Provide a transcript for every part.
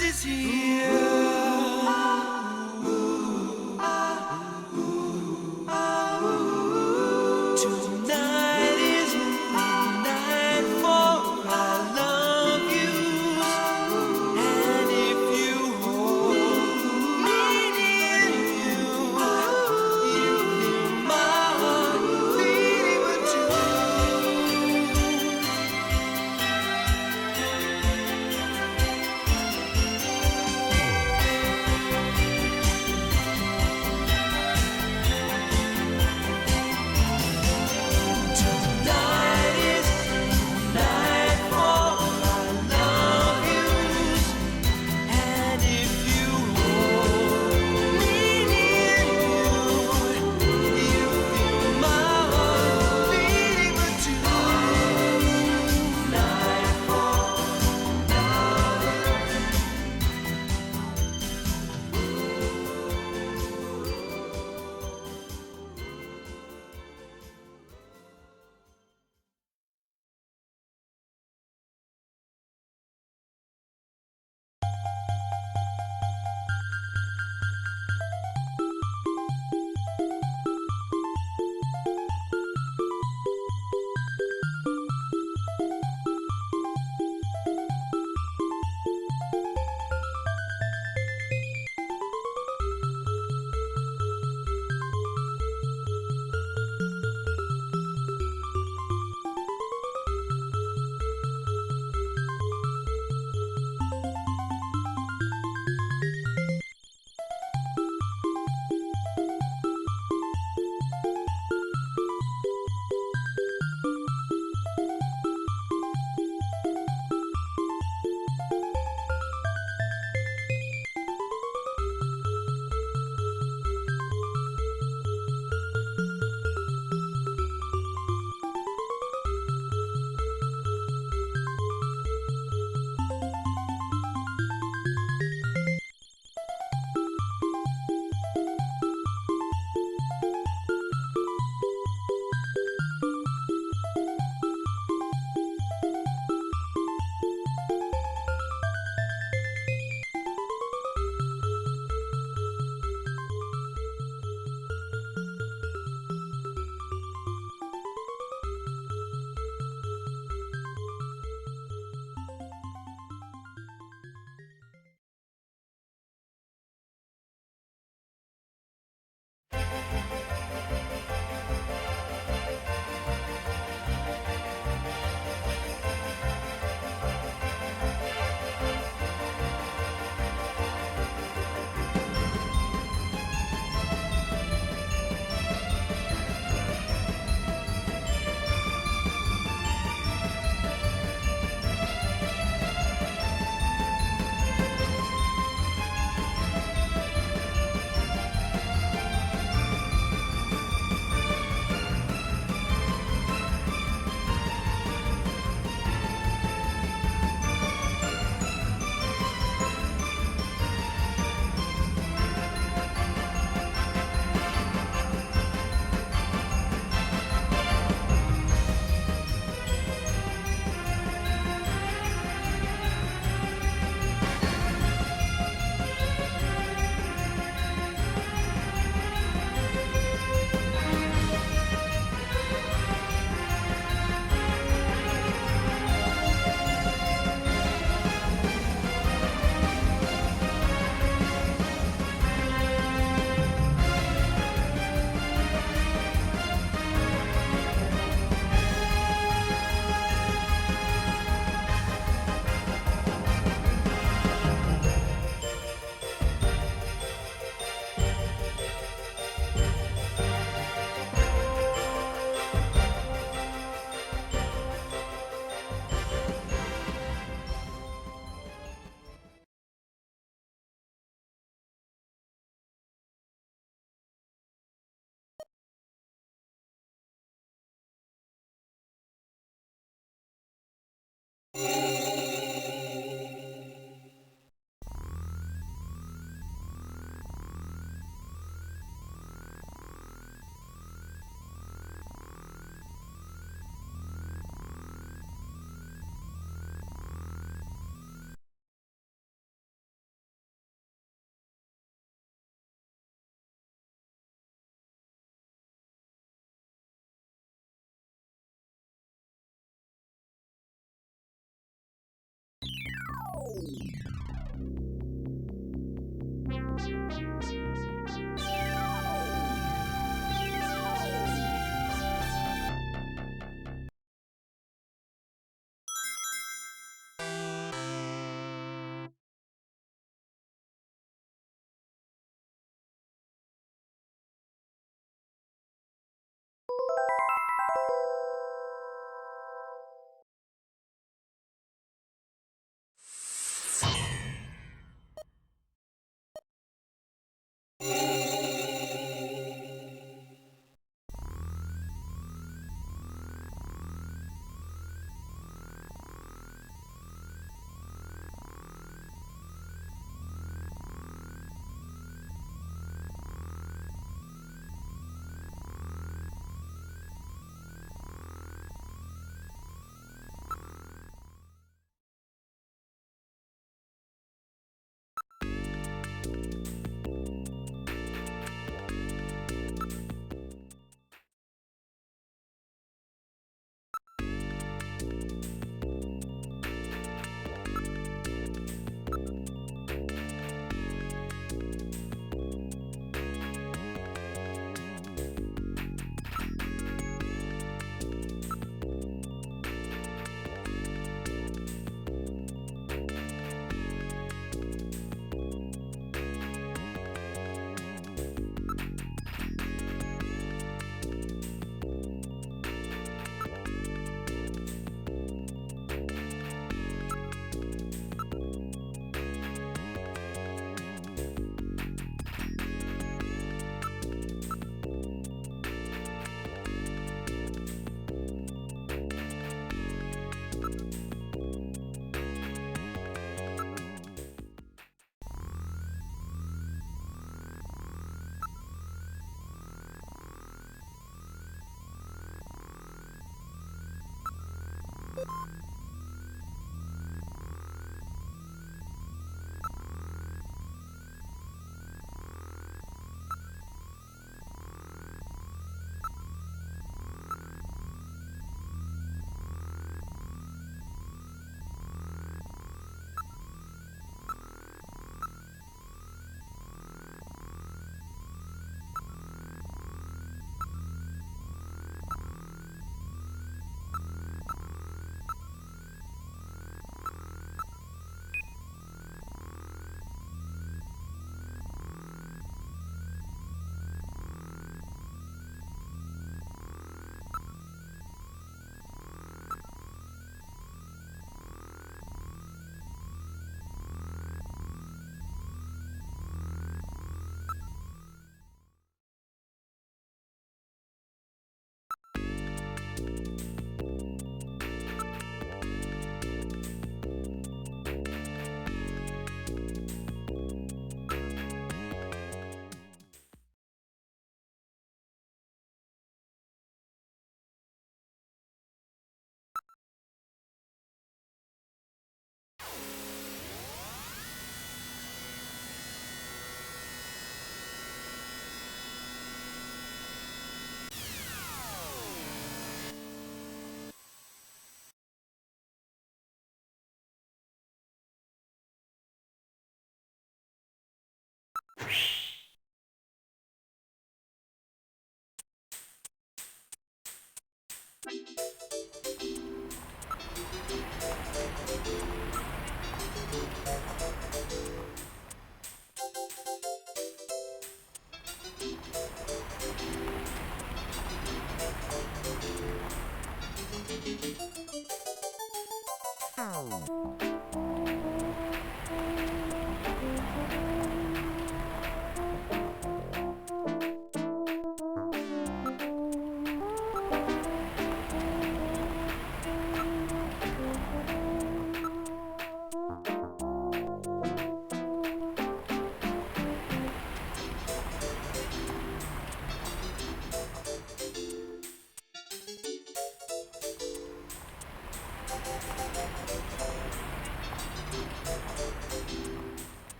is here. Tonight is the night for I love you. And if you hold me near you hear my heart beating with you.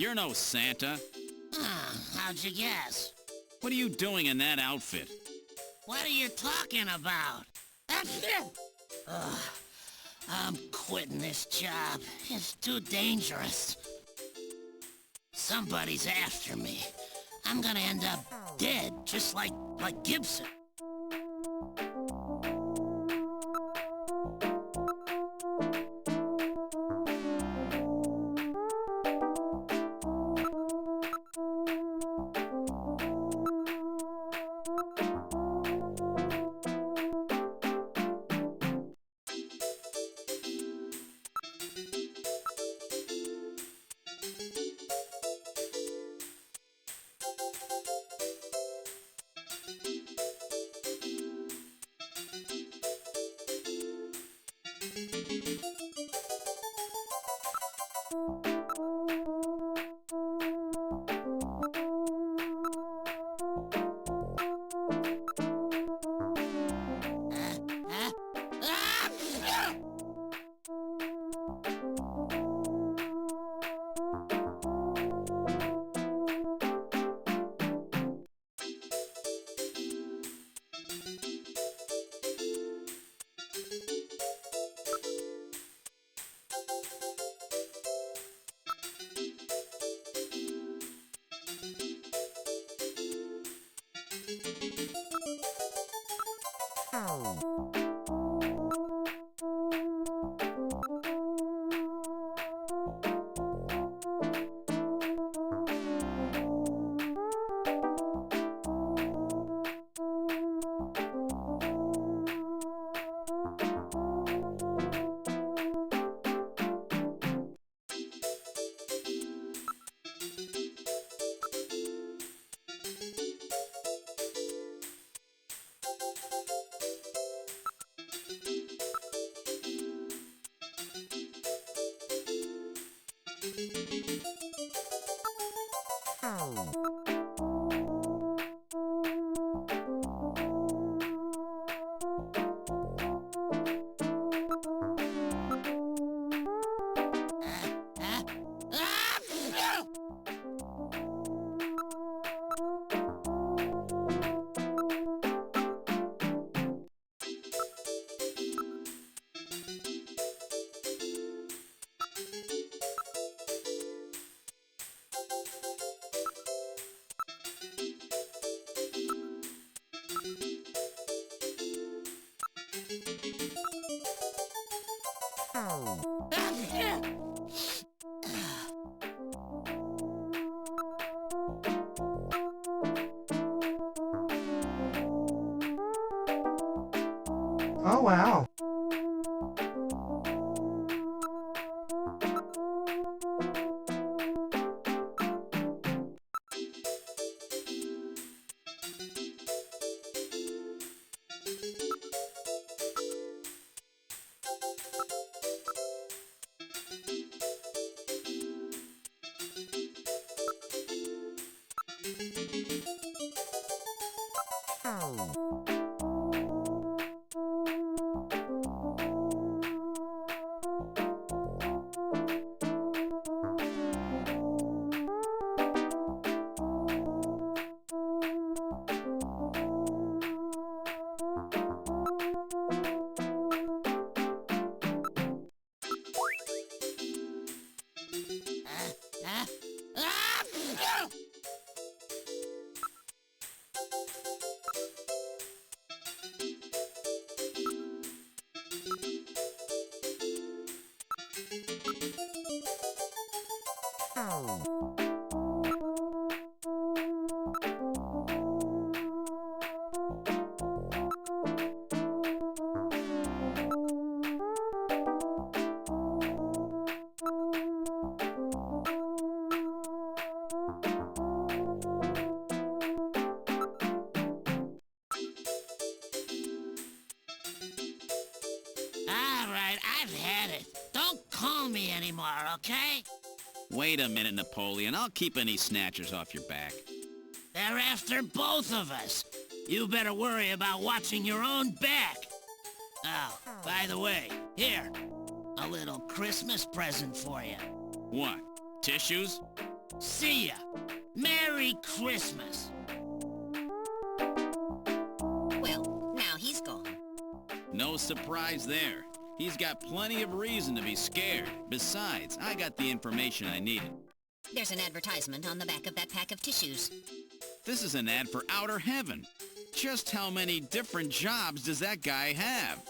You're no Santa. How'd you guess? What are you doing in that outfit? What are you talking about? Ugh, I'm quitting this job. It's too dangerous. Somebody's after me. I'm gonna end up dead, just like Gibson. Oh, wow. I've had it. Don't call me anymore, okay? Wait a minute, Napoleon. I'll keep any snatchers off your back. They're after both of us. You better worry about watching your own back. Oh, by the way, here. A little Christmas present for you. What? Tissues? See ya. Merry Christmas. Well, now he's gone. No surprise there. He's got plenty of reason to be scared. Besides, I got the information I needed. There's an advertisement on the back of that pack of tissues. This is an ad for outer heaven. Just how many different jobs does that guy have?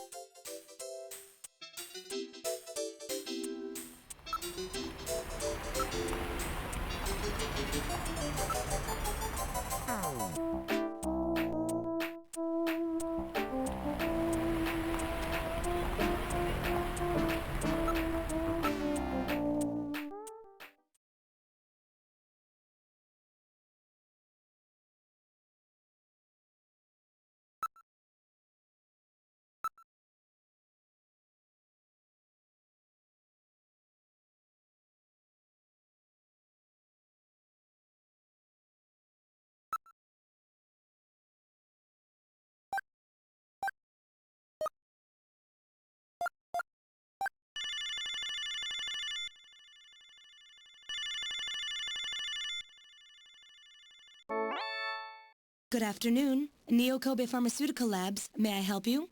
Good afternoon. Neo Kobe Pharmaceutical Labs. May I help you?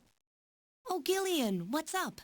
Oh, Gillian, what's up?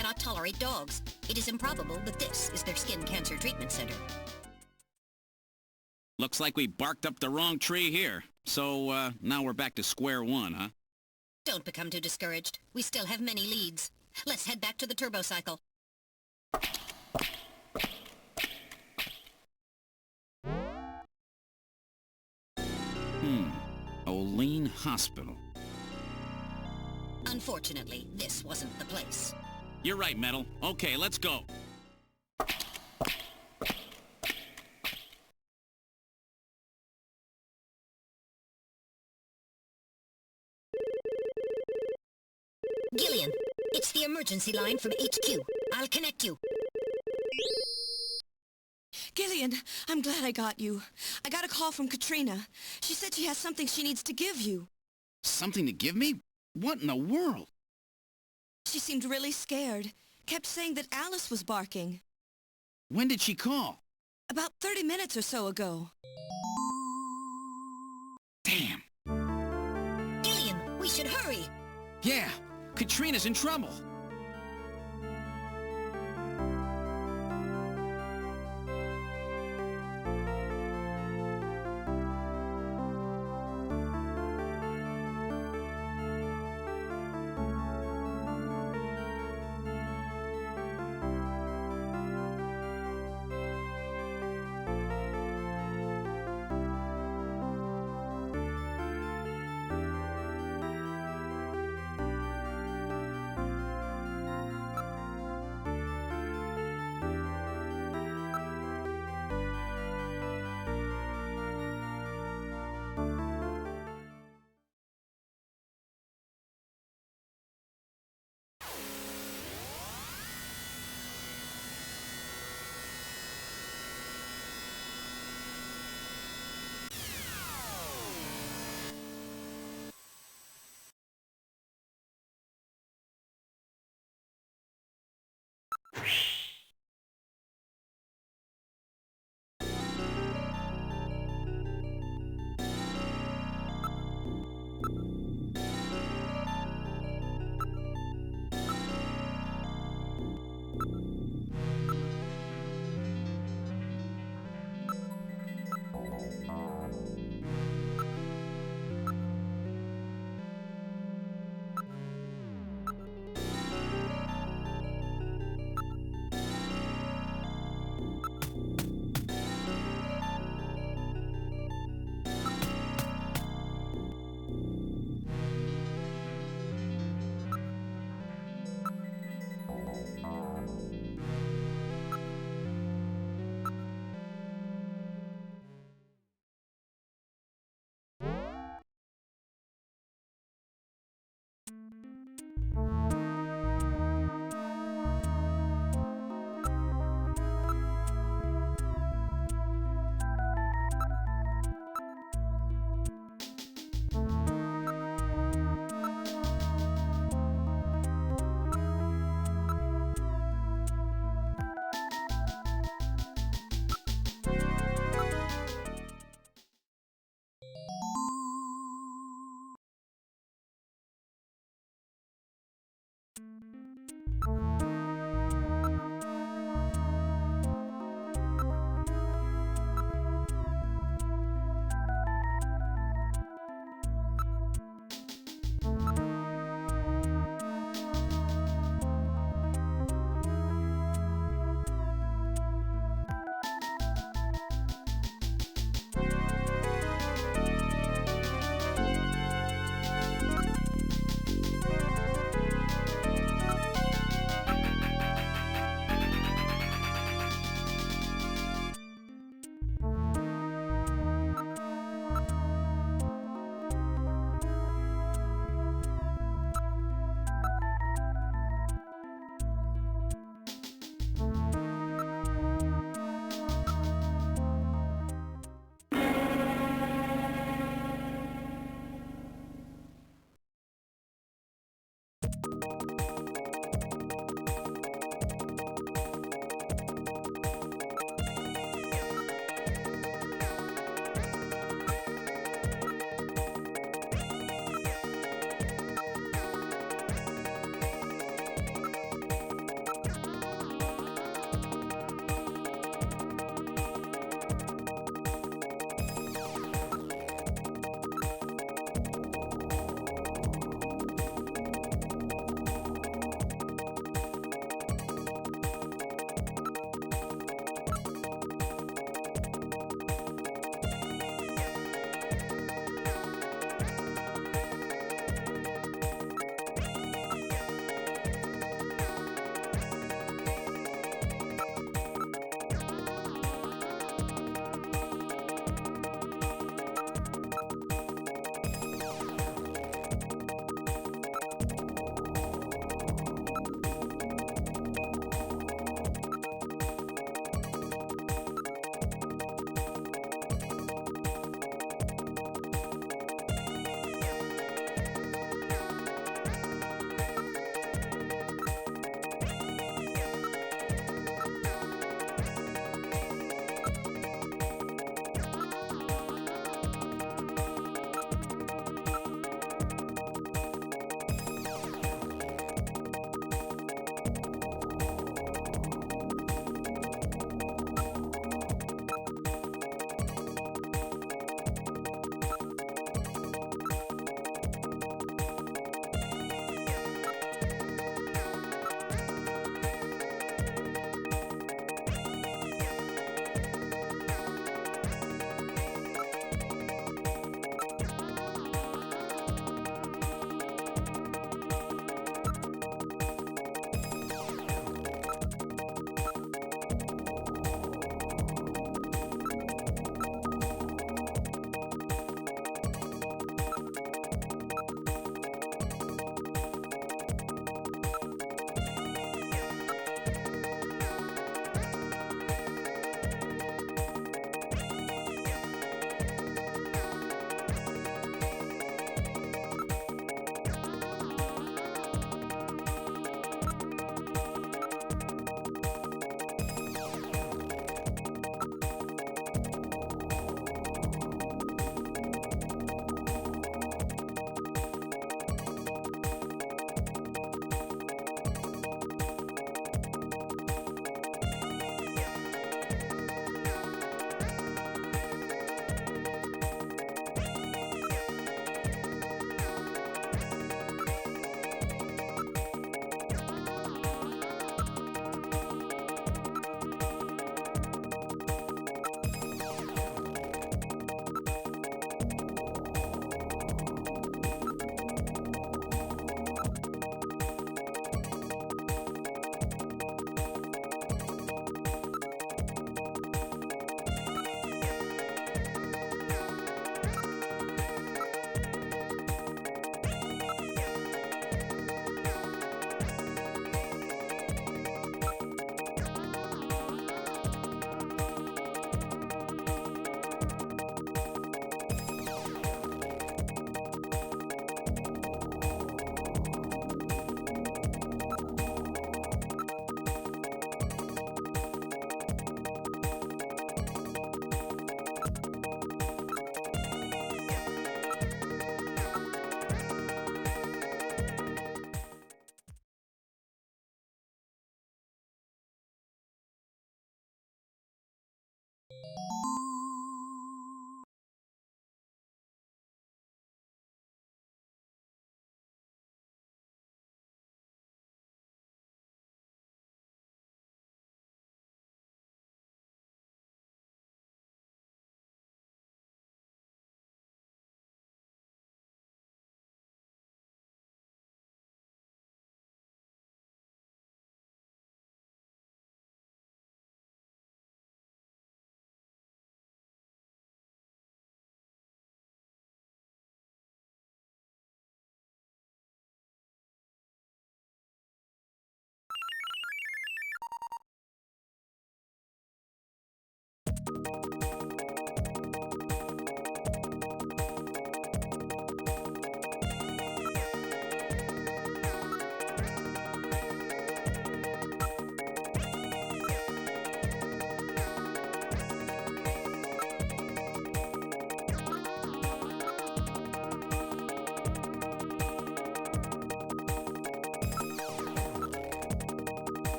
cannot tolerate dogs. It is improbable that this is their skin cancer treatment center. Looks like we barked up the wrong tree here. So, now we're back to square one, huh? Don't become too discouraged. We still have many leads. Let's head back to the turbo cycle. Olean Hospital. Unfortunately, this wasn't the place. You're right, Metal. Okay, let's go. Gillian, it's the emergency line from HQ. I'll connect you. Gillian, I'm glad I got you. I got a call from Katrina. She said she has something she needs to give you. Something to give me? What in the world? She seemed really scared. Kept saying that Alice was barking. When did she call? About 30 minutes or so ago. Damn. Gillian, we should hurry. Yeah, Katrina's in trouble.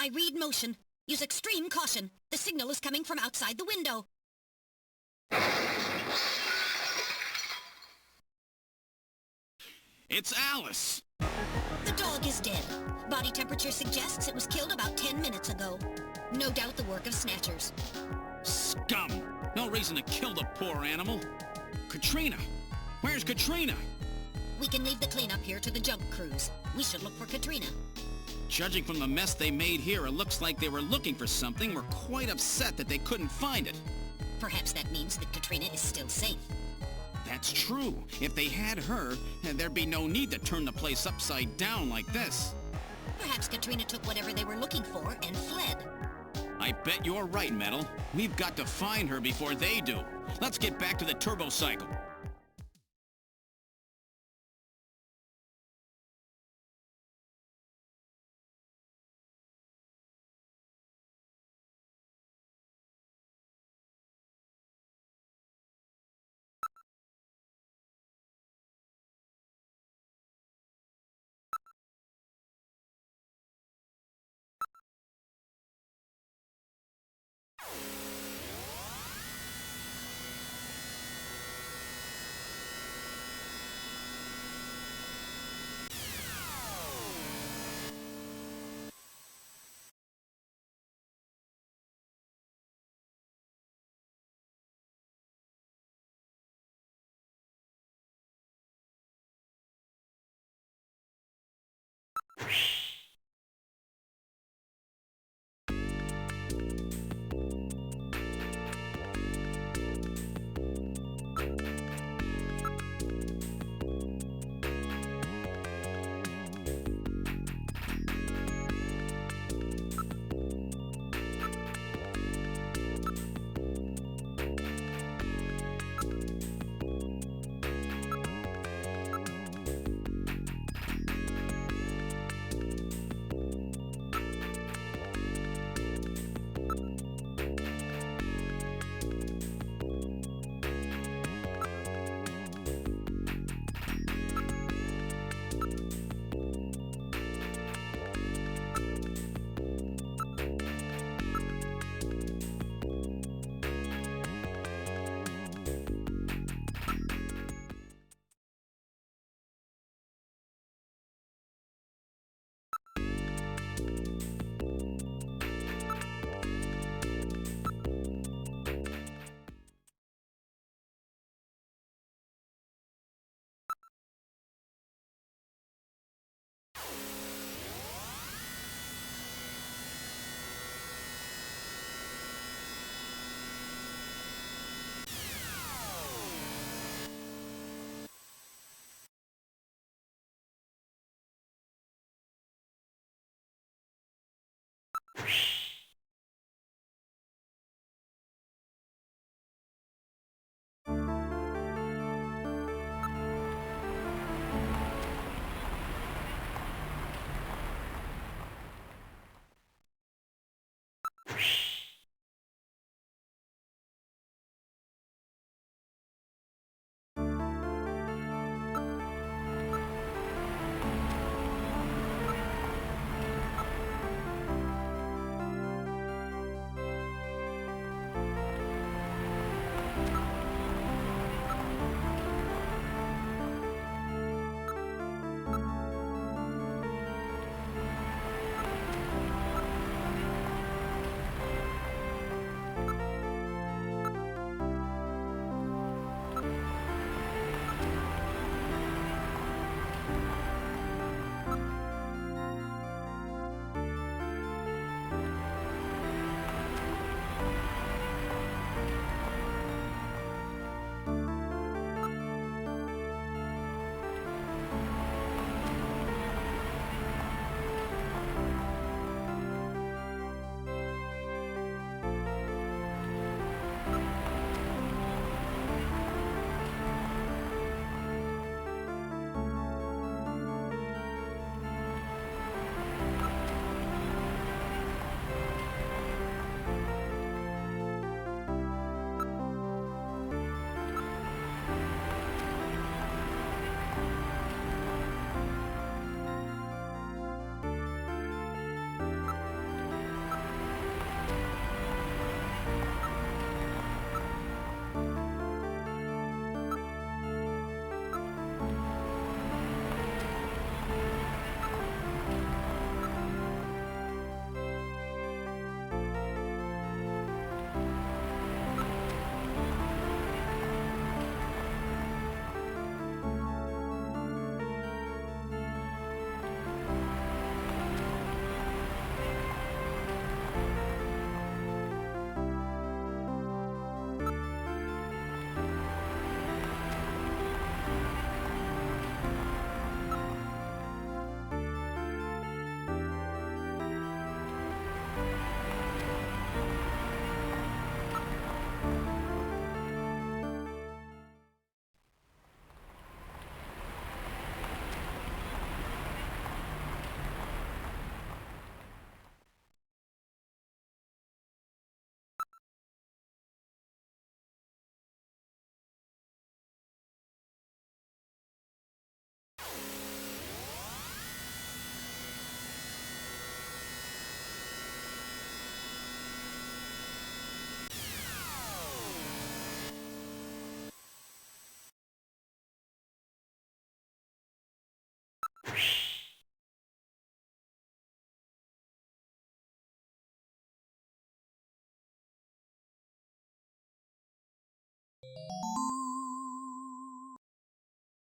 I read motion. Use extreme caution. The signal is coming from outside the window. It's Alice! The dog is dead. Body temperature suggests it was killed about 10 minutes ago. No doubt the work of Snatchers. Scum! No reason to kill the poor animal. Katrina! Where's Katrina? We can leave the cleanup here to the junk crews. We should look for Katrina. Judging from the mess they made here, it looks like they were looking for something. We're quite upset that they couldn't find it. Perhaps that means that Katrina is still safe. That's true. If they had her, there'd be no need to turn the place upside down like this. Perhaps Katrina took whatever they were looking for and fled. I bet you're right, Metal. We've got to find her before they do. Let's get back to the turbo cycle.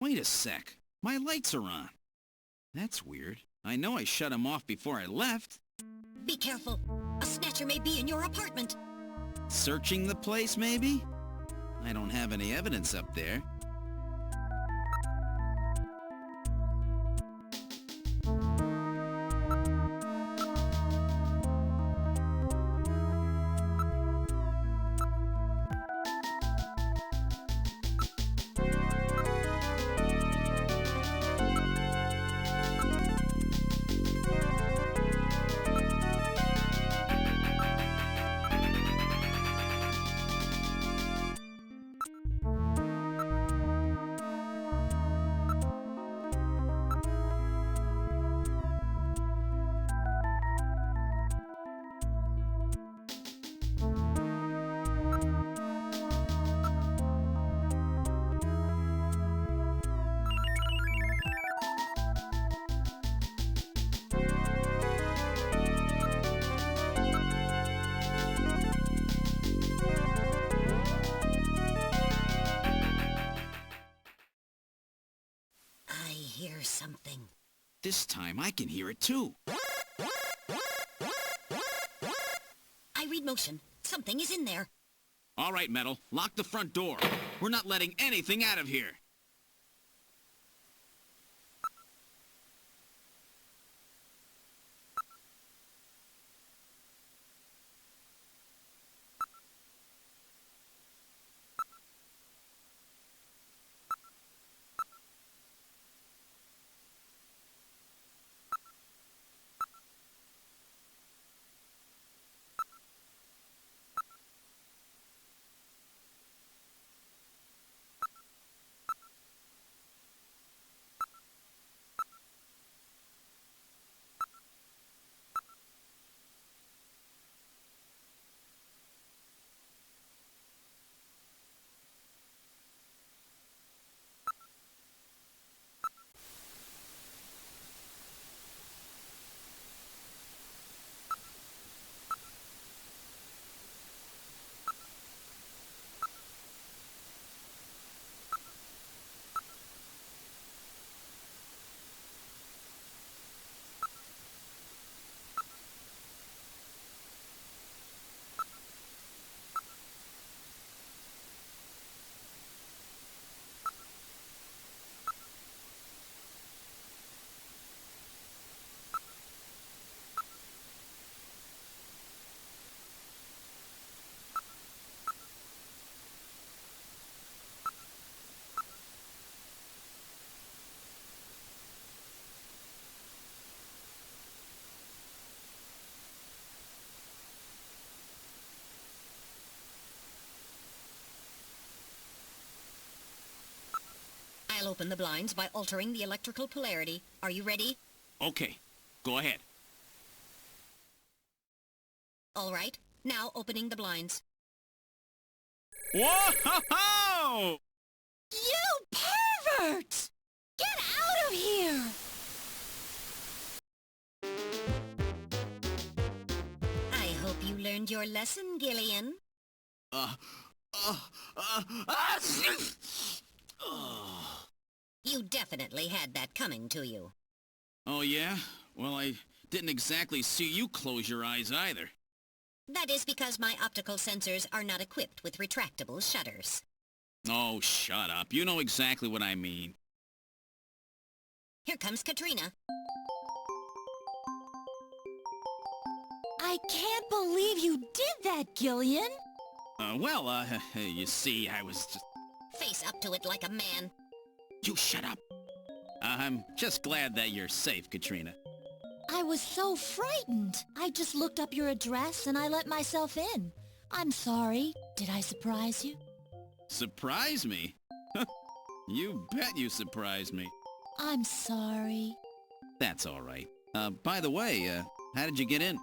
Wait a sec. My lights are on. That's weird. I know I shut them off before I left. Be careful. A Snatcher may be in your apartment. Searching the place, maybe? I don't have any evidence up there. I hear something. This time I can hear it too. I read motion. Something is in there. All right, Metal. Lock the front door. We're not letting anything out of here. I'll open the blinds by altering the electrical polarity. Are you ready? Okay, go ahead. All right. Now opening the blinds. Whoa! You pervert! Get out of here! I hope you learned your lesson, Gillian. You definitely had that coming to you. Oh, yeah? Well, I didn't exactly see you close your eyes either. That is because my optical sensors are not equipped with retractable shutters. Oh, shut up. You know exactly what I mean. Here comes Katrina. I can't believe you did that, Gillian! You see, I was just... Face up to it like a man. You shut up. I'm just glad that you're safe, Katrina. I was so frightened. I just looked up your address and I let myself in. I'm sorry. Did I surprise you? Surprise me? You bet you surprised me. I'm sorry. That's all right. By the way, how did you get in?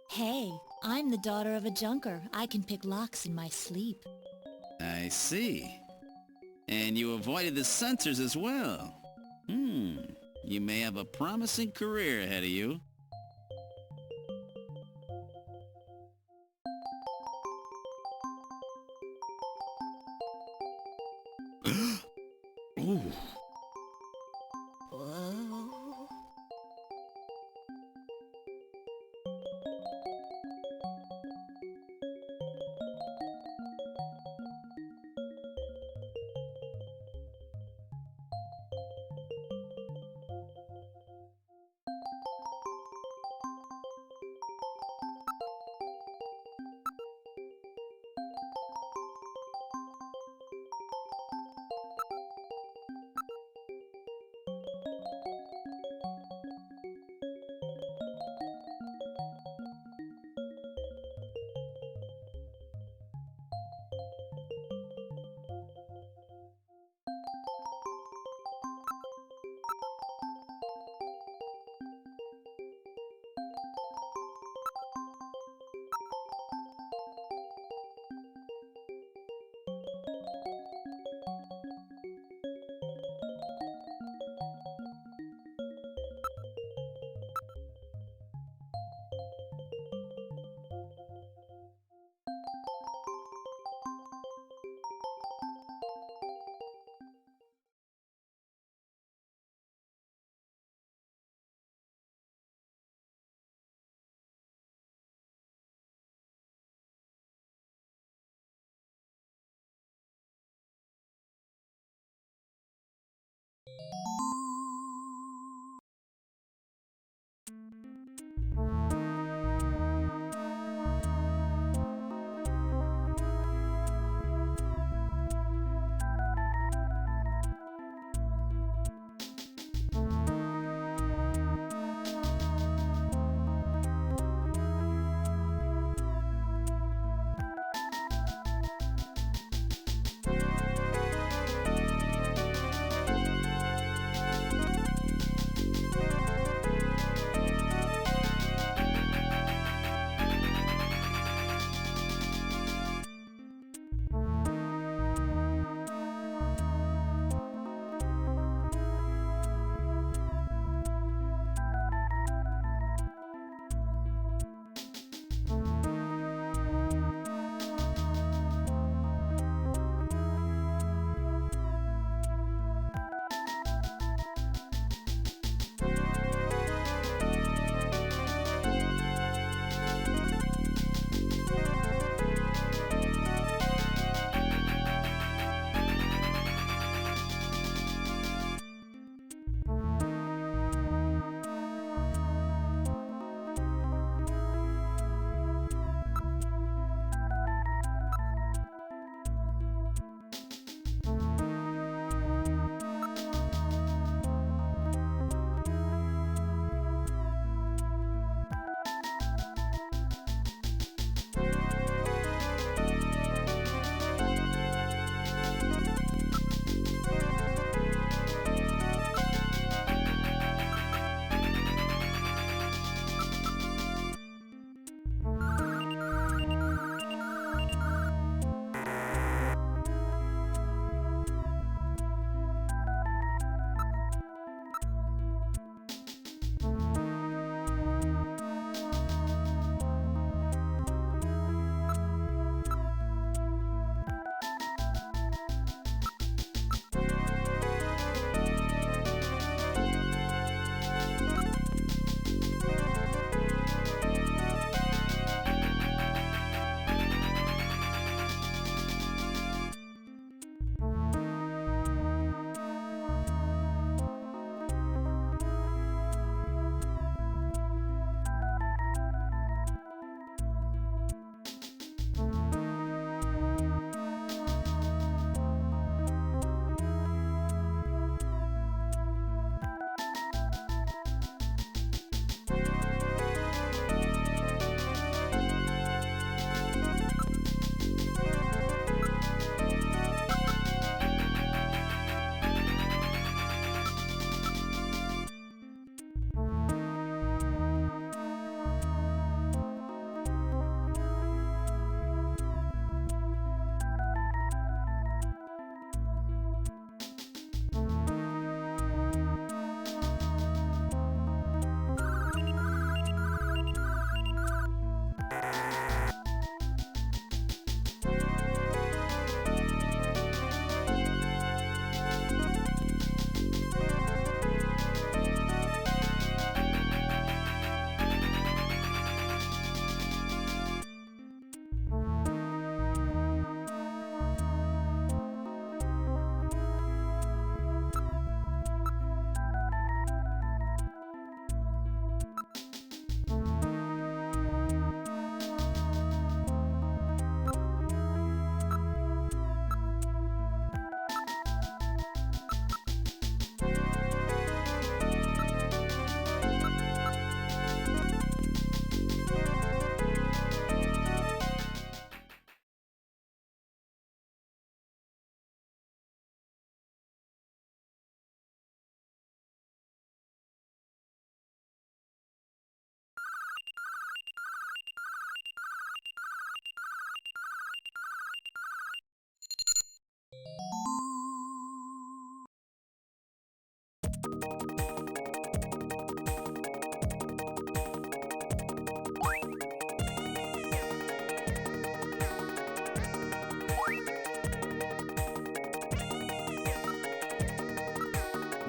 Hey, I'm the daughter of a junker. I can pick locks in my sleep. I see. And you avoided the sensors as well. You may have a promising career ahead of you. Ooh. Whoa.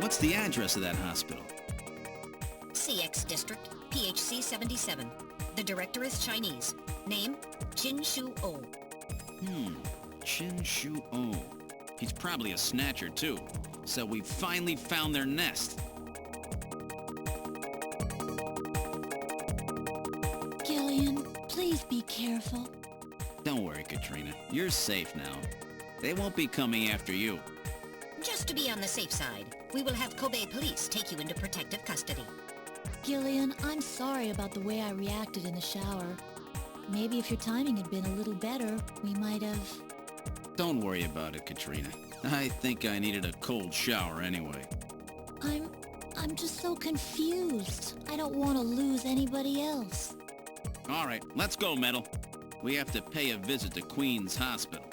What's the address of that hospital? CX District, PHC 77. The director is Chinese. Name, Chin Shu Oh. Chin Shu Oh. He's probably a snatcher, too. So we finally found their nest. Gillian, please be careful. Don't worry, Katrina. You're safe now. They won't be coming after you. Just to be on the safe side, we will have Kobe police take you into protective custody. Gillian, I'm sorry about the way I reacted in the shower. Maybe if your timing had been a little better, we might have... Don't worry about it, Katrina. I think I needed a cold shower anyway. I'm just so confused. I don't want to lose anybody else. All right, let's go, Metal. We have to pay a visit to Queen's Hospital.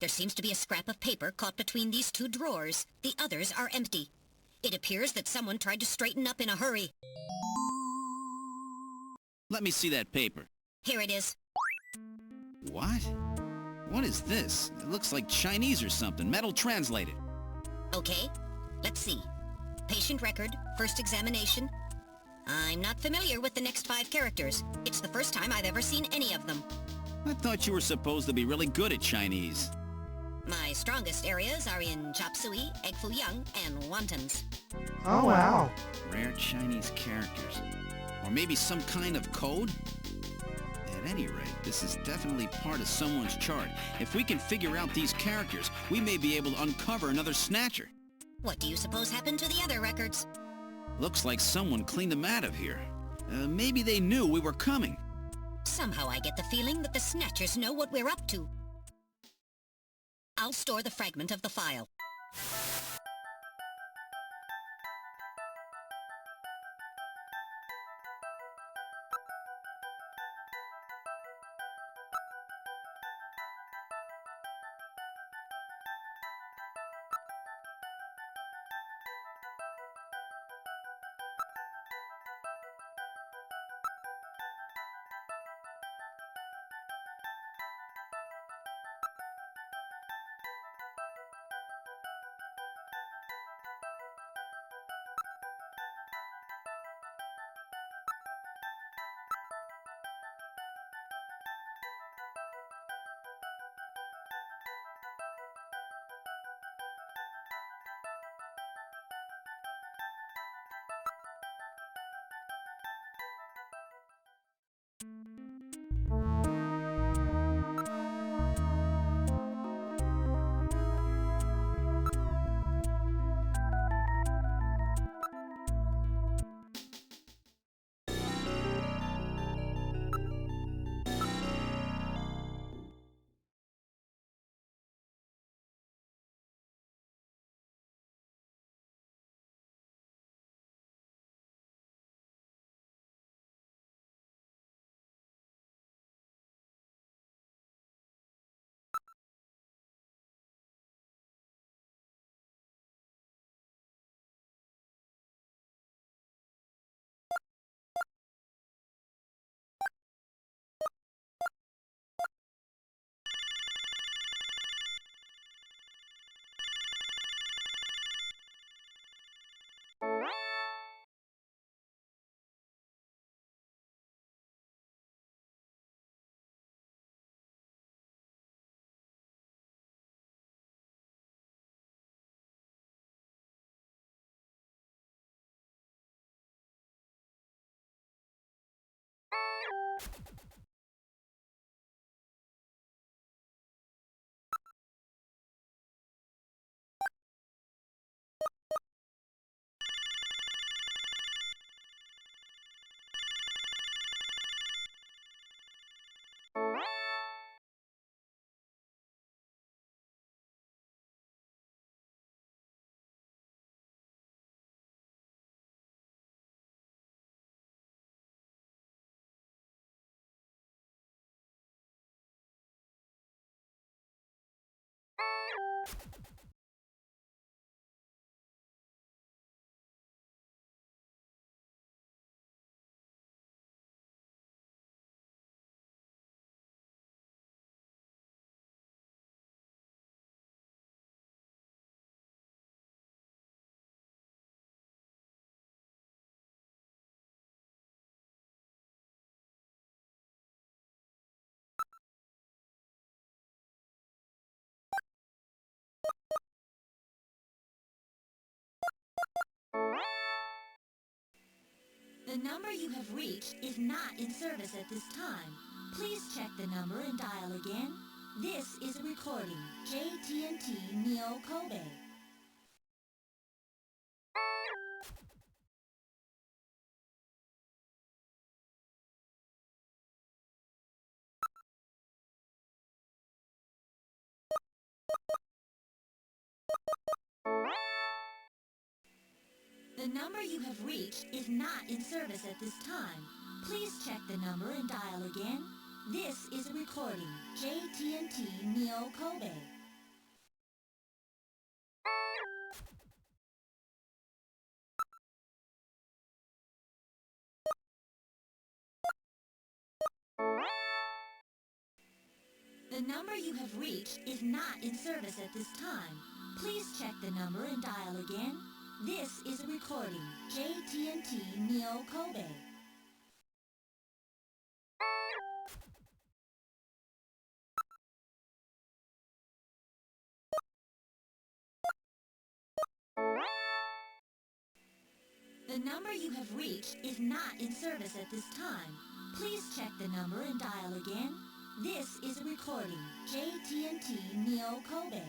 There seems to be a scrap of paper caught between these two drawers. The others are empty. It appears that someone tried to straighten up in a hurry. Let me see that paper. Here it is. What? What is this? It looks like Chinese or something. Metal translated. Okay, let's see. Patient record, first examination. I'm not familiar with the next 5 characters. It's the first time I've ever seen any of them. I thought you were supposed to be really good at Chinese. My strongest areas are in chop suey, egg foo young, and wontons. Oh, wow. Rare Chinese characters. Or maybe some kind of code? At any rate, this is definitely part of someone's chart. If we can figure out these characters, we may be able to uncover another Snatcher. What do you suppose happened to the other records? Looks like someone cleaned them out of here. Maybe they knew we were coming. Somehow I get the feeling that the Snatchers know what we're up to. I'll store the fragment of the file. The number you have reached is not in service at this time. Please check the number and dial again. This is a recording. JTNT Neo Kobe. The number you have reached is not in service at this time. Please check the number and dial again. This is a recording. JTNT Neo Kobe. The number you have reached is not in service at this time. Please check the number and dial again. This is a recording. JTNT Neo Kobe. The number you have reached is not in service at this time. Please check the number and dial again. This is a recording. JTNT Neo Kobe.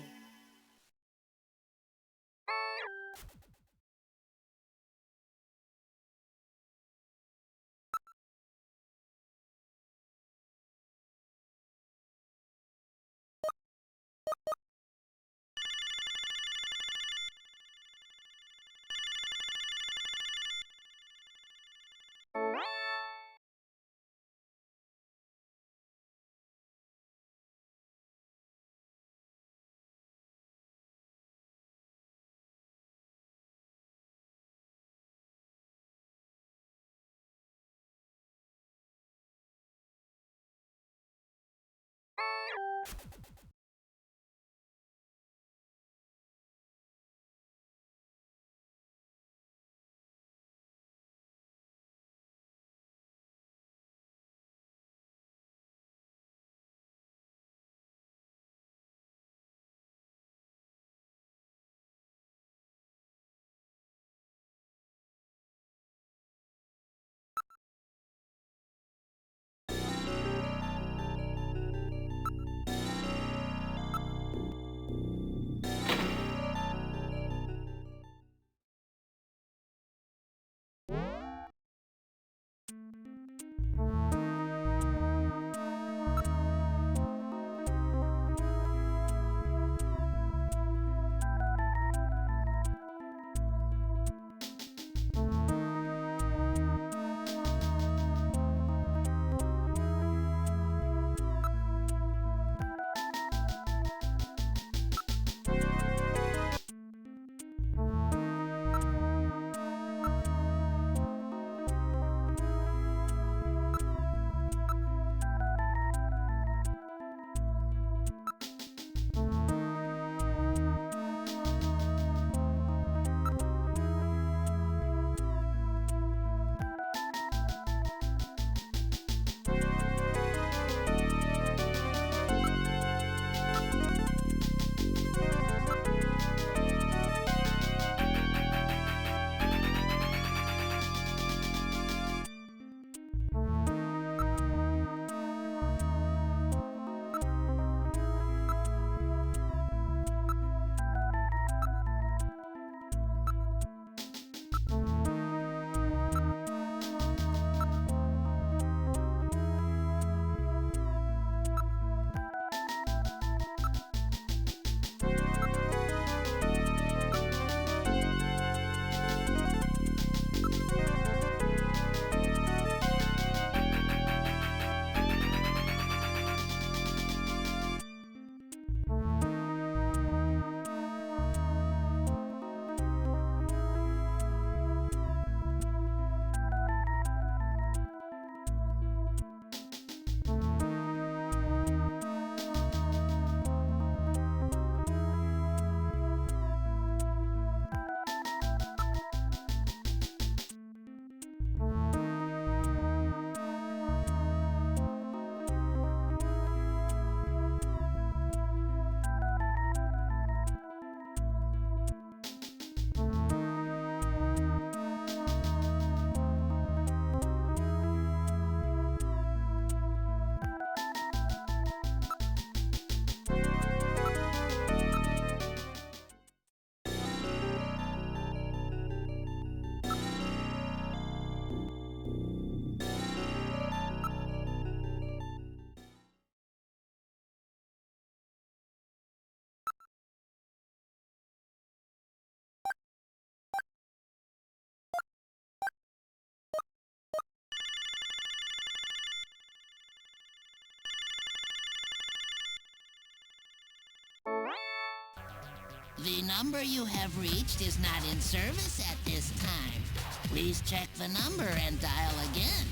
The number you have reached is not in service at this time. Please check the number and dial again.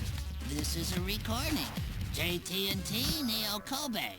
This is a recording. JT&T Neo Kobe.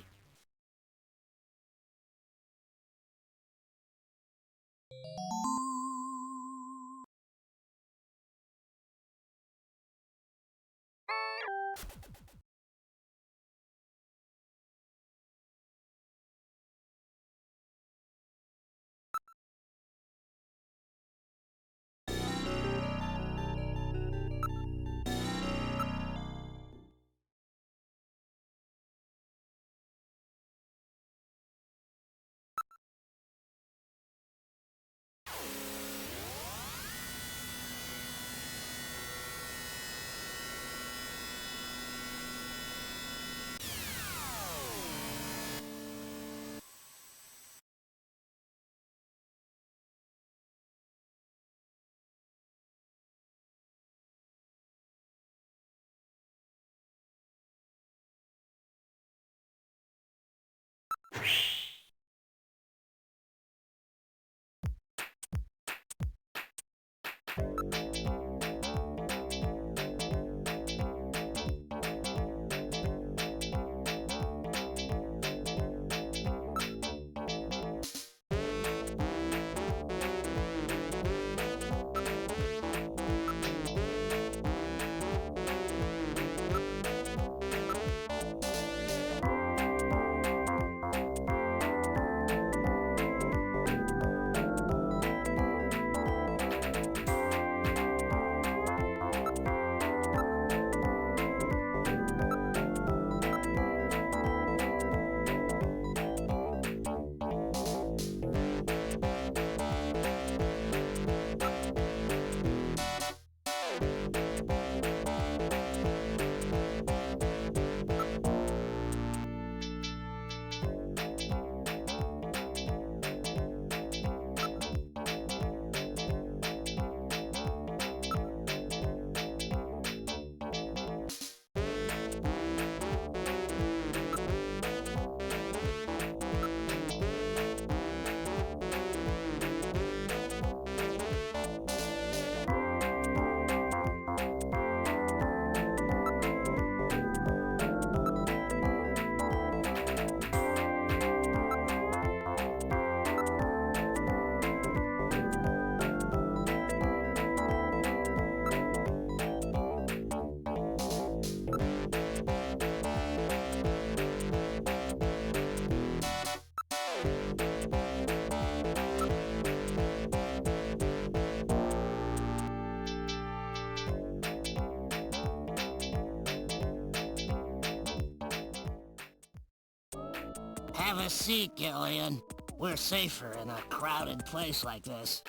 Have a seat, Gillian. We're safer in a crowded place like this.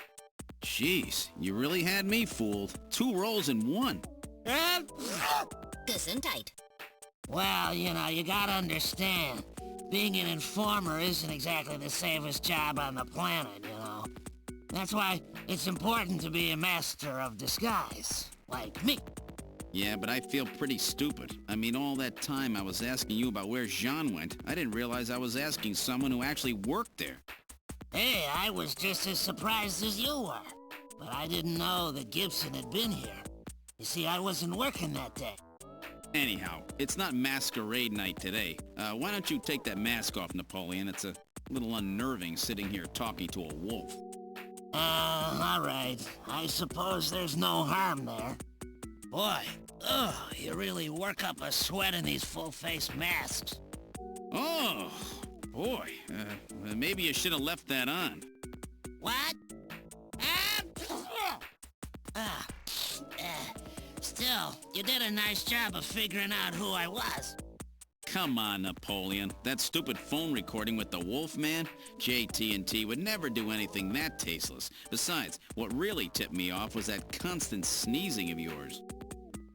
Jeez, you really had me fooled. 2 roles in 1. Gesundheit. Well, you know, you gotta understand. Being an informer isn't exactly the safest job on the planet, you know. That's why it's important to be a master of disguise, like me. Yeah, but I feel pretty stupid. I mean, all that time I was asking you about where Jean went, I didn't realize I was asking someone who actually worked there. Hey, I was just as surprised as you were. But I didn't know that Gibson had been here. You see, I wasn't working that day. Anyhow, it's not masquerade night today. Why don't you take that mask off, Napoleon? It's a little unnerving sitting here talking to a wolf. All right. I suppose there's no harm there. Boy, you really work up a sweat in these full-face masks. Oh, boy. Maybe you should have left that on. What? Still, you did a nice job of figuring out who I was. Come on, Napoleon. That stupid phone recording with the Wolfman? JT&T would never do anything that tasteless. Besides, what really tipped me off was that constant sneezing of yours.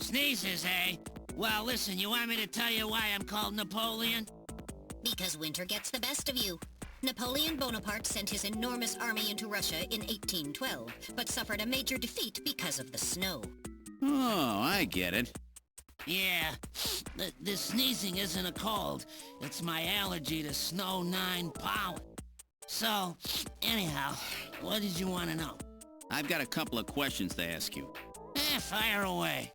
Sneezes, eh? Well, listen, you want me to tell you why I'm called Napoleon? Because winter gets the best of you. Napoleon Bonaparte sent his enormous army into Russia in 1812, but suffered a major defeat because of the snow. Oh, I get it. Yeah, the sneezing isn't a cold. It's my allergy to snow 9 pollen. So, anyhow, what did you want to know? I've got a couple of questions to ask you. Fire away.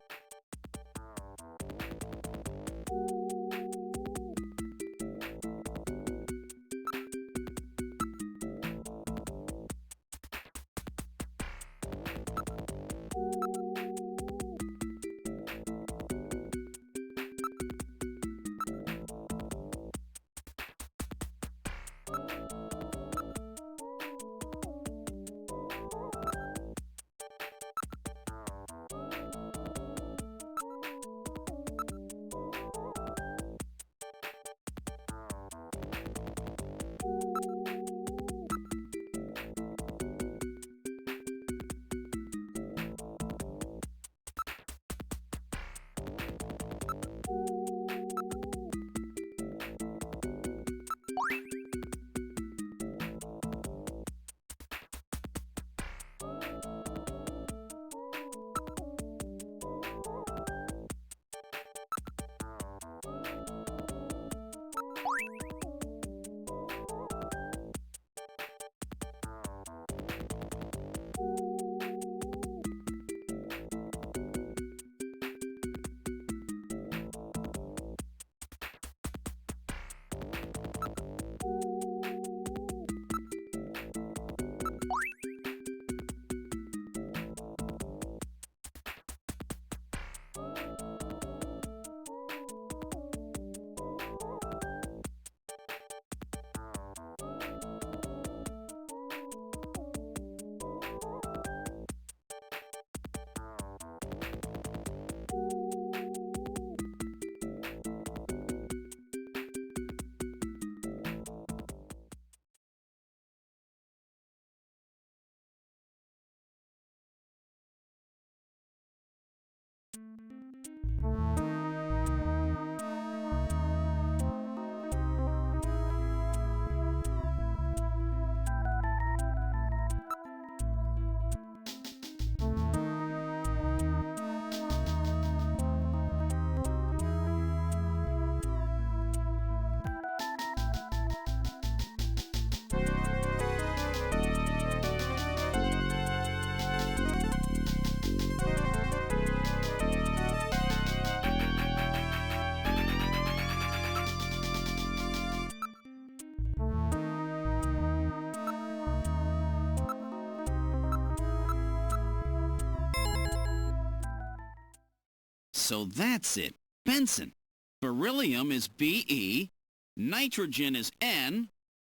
So that's it. Benson. Beryllium is Be, nitrogen is N,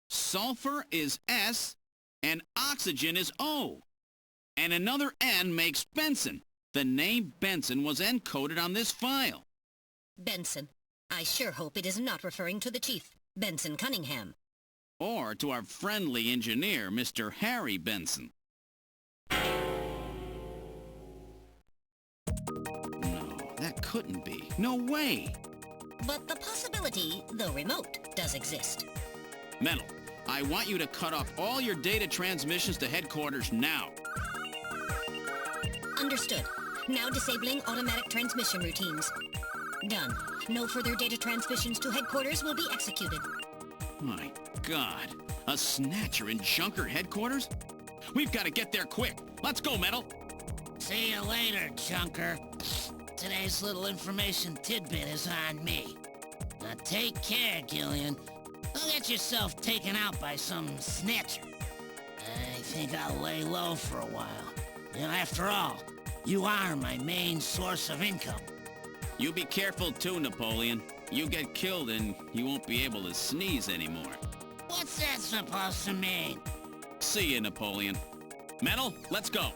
sulfur is S, and oxygen is O. And another N makes Benson. The name Benson was encoded on this file. Benson. I sure hope it is not referring to the chief, Benson Cunningham. Or to our friendly engineer, Mr. Harry Benson. No, that couldn't be. No way. But the possibility, though remote, does exist. Metal, I want you to cut off all your data transmissions to headquarters now. Understood. Now disabling automatic transmission routines. Done. No further data transmissions to headquarters will be executed. My God, a Snatcher in Junker headquarters? We've got to get there quick. Let's go, Metal. See you later, Junker. Today's little information tidbit is on me. Now take care, Gillian. Don't get yourself taken out by some snatcher. I think I'll lay low for a while. You know, after all, you are my main source of income. You be careful too, Napoleon. You get killed and you won't be able to sneeze anymore. What's that supposed to mean? See you, Napoleon. Metal, let's go.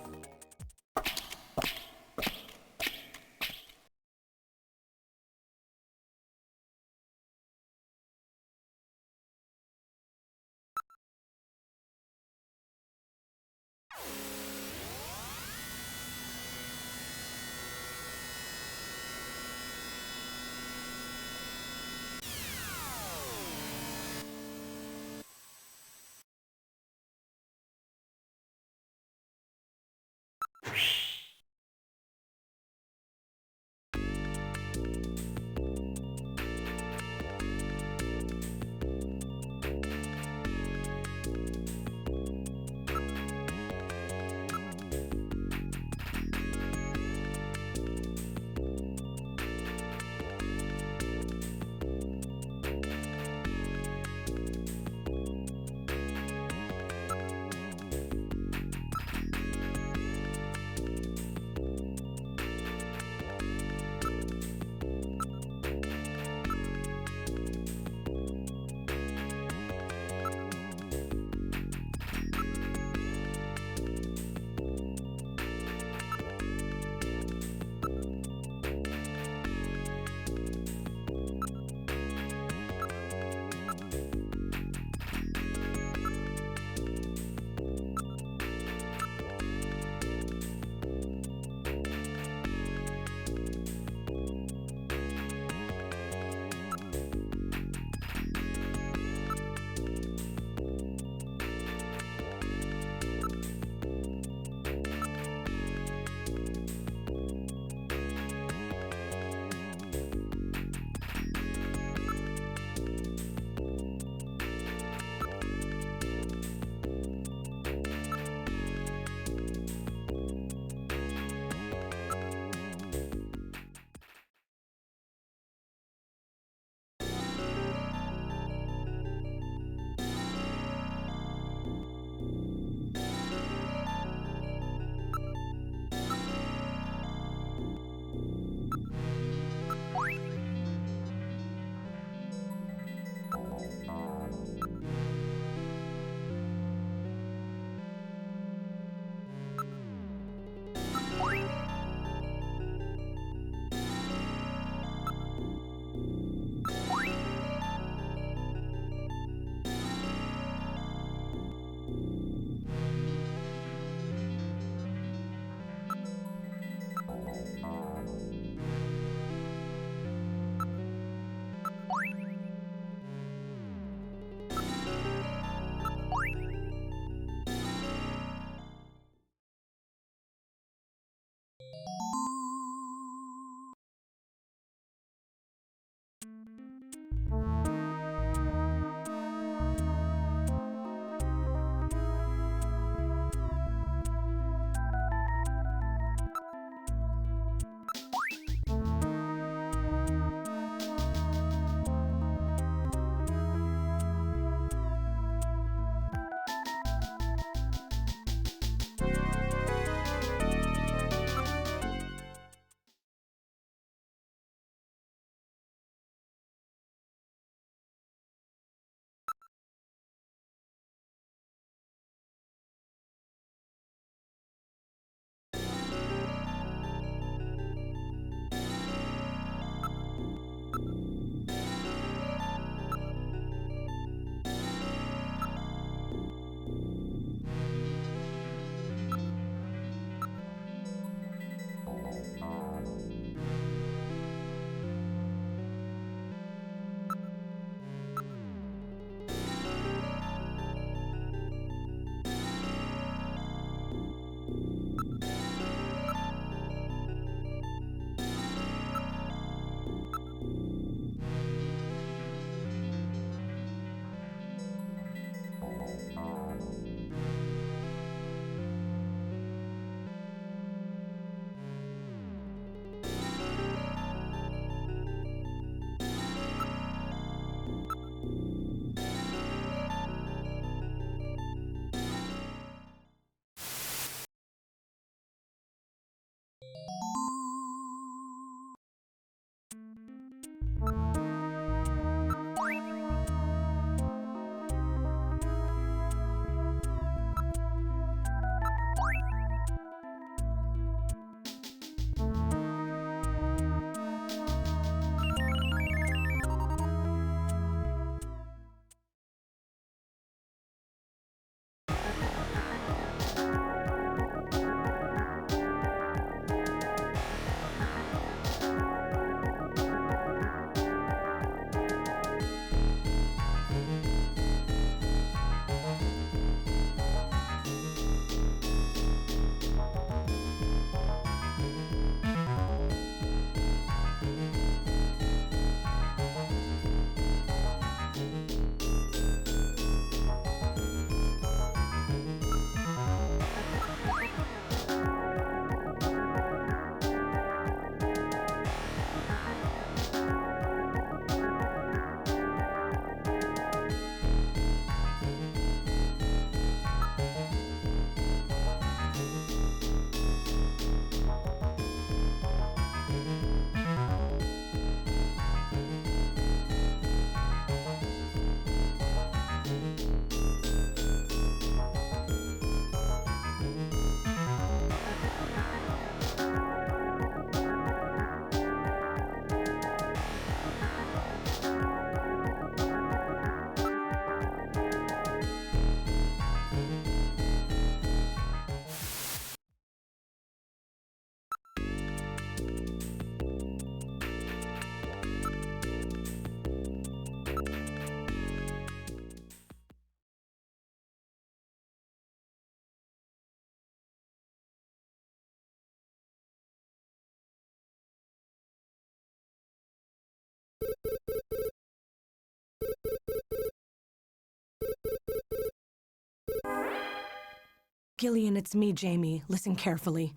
Gillian, it's me, Jamie. Listen carefully.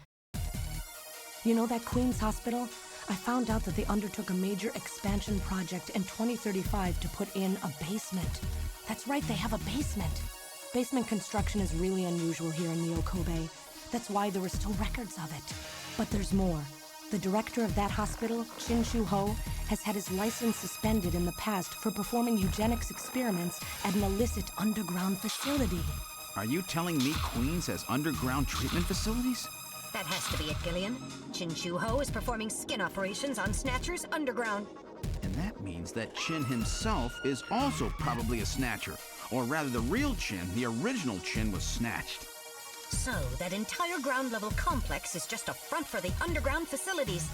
You know that Queens hospital? I found out that they undertook a major expansion project in 2035 to put in a basement. That's right, they have a basement. Basement construction is really unusual here in Neo Kobe. That's why there are still records of it. But there's more. The director of that hospital, Shin Shu-ho, has had his license suspended in the past for performing eugenics experiments at an illicit underground facility. Are you telling me Queens has underground treatment facilities? That has to be it, Gillian. Shin Shu-ho is performing skin operations on Snatchers underground. And that means that Chin himself is also probably a Snatcher. Or rather, the real Chin, the original Chin, was snatched. So, that entire ground-level complex is just a front for the underground facilities.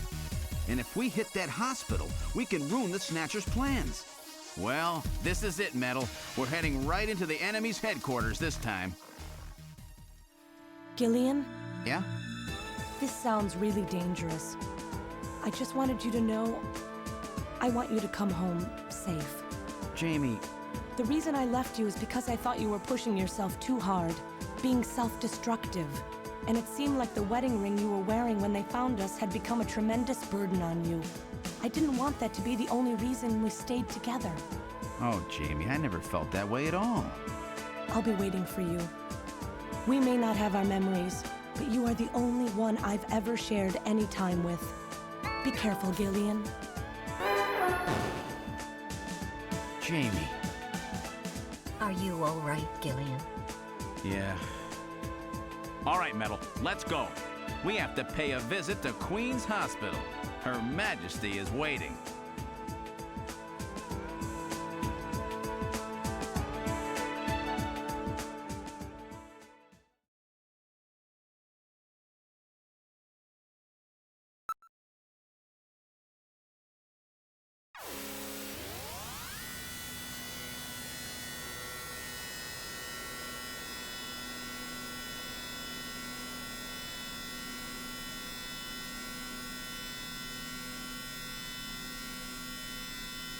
And if we hit that hospital, we can ruin the Snatcher's plans. Well, this is it, Metal. We're heading right into the enemy's headquarters this time. Gillian, Yeah? this sounds really dangerous. I just wanted you to know I want you to come home safe. Jamie, The reason I left you is because I thought you were pushing yourself too hard, being self-destructive. And it seemed like the wedding ring you were wearing when they found us had become a tremendous burden on you. I didn't want that to be the only reason we stayed together. oh, Jamie, I never felt that way at all. I'll be waiting for you. We may not have our memories, but you are the only one I've ever shared any time with. Be careful, Gillian. Jamie. Are you all right, Gillian? Yeah. All right, Metal, let's go. We have to pay a visit to Queen's Hospital. Her Majesty is waiting.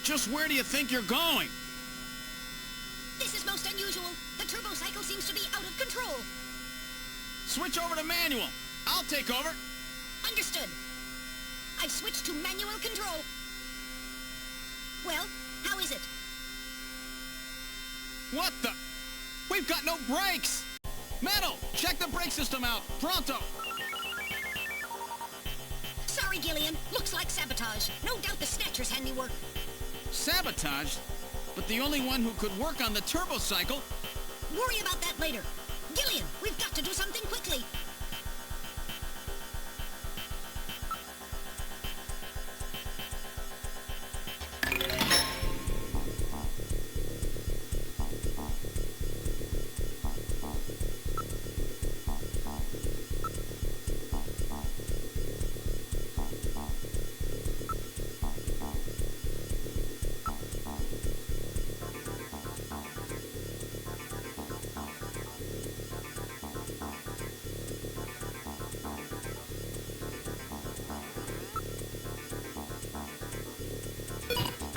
Just where do you think you're going? This is most unusual. The turbo cycle seems to be out of control. Switch over to manual. I'll take over. Understood. I've switched to manual control. Well, how is it? What the? We've got no brakes! Metal, check the brake system out. Pronto! Sorry, Gillian. Looks like sabotage. No doubt the Snatcher's handiwork. Sabotage? But the only one who could work on the turbo cycle? Worry about that later. Gillian, we've got to do something quickly.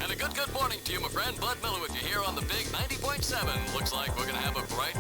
And a good morning to you, my friend. Bud Miller with you here on the big 90.7. Looks like we're gonna have a bright...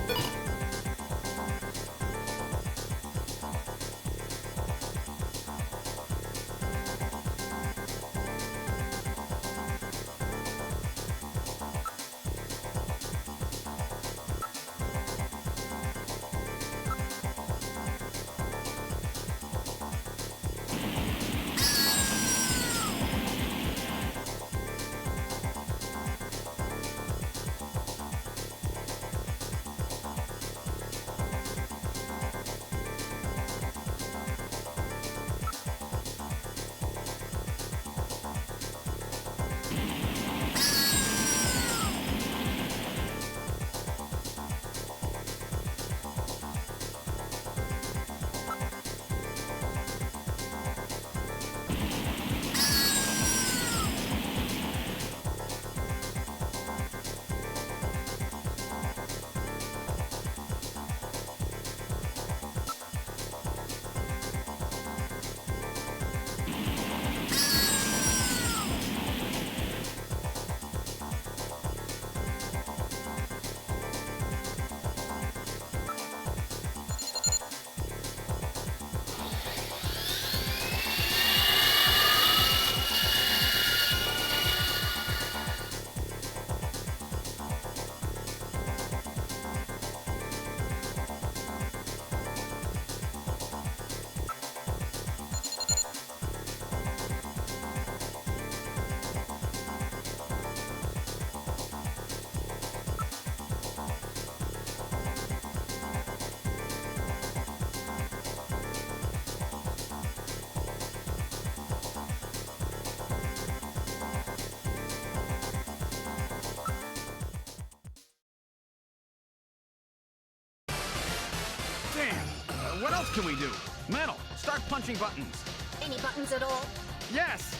what else can we do? Metal, start punching buttons. Any buttons at all? Yes,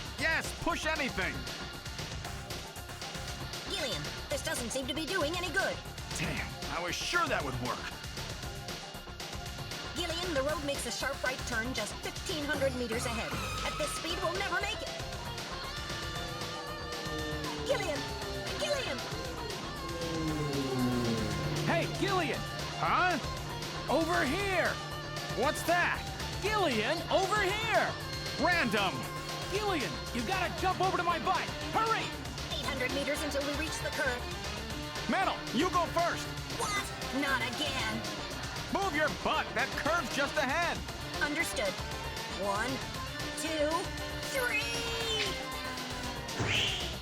push anything. Gillian, this doesn't seem to be doing any good. Damn, I was sure that would work. Gillian, the road makes a sharp right turn just 1,500 meters ahead. At this speed, we'll never make it. Gillian! Gillian! Hey, Gillian! Huh? Over here! What's that? Gillian, over here! Random! Gillian, you gotta jump over to my bike! Hurry! 800 meters until we reach the curve. Metal, you go first! What? Not again. Move your butt! That curve's just ahead! Understood. 1, 2, 3!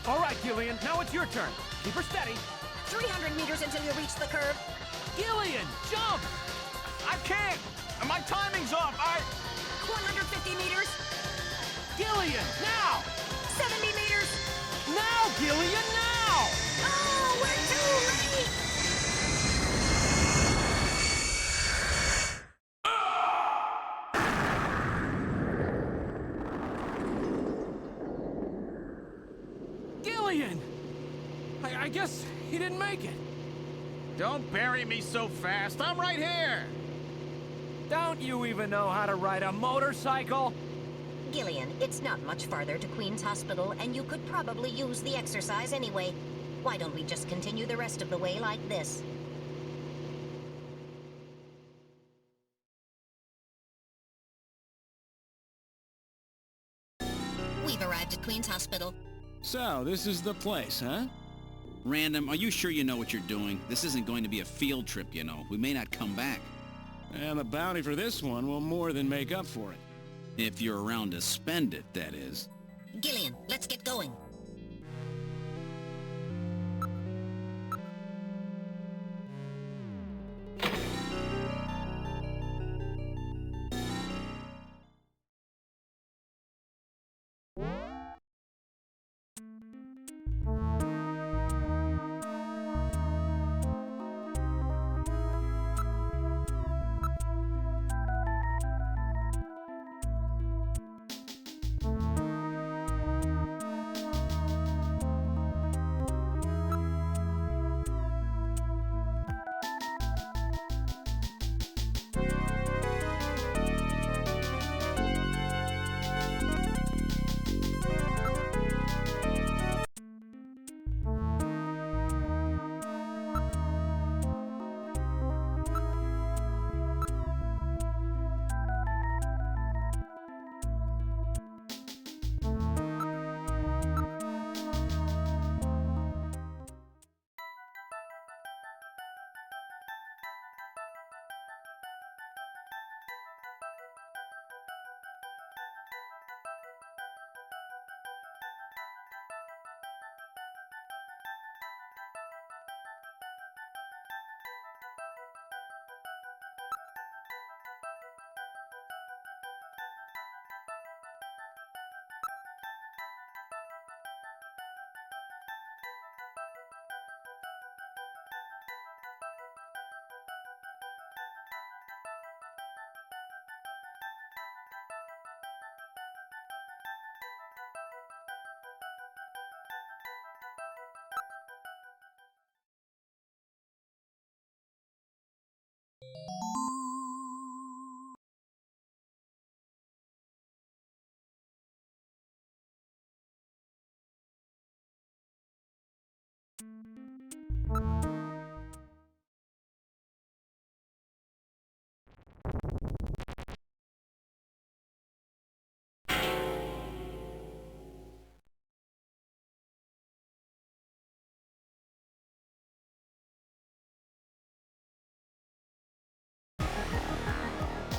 All right, Gillian, now it's your turn. Keep her steady. 300 meters until you reach the curve. Gillian, jump! I can't! My timing's off! 150 meters. Gillian, now! 70 meters. Now, Gillian, now! Oh, we're too late! Gillian! I guess he didn't make it. Don't bury me so fast. I'm right here! Don't you even know how to ride a motorcycle? Gillian, it's not much farther to Queen's Hospital, and you could probably use the exercise anyway. Why don't we just continue the rest of the way like this? We've arrived at Queen's Hospital. So, this is the place, huh? Random, are you sure you know what you're doing? This isn't going to be a field trip, you know. We may not come back. And the bounty for this one will more than make up for it. If you're around to spend it, that is. Gillian, let's get going.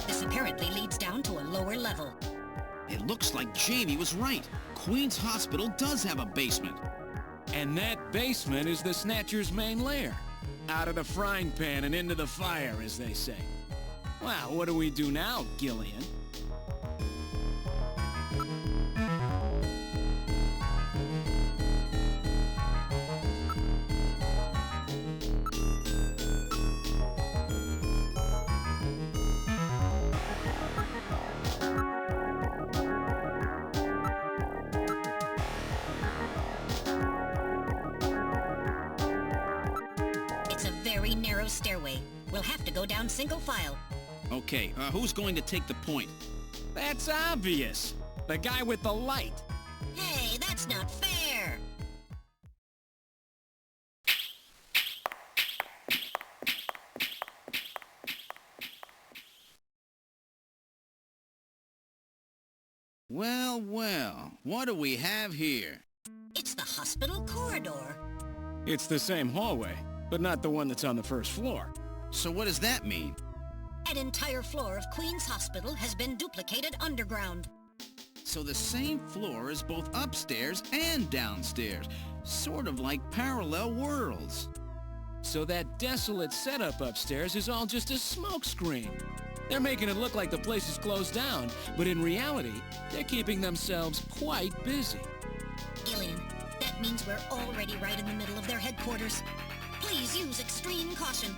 This apparently leads down to a lower level. It looks like Jamie was right. Queen's Hospital does have a basement. And that basement is the Snatcher's main lair. Out of the frying pan and into the fire, as they say. Well, what do we do now, Gillian? narrow stairway. We'll have to go down single file. Okay, who's going to take the point? That's obvious. The guy with the light. Hey, that's not fair! Well, well, what do we have here? It's the hospital corridor. It's the same hallway, but not the one that's on the first floor. So what does that mean? An entire floor of Queen's Hospital has been duplicated underground. So the same floor is both upstairs and downstairs. Sort of like parallel worlds. So that desolate setup upstairs is all just a smokescreen. They're making it look like the place is closed down, but in reality, they're keeping themselves quite busy. Gillian, that means we're already right in the middle of their headquarters. Please use extreme caution.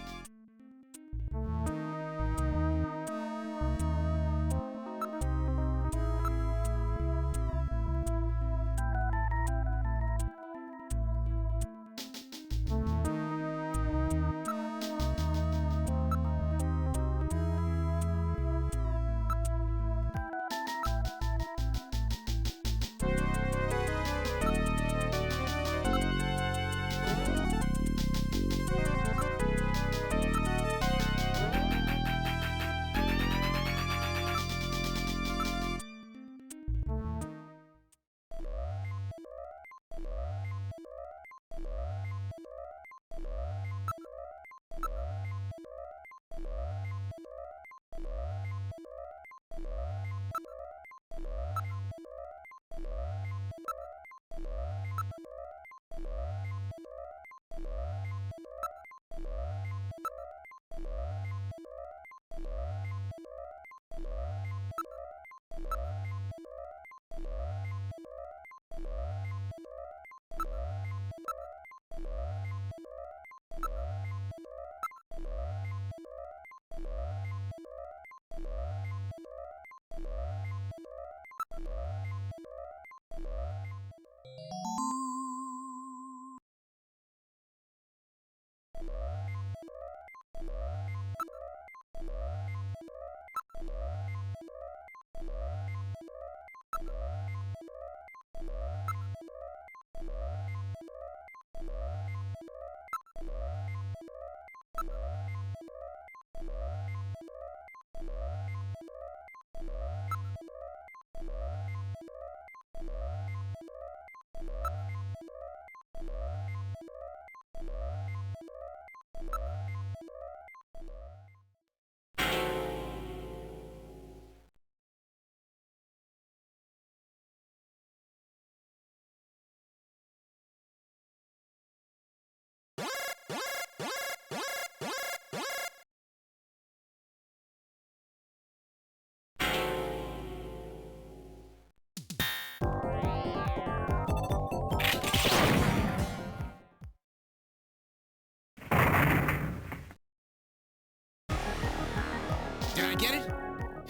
Did I get it?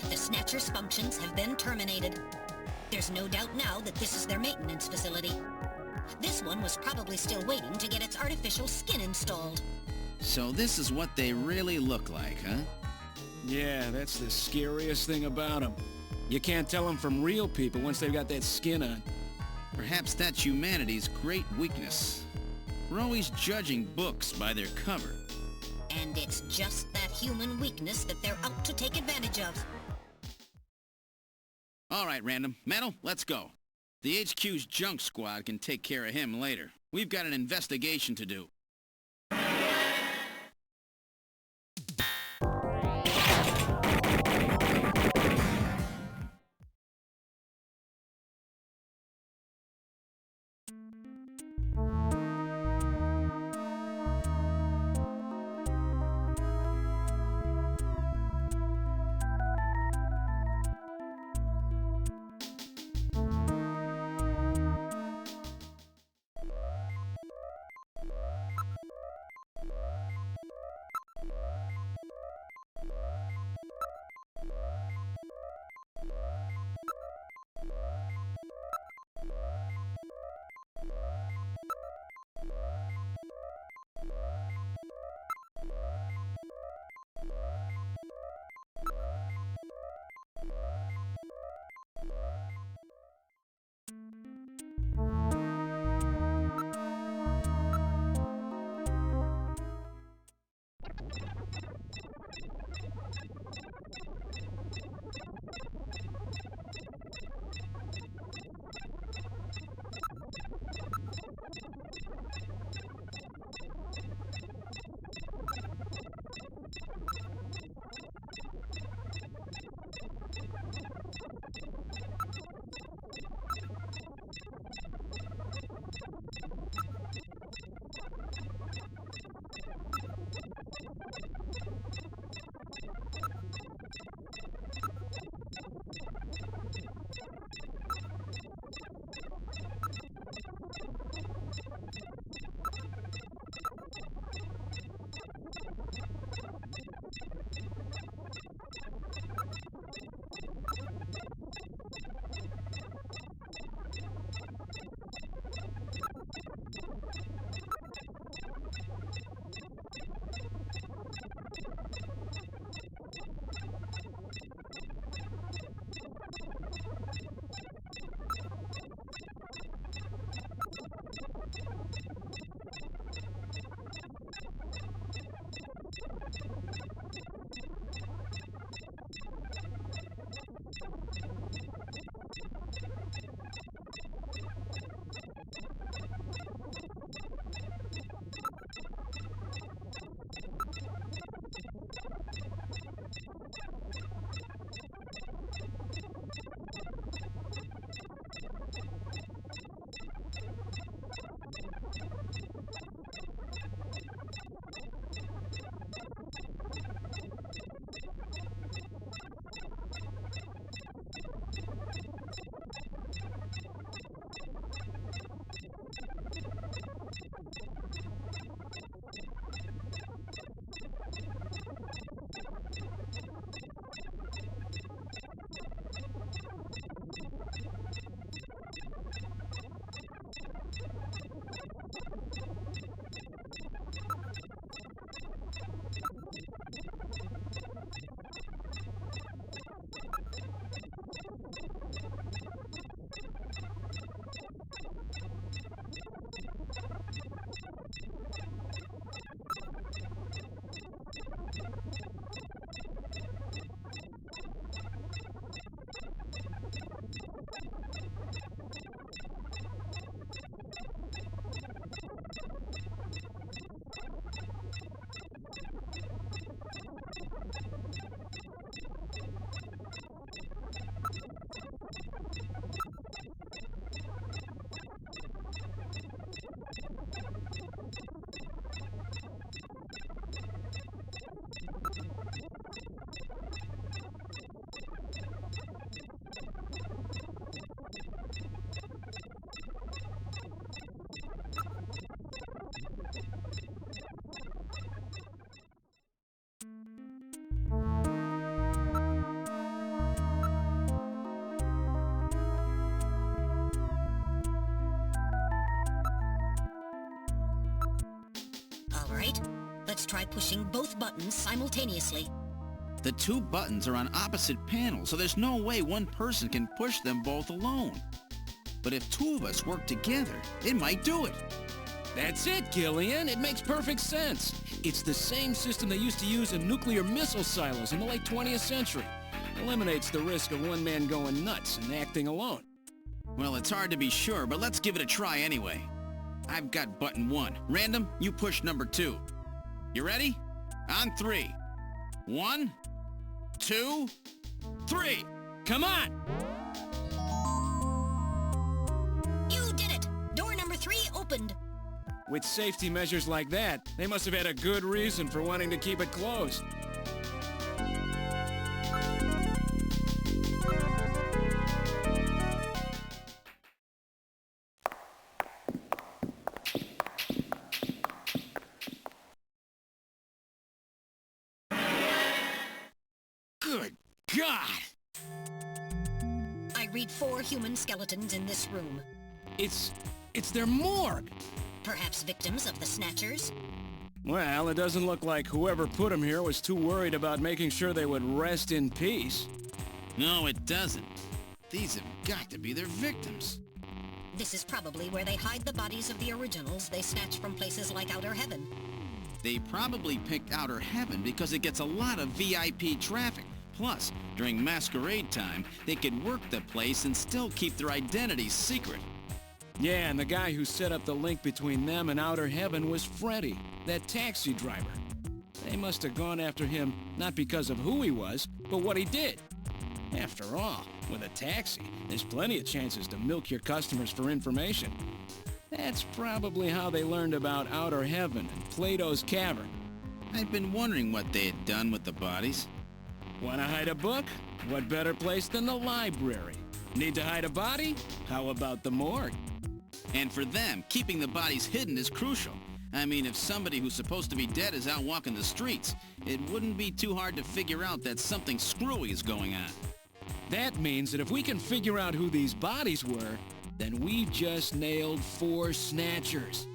The Snatcher's functions have been terminated. There's no doubt now that this is their maintenance facility. This one was probably still waiting to get its artificial skin installed. So this is what they really look like, huh? Yeah, that's the scariest thing about them. You can't tell them from real people once they've got that skin on. Perhaps that's humanity's great weakness. We're always judging books by their cover. And it's just that human weakness that they're out to take advantage of. All right, Random. Metal, let's go. The HQ's junk squad can take care of him later. We've got an investigation to do. Let's try pushing both buttons simultaneously. The two buttons are on opposite panels, so there's no way one person can push them both alone. But if two of us work together, it might do it. That's it, Gillian. It makes perfect sense. It's the same system they used to use in nuclear missile silos in the late 20th century. Eliminates the risk of one man going nuts and acting alone. Well, it's hard to be sure, but let's give it a try anyway. I've got button 1. Random, you push number 2. You ready? On 3. 1, 2, 3. Come on! You did it! Door number 3 opened. With safety measures like that, they must have had a good reason for wanting to keep it closed. Good God! I read 4 human skeletons in this room. It's their morgue! Perhaps victims of the Snatchers? Well, it doesn't look like whoever put them here was too worried about making sure they would rest in peace. No, it doesn't. These have got to be their victims. This is probably where they hide the bodies of the originals they snatch from places like Outer Heaven. They probably picked Outer Heaven because it gets a lot of VIP traffic. Plus, during masquerade time, they could work the place and still keep their identities secret. Yeah, and the guy who set up the link between them and Outer Heaven was Freddy, that taxi driver. They must have gone after him not because of who he was, but what he did. After all, with a taxi, there's plenty of chances to milk your customers for information. That's probably how they learned about Outer Heaven and Plato's Cavern. I've been wondering what they had done with the bodies. Want to hide a book? What better place than the library? Need to hide a body? How about the morgue? And for them, keeping the bodies hidden is crucial. I mean, if somebody who's supposed to be dead is out walking the streets, it wouldn't be too hard to figure out that something screwy is going on. That means that if we can figure out who these bodies were, then we've just nailed 4 Snatchers.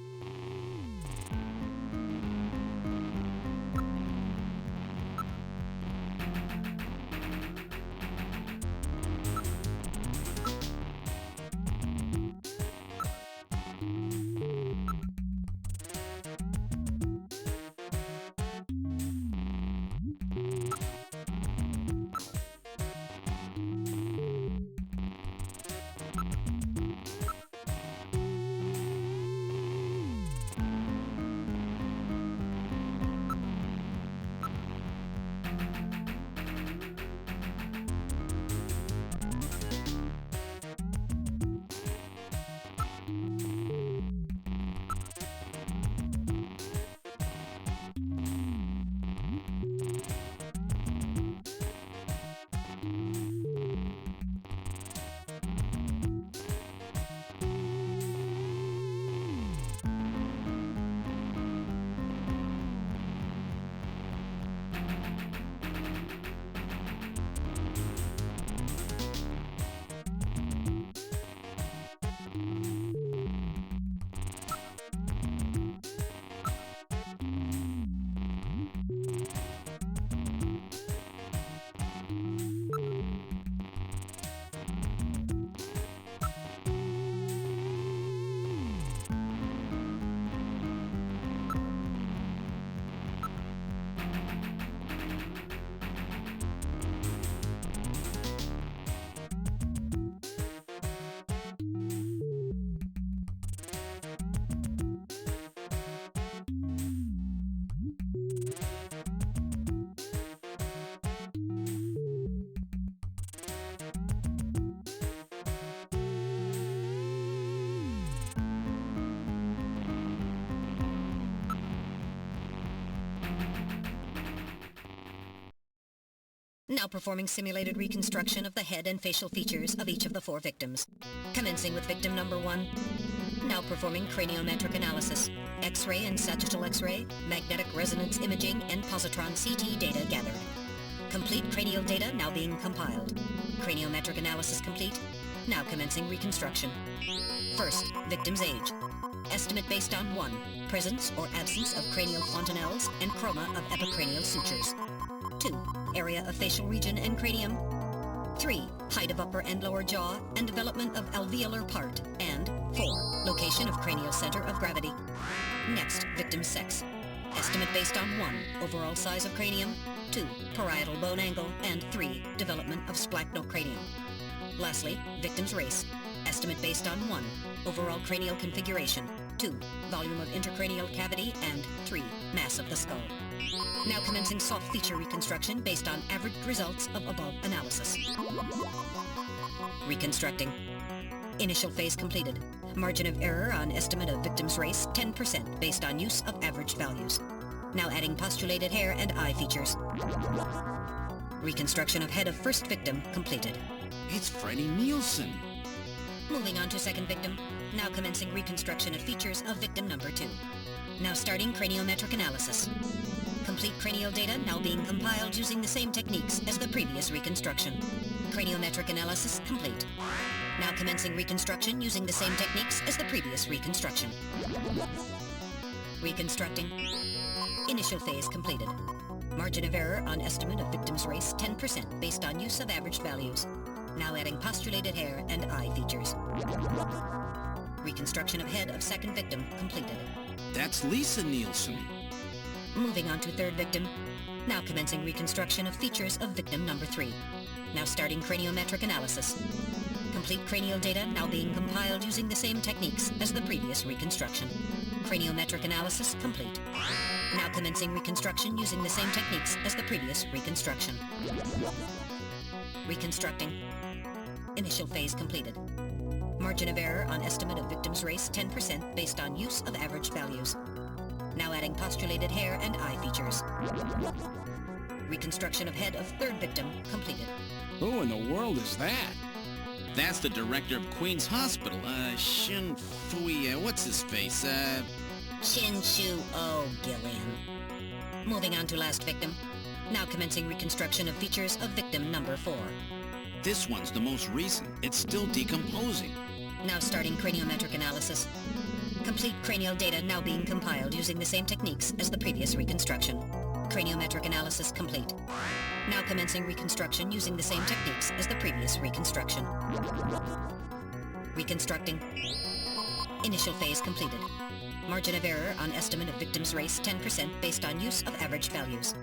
Now performing simulated reconstruction of the head and facial features of each of the 4 victims. Commencing with victim number 1. Now performing craniometric analysis. X-ray and sagittal X-ray, magnetic resonance imaging, and positron CT data gathered. Complete cranial data now being compiled. Craniometric analysis complete. Now commencing reconstruction. First, victim's age. Estimate based on 1. Presence or absence of cranial fontanelles and chroma of epicranial sutures. 2. Area of facial region and cranium. 3. Height of upper and lower jaw and development of alveolar part. And 4. Location of cranial center of gravity. Next, victim's sex. Estimate based on 1. Overall size of cranium. 2. Parietal bone angle. And 3. Development of splachocranium. Lastly, victim's race. Estimate based on 1. Overall cranial configuration. 2. Volume of intercranial cavity. And 3. Mass of the skull. Now commencing soft feature reconstruction based on averaged results of above analysis. Reconstructing. Initial phase completed. Margin of error on estimate of victim's race 10% based on use of average values. Now adding postulated hair and eye features. Reconstruction of head of first victim completed. It's Freddie Nielsen. Moving on to second victim. Now commencing reconstruction of features of victim number 2. Now starting craniometric analysis. Complete cranial data now being compiled using the same techniques as the previous reconstruction. Craniometric analysis complete. Now commencing reconstruction using the same techniques as the previous reconstruction. Reconstructing. Initial phase completed. Margin of error on estimate of victim's race 10% based on use of average values. Now adding postulated hair and eye features. Reconstruction of head of second victim completed. That's Lisa Nielsen. Moving on to third victim. Now commencing reconstruction of features of victim number 3. Now starting craniometric analysis. Complete cranial data now being compiled using the same techniques as the previous reconstruction. Craniometric analysis complete. Now commencing reconstruction using the same techniques as the previous reconstruction. Reconstructing. Initial phase completed. Margin of error on estimate of victim's race 10% based on use of average values. Now adding postulated hair and eye features. Reconstruction of head of third victim completed. Who in the world is that? That's the director of Queen's Hospital, Shin Fui, what's his face, Shin Shu O Gillian. Moving on to last victim. Now commencing reconstruction of features of victim number 4. This one's the most recent. It's still decomposing. Now starting craniometric analysis. Complete cranial data now being compiled using the same techniques as the previous reconstruction. Craniometric analysis complete. Now commencing reconstruction using the same techniques as the previous reconstruction. Reconstructing. Initial phase completed. Margin of error on estimate of victim's race 10% based on use of average values.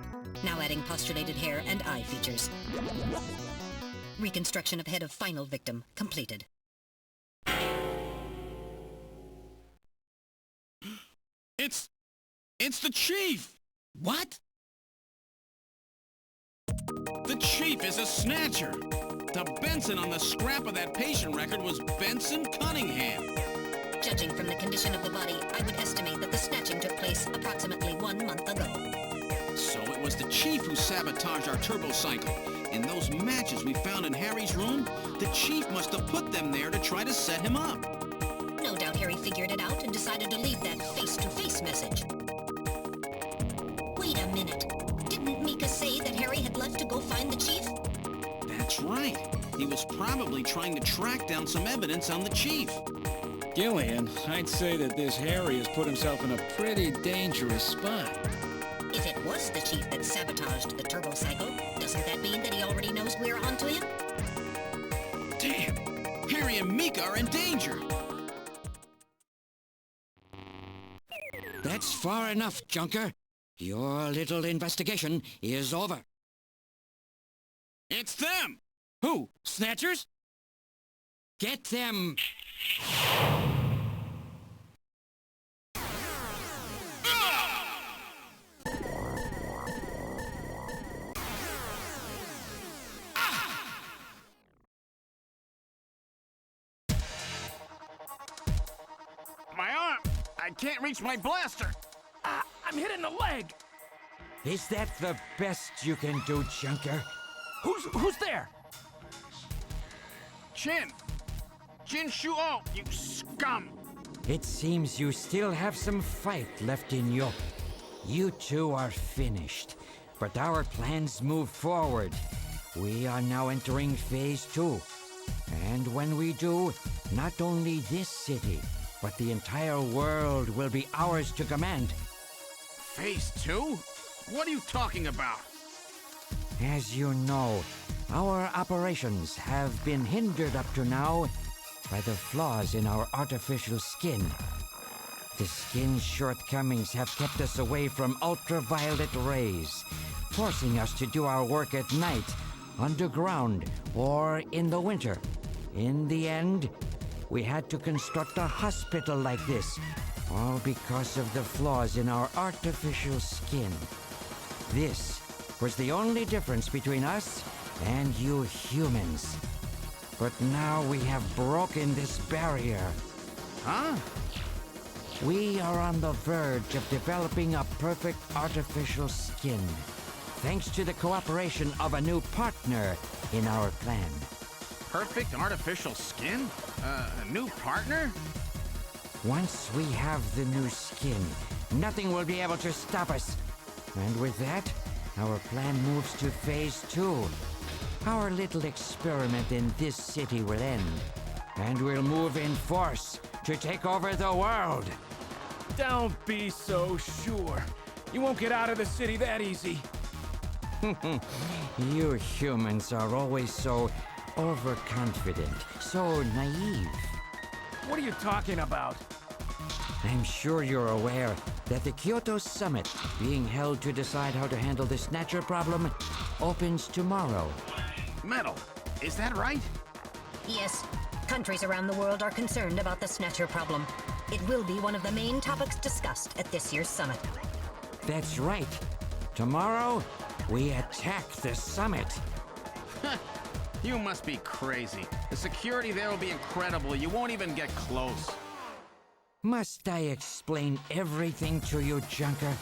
Now adding postulated hair and eye features. Reconstruction of head of final victim completed. It's the Chief! What? The Chief is a snatcher! The Benson on the scrap of that patient record was Benson Cunningham. Judging from the condition of the body, I would estimate that the snatching took place approximately 1 month ago. So it was the Chief who sabotaged our turbocycle. And those matches we found in Harry's room, the Chief must have put them there to try to set him up. No doubt Harry figured it out and decided to leave that face-to-face message. Wait a minute. Didn't Mika say that Harry had left to go find the Chief? That's right. He was probably trying to track down some evidence on the Chief. Gillian, I'd say that this Harry has put himself in a pretty dangerous spot. If it was the Chief that sabotaged the turbocycle, doesn't that mean that he already knows we're onto him? Damn! Harry and Mika are in danger! That's far enough, Junker. Your little investigation is over. It's them! Who? Snatchers? Get them! My arm! I can't reach my blaster! I'm hit in the leg! Is that the best you can do, Junker? Who's there? Jin Shuo, you scum! It seems you still have some fight left in you. You two are finished, but our plans move forward. We are now entering Phase 2. And when we do, not only this city, but the entire world will be ours to command. Phase 2? What are you talking about? As you know, our operations have been hindered up to now by the flaws in our artificial skin. The skin's shortcomings have kept us away from ultraviolet rays, forcing us to do our work at night, underground, or in the winter. In the end, we had to construct a hospital like this, all because of the flaws in our artificial skin. This was the only difference between us and you humans. But now we have broken this barrier. Huh? We are on the verge of developing a perfect artificial skin, thanks to the cooperation of a new partner in our plan. Perfect artificial skin? A new partner? Once we have the new skin, nothing will be able to stop us. And with that, our plan moves to phase 2. Our little experiment in this city will end, and we'll move in force to take over the world. Don't be so sure. You won't get out of the city that easy. You humans are always so overconfident, so naive. What are you talking about? I'm sure you're aware that the Kyoto Summit, being held to decide how to handle the Snatcher problem, opens tomorrow. Metal, is that right? Yes. Countries around the world are concerned about the Snatcher problem. It will be one of the main topics discussed at this year's summit. That's right. Tomorrow, we attack the summit. You must be crazy. The security there will be incredible. You won't even get close. Must I explain everything to you, Junker?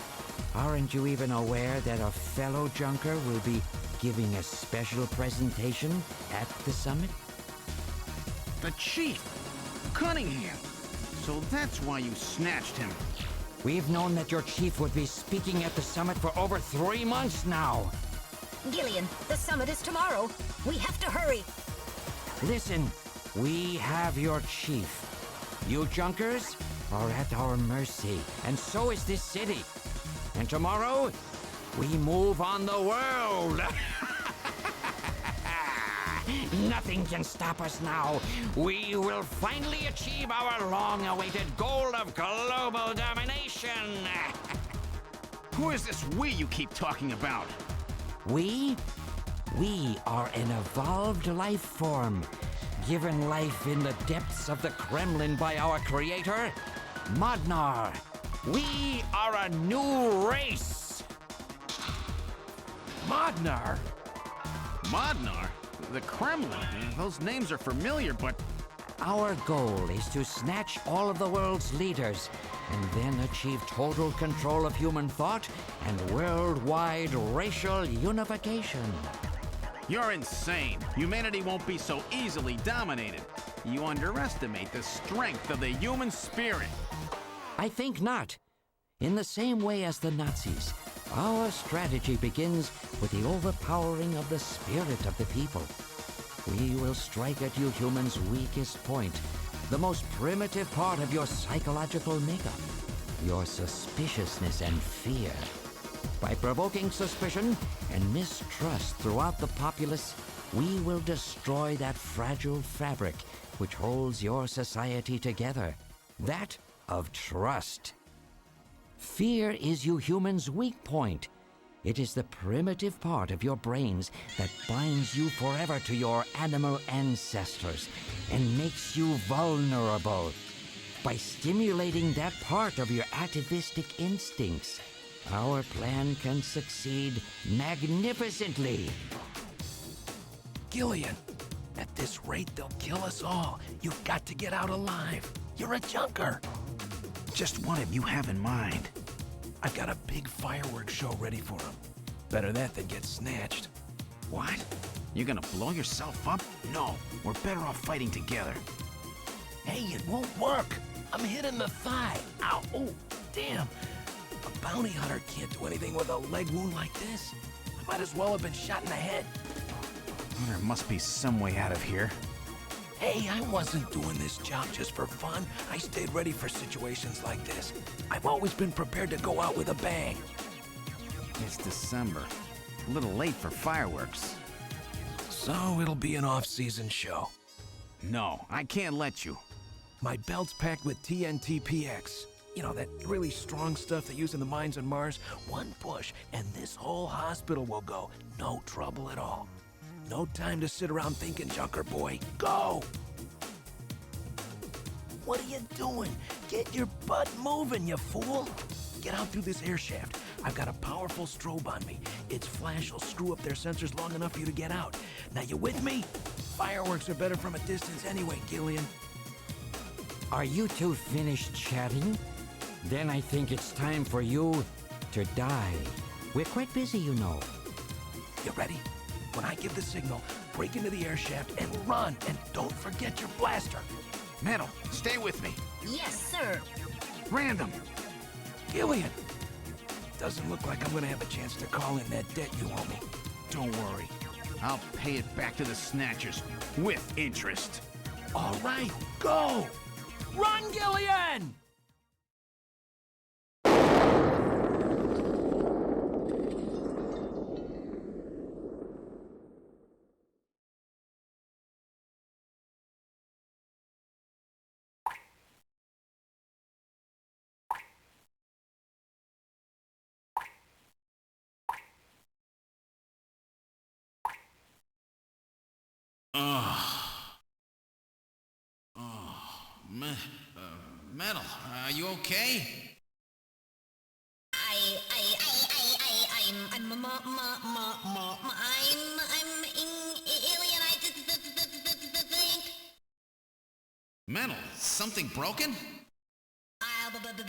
Aren't you even aware that a fellow Junker will be giving a special presentation at the summit? The Chief! Cunningham! So that's why you snatched him. We've known that your chief would be speaking at the summit for over 3 months now. Gillian, the summit is tomorrow. We have to hurry. Listen, we have your chief. You Junkers are at our mercy, and so is this city. And tomorrow, we move on the world. Nothing can stop us now. We will finally achieve our long-awaited goal of global domination. Who is this we you keep talking about? We? We are an evolved life form, given life in the depths of the Kremlin by our creator, Modnar. We are a new race. Modnar? Modnar? The Kremlin? Those names are familiar, but... Our goal is to snatch all of the world's leaders and then achieve total control of human thought and worldwide racial unification. You're insane. Humanity won't be so easily dominated. You underestimate the strength of the human spirit. I think not. In the same way as the Nazis, our strategy begins with the overpowering of the spirit of the people. We will strike at you humans' weakest point, the most primitive part of your psychological makeup, your suspiciousness and fear. By provoking suspicion and mistrust throughout the populace, we will destroy that fragile fabric which holds your society together, that of trust. Fear is you humans' weak point. It is the primitive part of your brains that binds you forever to your animal ancestors and makes you vulnerable. By stimulating that part of your atavistic instincts, our plan can succeed magnificently. Gillian, at this rate they'll kill us all. You've got to get out alive. You're a junker. Just what have you have in mind? I've got a big fireworks show ready for him. Better that than get snatched. What? You're gonna blow yourself up? No, we're better off fighting together. Hey, it won't work. I'm hit in the thigh. Ow, oh, damn. A bounty hunter can't do anything with a leg wound like this. I might as well have been shot in the head. Well, there must be some way out of here. Hey, I wasn't doing this job just for fun. I stayed ready for situations like this. I've always been prepared to go out with a bang. It's December. A little late for fireworks. So it'll be an off-season show. No, I can't let you. My belt's packed with TNT PX. You know, that really strong stuff they use in the mines on Mars. One push, and this whole hospital will go. No trouble at all. No time to sit around thinking, Junker boy. Go! What are you doing? Get your butt moving, you fool! Get out through this air shaft. I've got a powerful strobe on me. Its flash will screw up their sensors long enough for you to get out. Now, you with me? Fireworks are better from a distance anyway, Gillian. Are you two finished chatting? Then I think it's time for you to die. We're quite busy, you know. You ready? When I give the signal, break into the air shaft and run, and don't forget your blaster. Metal, stay with me. Yes, sir. Random. Gillian! Doesn't look like I'm gonna have a chance to call in that debt you owe me. Don't worry. I'll pay it back to the Snatchers with interest. All right, go! Run, Gillian! Metal, are you okay? I'm alien, I think. Metal, something broken? Okay, but it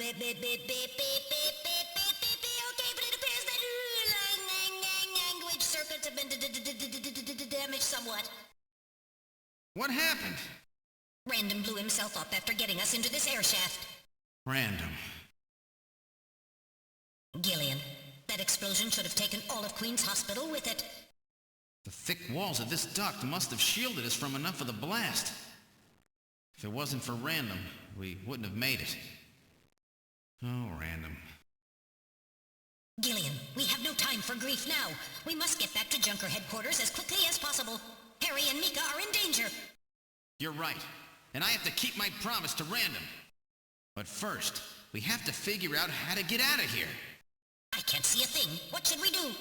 appears that language circuits have been damaged somewhat. What happened? Random blew himself up after getting us into this air shaft. Random. Gillian, that explosion should have taken all of Queen's Hospital with it. The thick walls of this duct must have shielded us from enough of the blast. If it wasn't for Random, we wouldn't have made it. Oh, Random. Gillian, we have no time for grief now. We must get back to Junker headquarters as quickly as possible. Harry and Mika are in danger. You're right. And I have to keep my promise to Random. But first, we have to figure out how to get out of here. I can't see a thing. What should we do?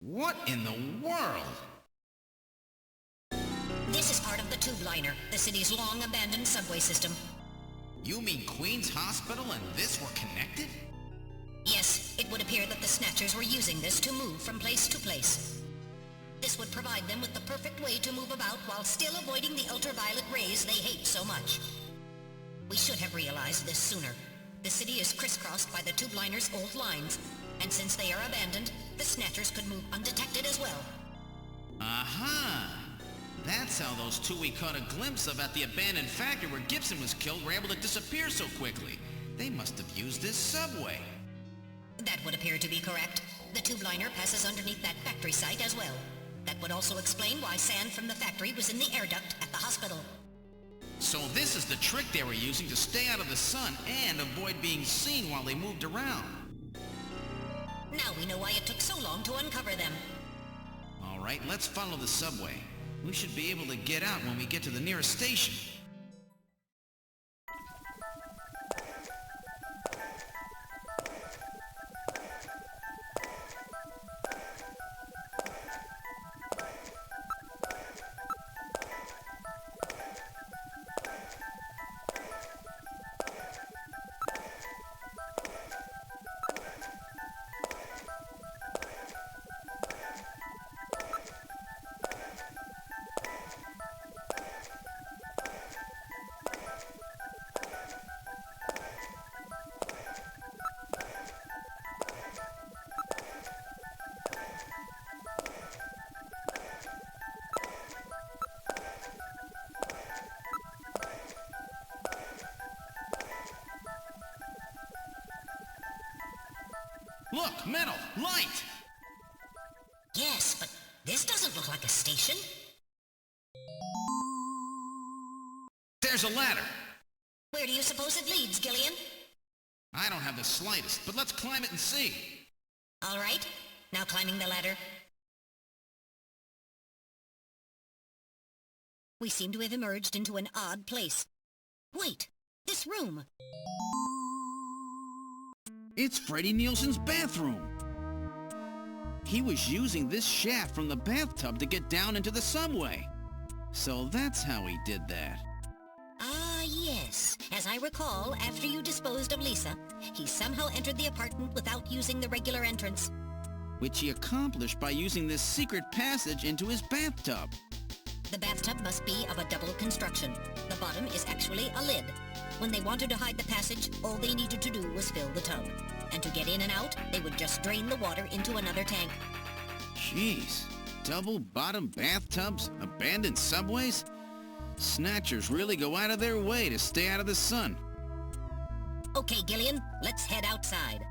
What in the world? This is part of the tube liner, the city's long-abandoned subway system. You mean Queen's Hospital and this were connected? Yes, it would appear that the Snatchers were using this to move from place to place. This would provide them with the perfect way to move about while still avoiding the ultraviolet rays they hate so much. We should have realized this sooner. The city is crisscrossed by the tube liner's old lines, and since they are abandoned, the Snatchers could move undetected as well. Aha! That's how those two we caught a glimpse of at the abandoned factory where Gibson was killed were able to disappear so quickly. They must have used this subway. That would appear to be correct. The tube liner passes underneath that factory site as well. That would also explain why sand from the factory was in the air duct at the hospital. So this is the trick they were using to stay out of the sun and avoid being seen while they moved around. Now we know why it took so long to uncover them. All right, let's follow the subway. We should be able to get out when we get to the nearest station. Look, metal, light! Yes, but this doesn't look like a station. There's a ladder. Where do you suppose it leads, Gillian? I don't have the slightest, but let's climb it and see. All right, now climbing the ladder. We seem to have emerged into an odd place. Wait, this room. It's Freddie Nielsen's bathroom. He was using this shaft from the bathtub to get down into the subway. So that's how he did that. Ah, yes. As I recall, after you disposed of Lisa, he somehow entered the apartment without using the regular entrance. Which he accomplished by using this secret passage into his bathtub. The bathtub must be of a double construction. The bottom is actually a lid. When they wanted to hide the passage, all they needed to do was fill the tub. And to get in and out, they would just drain the water into another tank. Jeez. Double-bottom bathtubs? Abandoned subways? Snatchers really go out of their way to stay out of the sun. Okay, Gillian, let's head outside.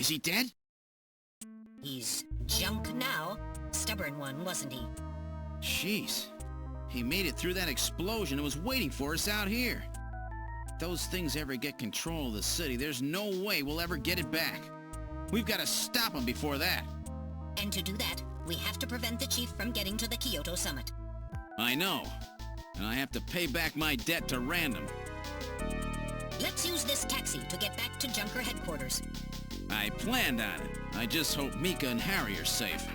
Is he dead? He's junk now. Stubborn one, wasn't he? Jeez. He made it through that explosion and was waiting for us out here. If those things ever get control of the city, there's no way we'll ever get it back. We've got to stop them before that. And to do that, we have to prevent the chief from getting to the Kyoto summit. I know. And I have to pay back my debt to Random. Let's use this taxi to get back to Junker headquarters. I planned on it. I just hope Mika and Harry are safe.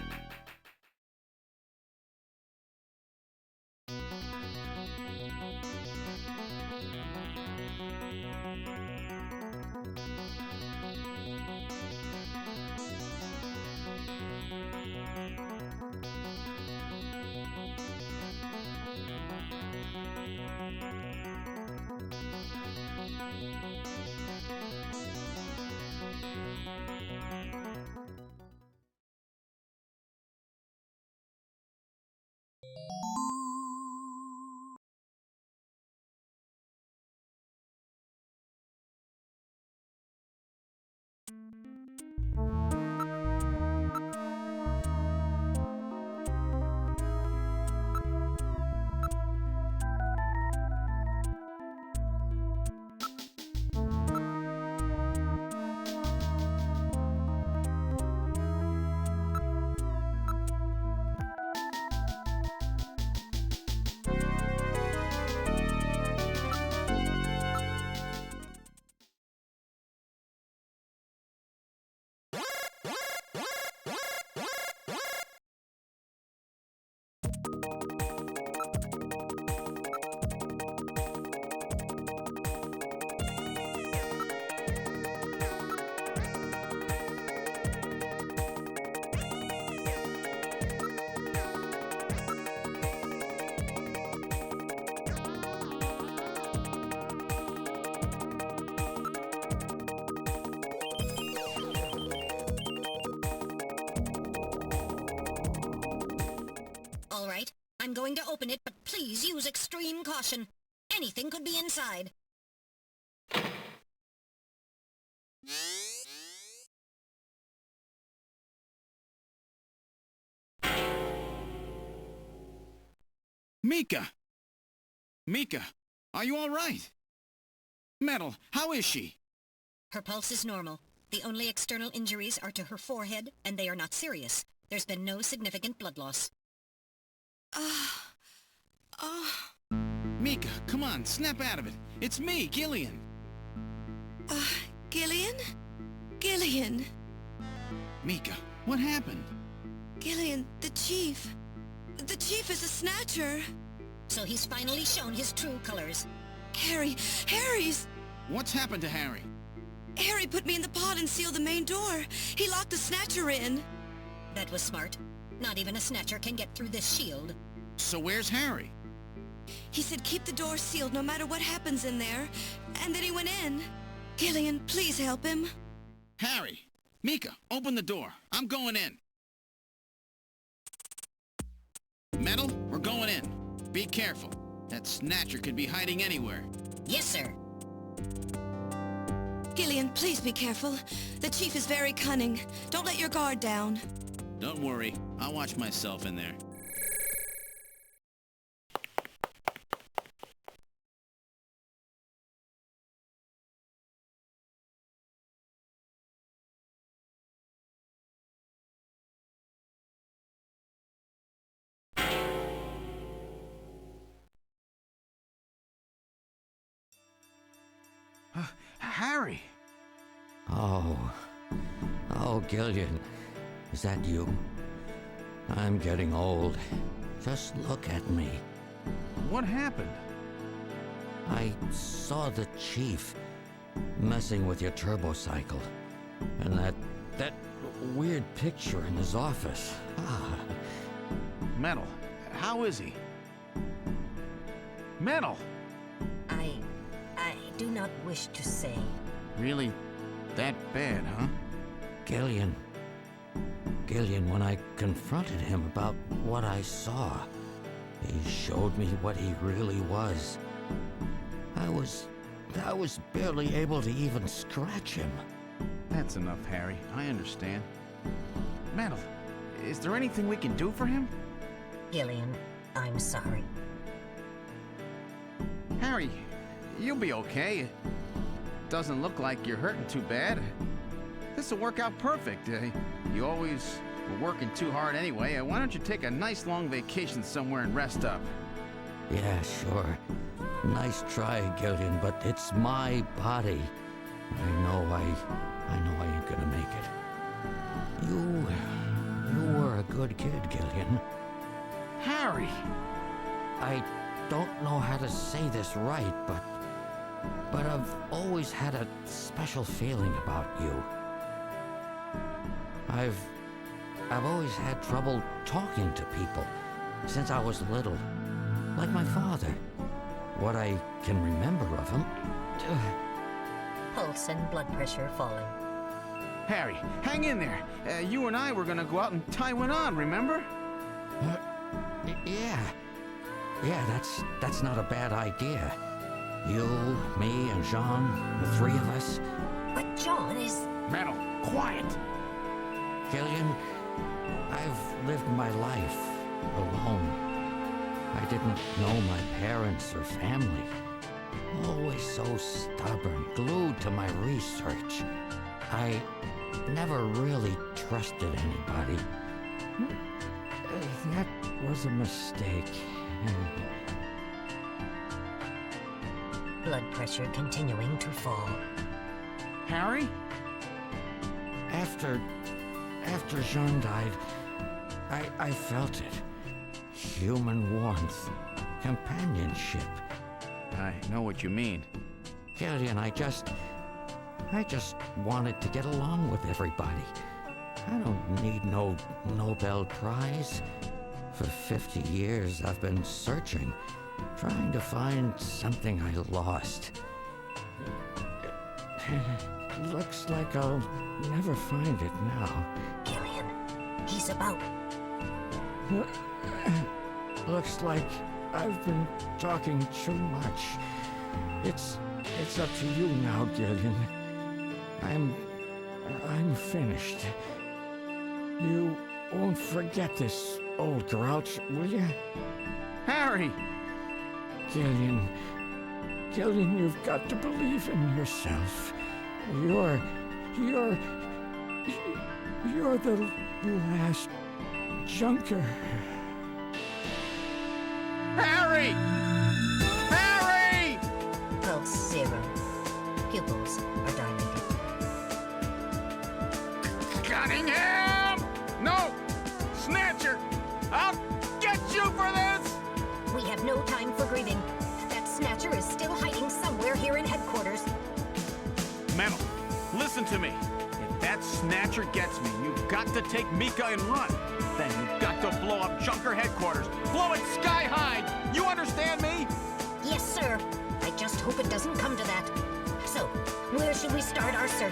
All right, I'm going to open it, but please use extreme caution. Anything could be inside. Mika! Mika, are you all right? Metal, how is she? Her pulse is normal. The only external injuries are to her forehead, and they are not serious. There's been no significant blood loss. Mika, come on, snap out of it. It's me, Gillian. Gillian? Gillian! Mika, what happened? Gillian, the chief. The chief is a Snatcher. So he's finally shown his true colors. Harry's... What's happened to Harry? Harry put me in the pod and sealed the main door. He locked the Snatcher in. That was smart. Not even a Snatcher can get through this shield. So where's Harry? He said keep the door sealed no matter what happens in there. And then he went in. Gillian, please help him. Harry! Mika, open the door. I'm going in. Metal, we're going in. Be careful. That Snatcher could be hiding anywhere. Yes, sir. Gillian, please be careful. The chief is very cunning. Don't let your guard down. Don't worry. I'll watch myself in there. Harry! Oh, Gillian, is that you? I'm getting old. Just look at me. What happened? I saw the chief messing with your turbocycle, and that weird picture in his office. Metal, how is he? Metal! I do not wish to say. Really that bad, huh? Gillian, when I confronted him about what I saw, he showed me what he really was. I was barely able to even scratch him. That's enough, Harry. I understand. Metal, is there anything we can do for him? Gillian, I'm sorry. Harry, you'll be okay. It doesn't look like you're hurting too bad. This'll work out perfect. You always were working too hard anyway. Why don't you take a nice long vacation somewhere and rest up? Yeah, sure. Nice try, Gillian, but it's my body. I know I ain't gonna make it. You were a good kid, Gillian. Harry! I don't know how to say this right, but I've always had a special feeling about you. I've always had trouble talking to people since I was little, like my father. What I can remember of him. Pulse and blood pressure falling. Harry, hang in there. You and I were gonna go out and tie one on, remember? Yeah. Yeah, that's not a bad idea. You, me, and Jean, the three of us. But John is... Metal, quiet! Gillian, I've lived my life alone. I didn't know my parents or family. Always so stubborn, glued to my research. I never really trusted anybody. That was a mistake. Blood pressure continuing to fall. Harry? After Jean died, I felt it. Human warmth, companionship. I know what you mean. Gillian, I just wanted to get along with everybody. I don't need no Nobel Prize. For 50 years, I've been searching, trying to find something I lost. Looks like I'll never find it now. Gillian, he's about... Looks like I've been talking too much. It's up to you now, Gillian. I'm finished. You won't forget this, old grouch, will you? Harry! Gillian, you've got to believe in yourself. You're the last junker. Harry! Harry! Pulse 0. Pupils are dilated. Cunningham! No! Snatcher! I'll get you for this! We have no time for grieving. That Snatcher is still hiding somewhere here in headquarters. Metal, listen to me. If that Snatcher gets me, you've got to take Mika and run. Then you've got to blow up Junker headquarters. Blow it sky high! You understand me? Yes, sir. I just hope it doesn't come to that. So, where should we start our search?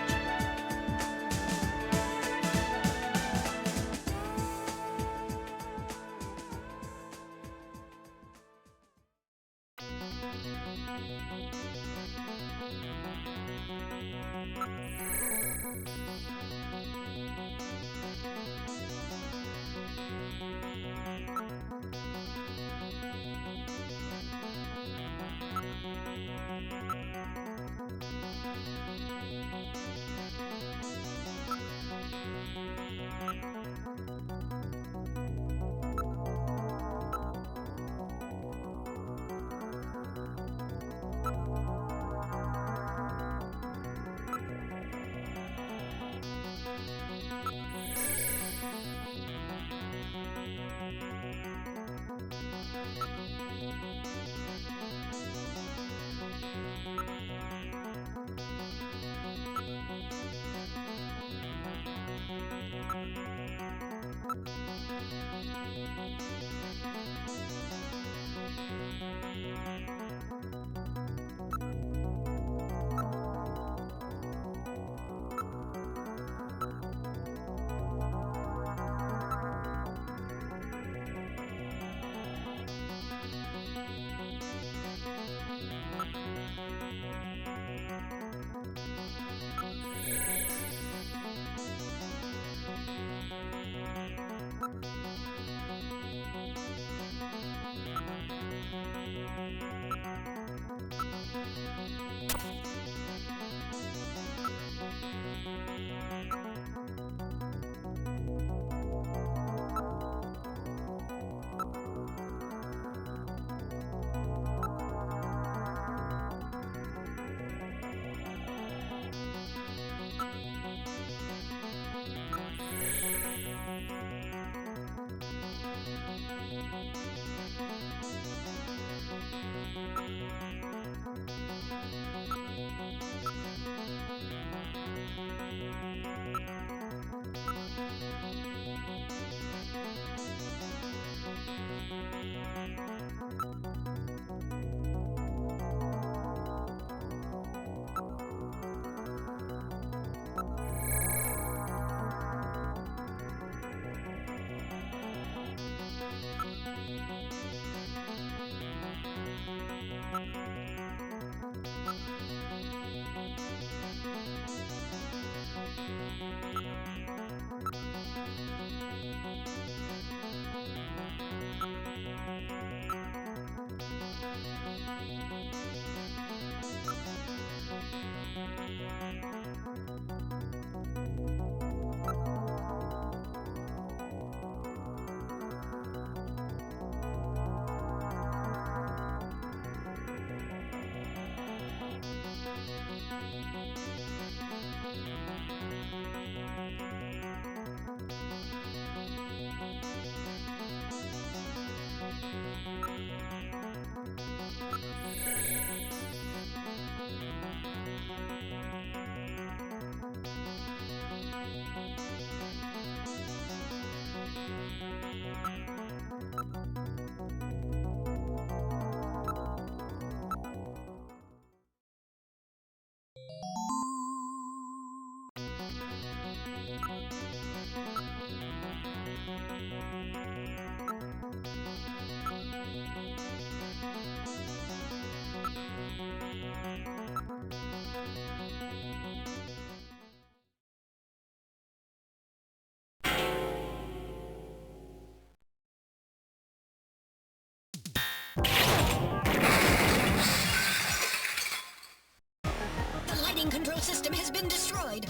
The lighting control system has been destroyed.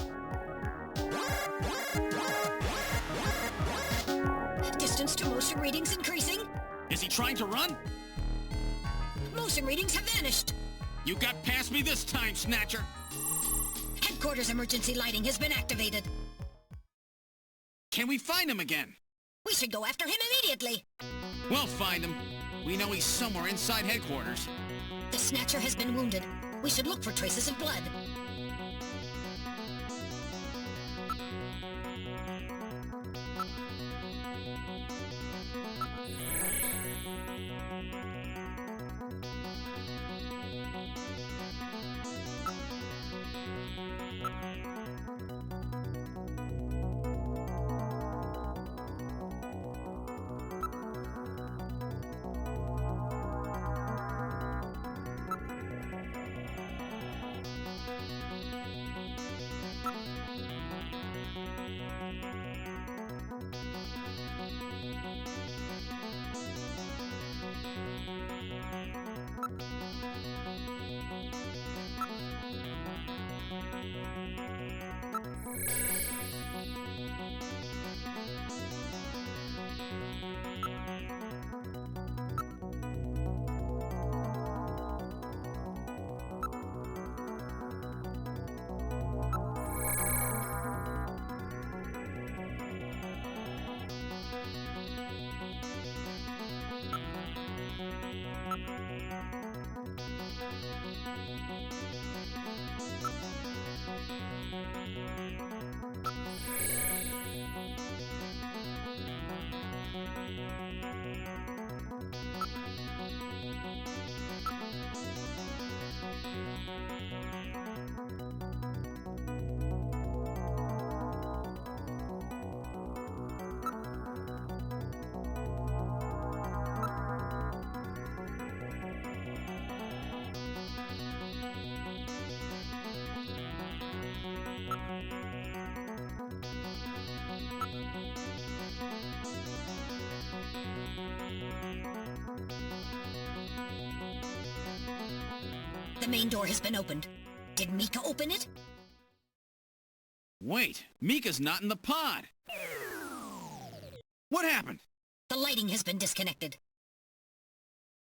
Distance to motion readings increasing. Is he trying to run? Motion readings have vanished. You got past me this time, Snatcher. Headquarters emergency lighting has been activated. Can we find him again? We should go after him immediately. We'll find him. We know he's somewhere inside headquarters. The Snatcher has been wounded. We should look for traces of blood. The main door has been opened. Did Mika open it? Wait, Mika's not in the pod. What happened? The lighting has been disconnected.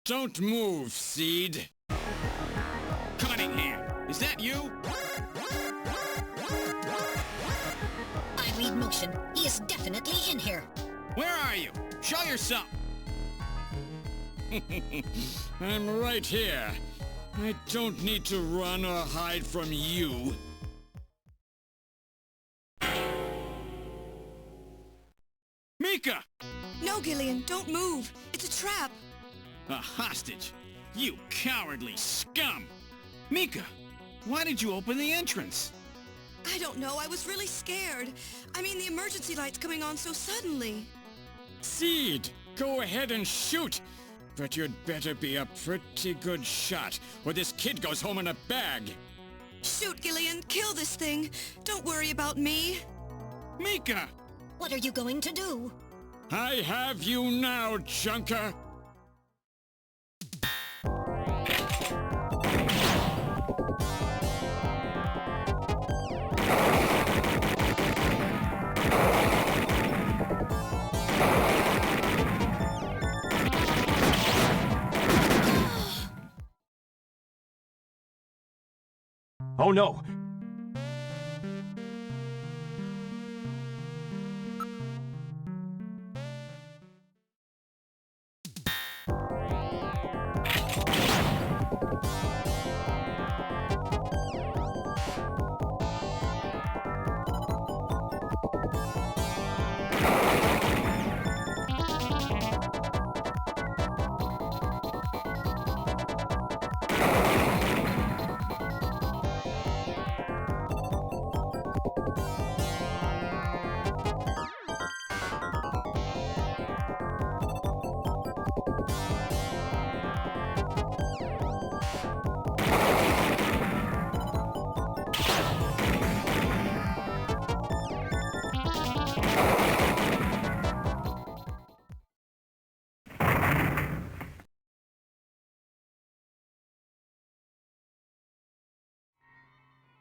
Don't move, Seed. Cunningham, is that you? I read motion. He is definitely in here. Where are you? Show yourself. I'm right here. I don't need to run or hide from you. Mika! No, Gillian, don't move. It's a trap. A hostage? You cowardly scum! Mika, why did you open the entrance? I don't know. I was really scared. I mean, the emergency light's coming on so suddenly. Seed, go ahead and shoot. But you'd better be a pretty good shot, or this kid goes home in a bag. Shoot, Gillian. Kill this thing. Don't worry about me. Mika! What are you going to do? I have you now, Junker. Oh no!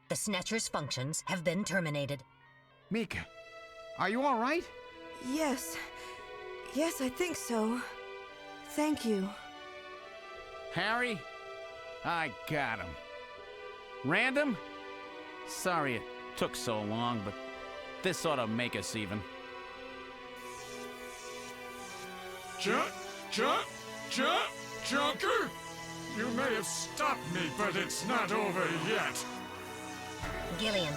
The Snatcher's functions have been terminated. Mika, are you all right? Yes. Yes, I think so. Thank you. Harry? I got him. Random? Sorry it took so long, but this ought to make us even. Junker? You may have stopped me, but it's not over yet. Gillian,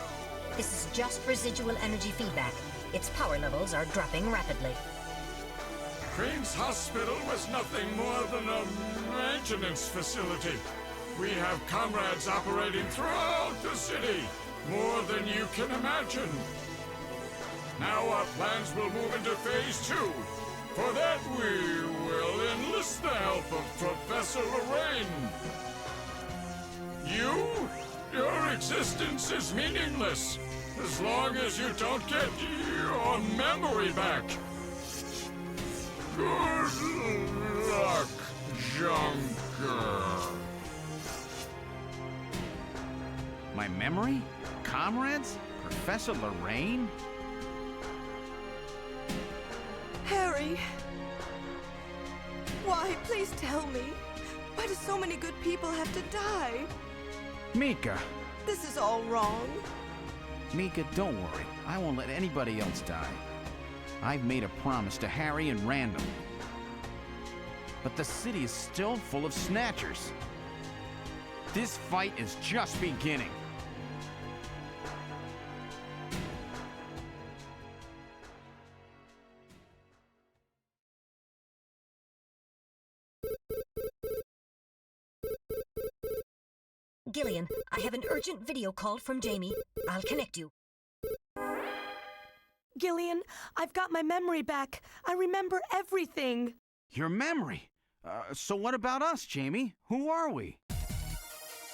this is just residual energy feedback. Its power levels are dropping rapidly. Crane's hospital was nothing more than a maintenance facility. We have comrades operating throughout the city, more than you can imagine. Now our plans will move into Phase 2. For that, we will enlist the help of Professor Lorraine. Your existence is meaningless, as long as you don't get your memory back. Good luck, Junker. My memory? Comrades? Professor Lorraine? Harry! Why? Please tell me. Why do so many good people have to die? Mika! This is all wrong. Mika, don't worry. I won't let anybody else die. I've made a promise to Harry and Random. But the city is still full of Snatchers. This fight is just beginning. Gillian, I have an urgent video call from Jamie. I'll connect you. Gillian, I've got my memory back. I remember everything. Your memory? So what about us, Jamie? Who are we?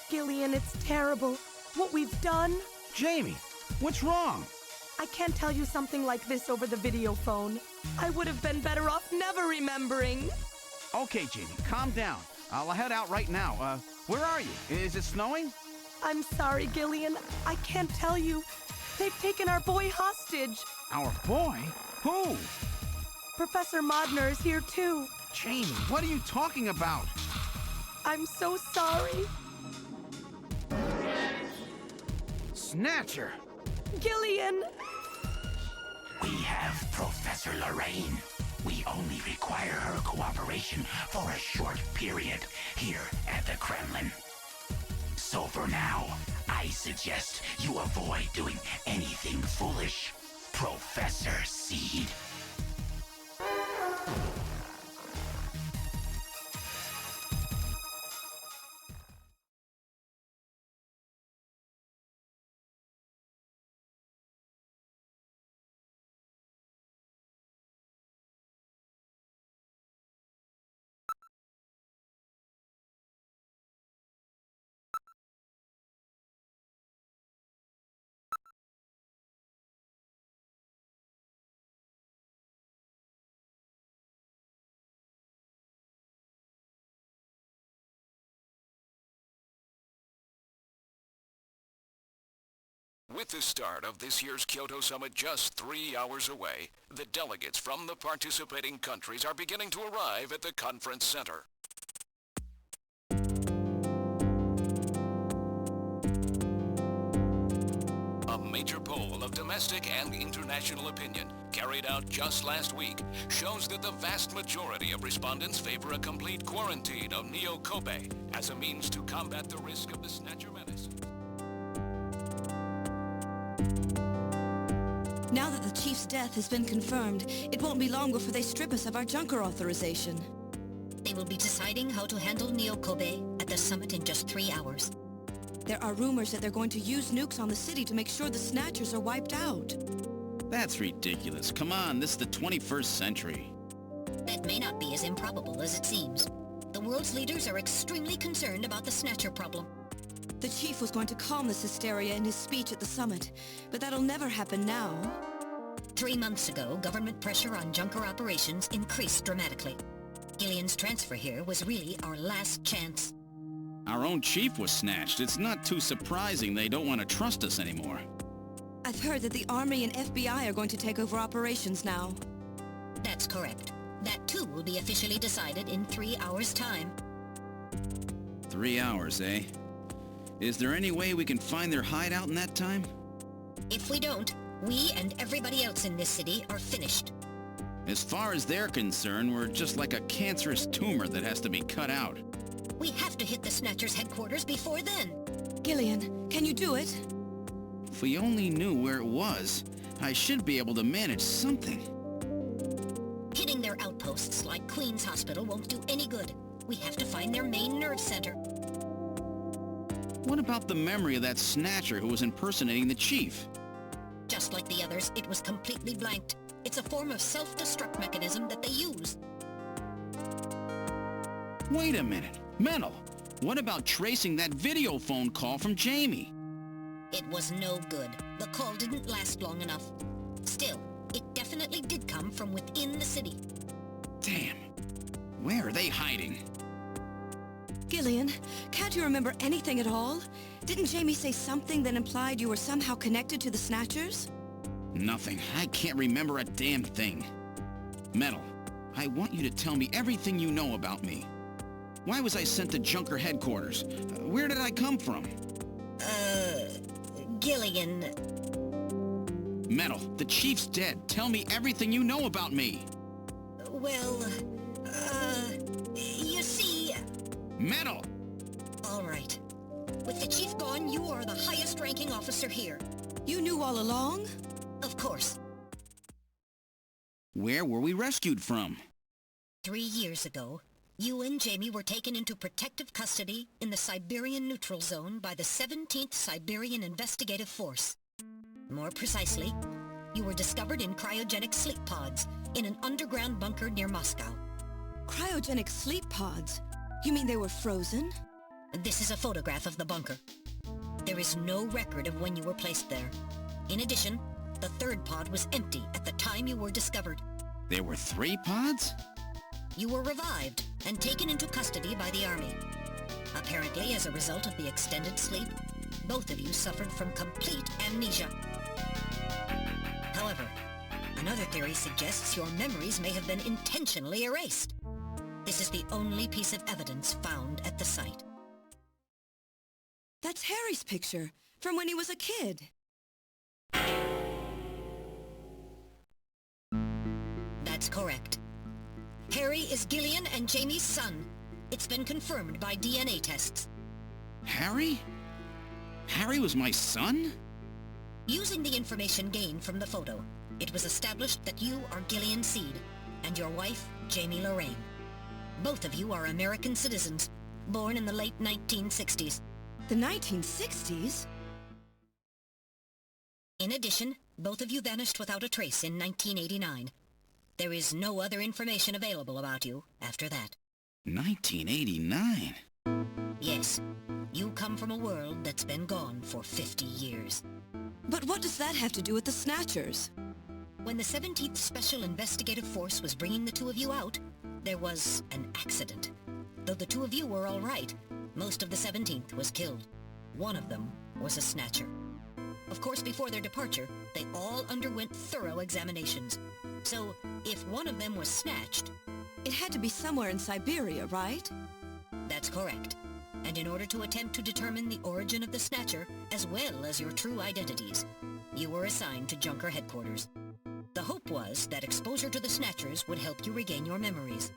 Gillian, it's terrible. What we've done. Jamie, what's wrong? I can't tell you something like this over the video phone. I would have been better off never remembering. Okay, Jamie, calm down. I'll head out right now. Where are you? Is it snowing? I'm sorry, Gillian. I can't tell you. They've taken our boy hostage. Our boy? Who? Professor Modner is here too. Jamie, what are you talking about? I'm so sorry. Snatcher! Gillian! We have Professor Lorraine. We only require her cooperation for a short period here at the Kremlin. So for now, I suggest you avoid doing anything foolish, Professor Seed. With the start of this year's Kyoto Summit just 3 hours away, the delegates from the participating countries are beginning to arrive at the conference center. A major poll of domestic and international opinion, carried out just last week, shows that the vast majority of respondents favor a complete quarantine of Neo Kobe as a means to combat the risk of the Snatcher menace. Now that the Chief's death has been confirmed, it won't be long before they strip us of our Junker authorization. They will be deciding how to handle Neo Kobe at the summit in just 3 hours. There are rumors that they're going to use nukes on the city to make sure the Snatchers are wiped out. That's ridiculous. Come on, this is the 21st century. That may not be as improbable as it seems. The world's leaders are extremely concerned about the Snatcher problem. The Chief was going to calm this hysteria in his speech at the summit, but that'll never happen now. 3 months ago, government pressure on Junker operations increased dramatically. Gillian's transfer here was really our last chance. Our own chief was snatched. It's not too surprising they don't want to trust us anymore. I've heard that the Army and FBI are going to take over operations now. That's correct. That too will be officially decided in 3 hours' time. 3 hours, eh? Is there any way we can find their hideout in that time? If we don't, we and everybody else in this city are finished. As far as they're concerned, we're just like a cancerous tumor that has to be cut out. We have to hit the Snatchers' headquarters before then. Gillian, can you do it? If we only knew where it was, I should be able to manage something. Hitting their outposts like Queen's Hospital won't do any good. We have to find their main nerve center. What about the memory of that Snatcher who was impersonating the Chief? Just like the others, it was completely blanked. It's a form of self-destruct mechanism that they use. Wait a minute. Mental. What about tracing that video phone call from Jamie? It was no good. The call didn't last long enough. Still, it definitely did come from within the city. Damn. Where are they hiding? Gillian, can't you remember anything at all? Didn't Jamie say something that implied you were somehow connected to the Snatchers? Nothing. I can't remember a damn thing. Metal, I want you to tell me everything you know about me. Why was I sent to Junker headquarters? Where did I come from? Gillian... Metal, the Chief's dead. Tell me everything you know about me. Well, you see... Metal! All right. With the Chief gone, you are the highest-ranking officer here. You knew all along? Of course. Where were we rescued from? 3 years ago, you and Jamie were taken into protective custody in the Siberian Neutral Zone by the 17th Siberian Investigative Force. More precisely, you were discovered in cryogenic sleep pods in an underground bunker near Moscow. Cryogenic sleep pods? You mean they were frozen? This is a photograph of the bunker. There is no record of when you were placed there. In addition, the third pod was empty at the time you were discovered. There were 3 pods? You were revived and taken into custody by the Army. Apparently, as a result of the extended sleep, both of you suffered from complete amnesia. However, another theory suggests your memories may have been intentionally erased. This is the only piece of evidence found at the site. That's Harry's picture, from when he was a kid. That's correct. Harry is Gillian and Jamie's son. It's been confirmed by DNA tests. Harry? Harry was my son? Using the information gained from the photo, it was established that you are Gillian Seed and your wife, Jamie Lorraine. Both of you are American citizens, born in the late 1960s. The 1960s? In addition, both of you vanished without a trace in 1989. There is no other information available about you after that. 1989? Yes, you come from a world that's been gone for 50 years. But what does that have to do with the Snatchers? When the 17th Special Investigative Force was bringing the two of you out, there was an accident. Though the two of you were all right, most of the 17th was killed. One of them was a Snatcher. Of course, before their departure, they all underwent thorough examinations. So, if one of them was snatched... It had to be somewhere in Siberia, right? That's correct. And in order to attempt to determine the origin of the Snatcher, as well as your true identities, you were assigned to Junker headquarters. The hope was that exposure to the Snatchers would help you regain your memories.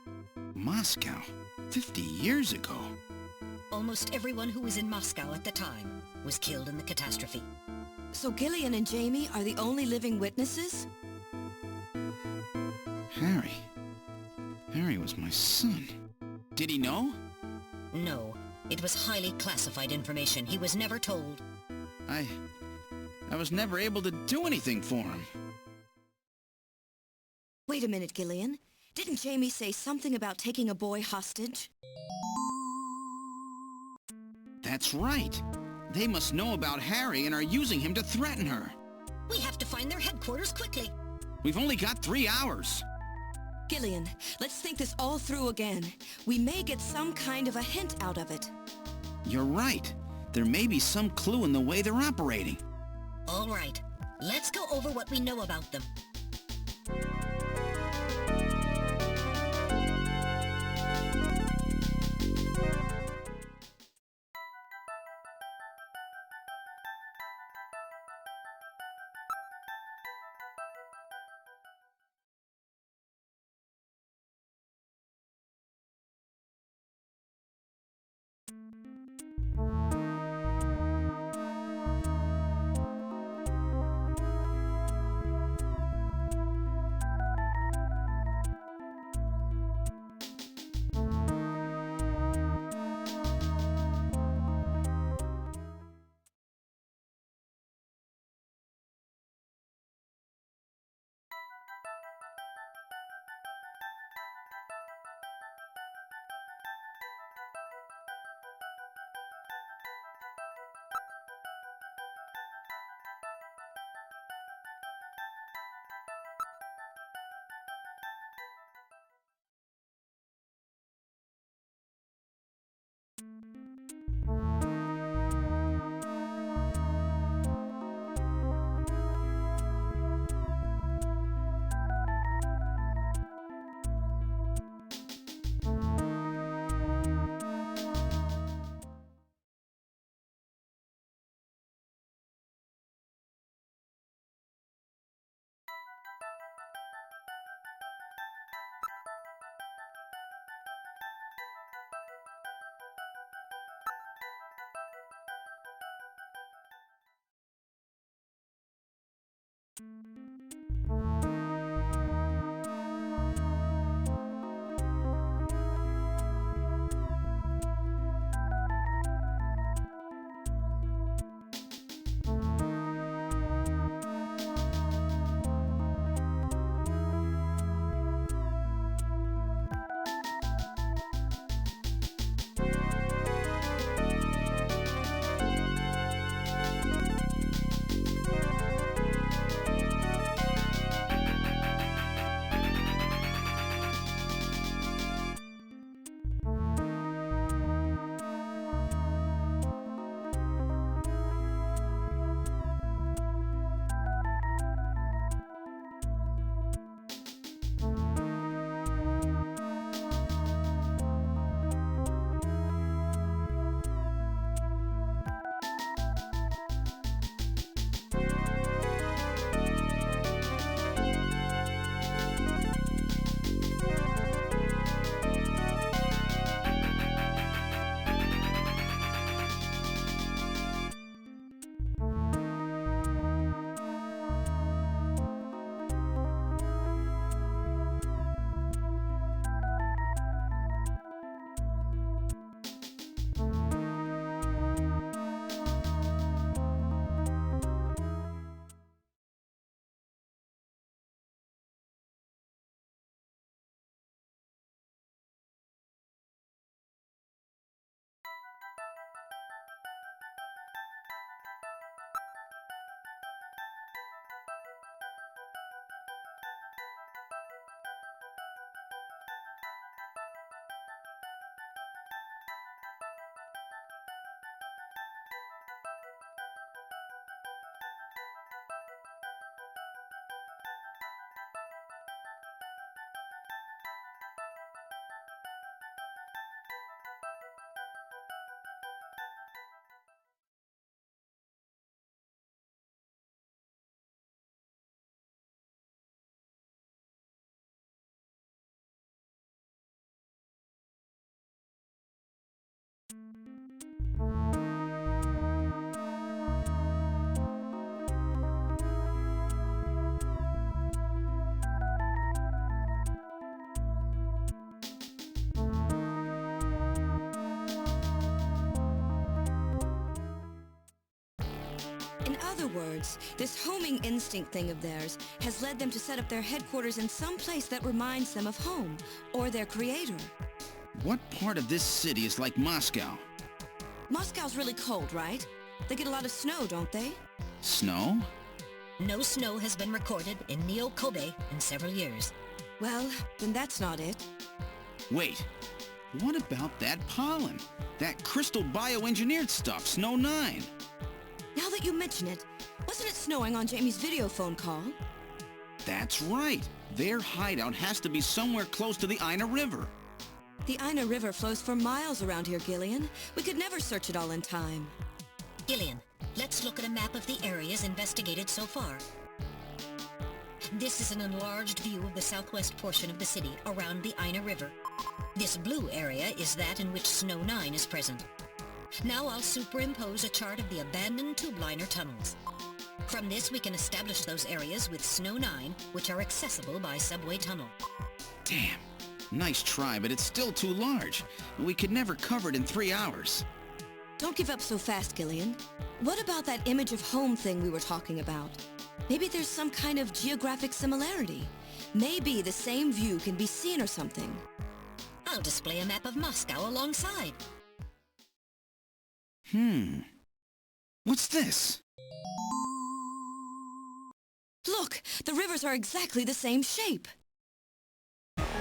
Moscow? 50 years ago? Almost everyone who was in Moscow at the time was killed in the catastrophe. So Gillian and Jamie are the only living witnesses? Harry. Harry was my son. Did he know? No. It was highly classified information. He was never told. I was never able to do anything for him. Wait a minute, Gillian. Didn't Jamie say something about taking a boy hostage? That's right. They must know about Harry and are using him to threaten her. We have to find their headquarters quickly. We've only got 3 hours. Gillian, let's think this all through again. We may get some kind of a hint out of it. You're right. There may be some clue in the way they're operating. All right. Let's go over what we know about them. other words, this homing instinct thing of theirs has led them to set up their headquarters in some place that reminds them of home, or their creator. What part of this city is like Moscow? Moscow's really cold, right? They get a lot of snow, don't they? Snow? No snow has been recorded in Neo-Kobe in several years. Well, then that's not it. Wait, what about that pollen? That crystal bioengineered stuff, Snow 9? Now that you mention it, wasn't it snowing on Jamie's video phone call? That's right. Their hideout has to be somewhere close to the Ina River. The Ina River flows for miles around here, Gillian. We could never search it all in time. Gillian, let's look at a map of the areas investigated so far. This is an enlarged view of the southwest portion of the city around the Ina River. This blue area is that in which Snow 9 is present. Now I'll superimpose a chart of the abandoned tube liner tunnels. From this we can establish those areas with Snow 9, which are accessible by subway tunnel. Damn. Nice try, but it's still too large. We could never cover it in 3 hours. Don't give up so fast, Gillian. What about that image of home thing we were talking about? Maybe there's some kind of geographic similarity. Maybe the same view can be seen or something. I'll display a map of Moscow alongside. What's this? Look! The rivers are exactly the same shape!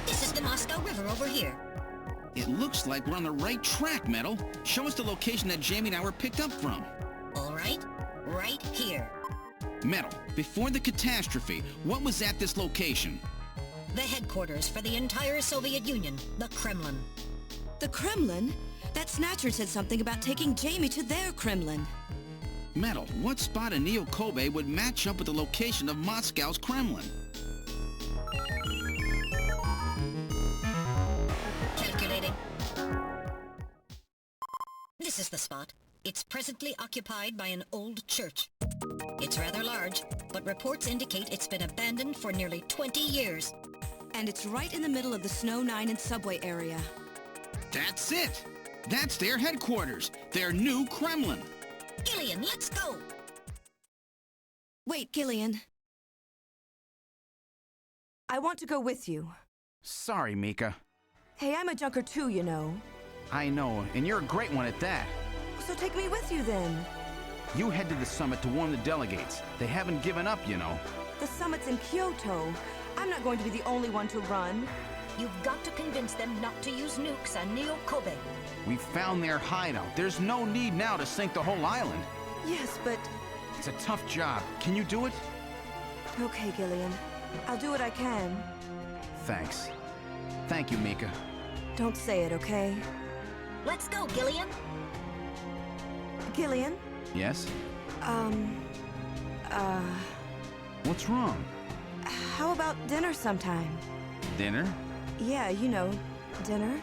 This is the Moscow River over here. It looks like we're on the right track, Metal. Show us the location that Jamie and I were picked up from. All right, right here. Metal, before the catastrophe, what was at this location? The headquarters for the entire Soviet Union, the Kremlin. The Kremlin? That Snatcher said something about taking Jamie to their Kremlin. Metal, what spot in Neo-Kobe would match up with the location of Moscow's Kremlin? Calculating. This is the spot. It's presently occupied by an old church. It's rather large, but reports indicate it's been abandoned for nearly 20 years. And it's right in the middle of the Snow 9 and subway area. That's it! That's their headquarters, their new Kremlin. Gillian, let's go! Wait, Gillian. I want to go with you. Sorry, Mika. Hey, I'm a junker too, you know. I know, and you're a great one at that. So take me with you then. You head to the summit to warn the delegates. They haven't given up, you know. The summit's in Kyoto. I'm not going to be the only one to run. You've got to convince them not to use nukes on Neo-Kobe. We found their hideout. There's no need now to sink the whole island. Yes, but... It's a tough job. Can you do it? Okay, Gillian. I'll do what I can. Thanks. Thank you, Mika. Don't say it, okay? Let's go, Gillian. Gillian? Yes? What's wrong? How about dinner sometime? Dinner? Yeah, you know, dinner.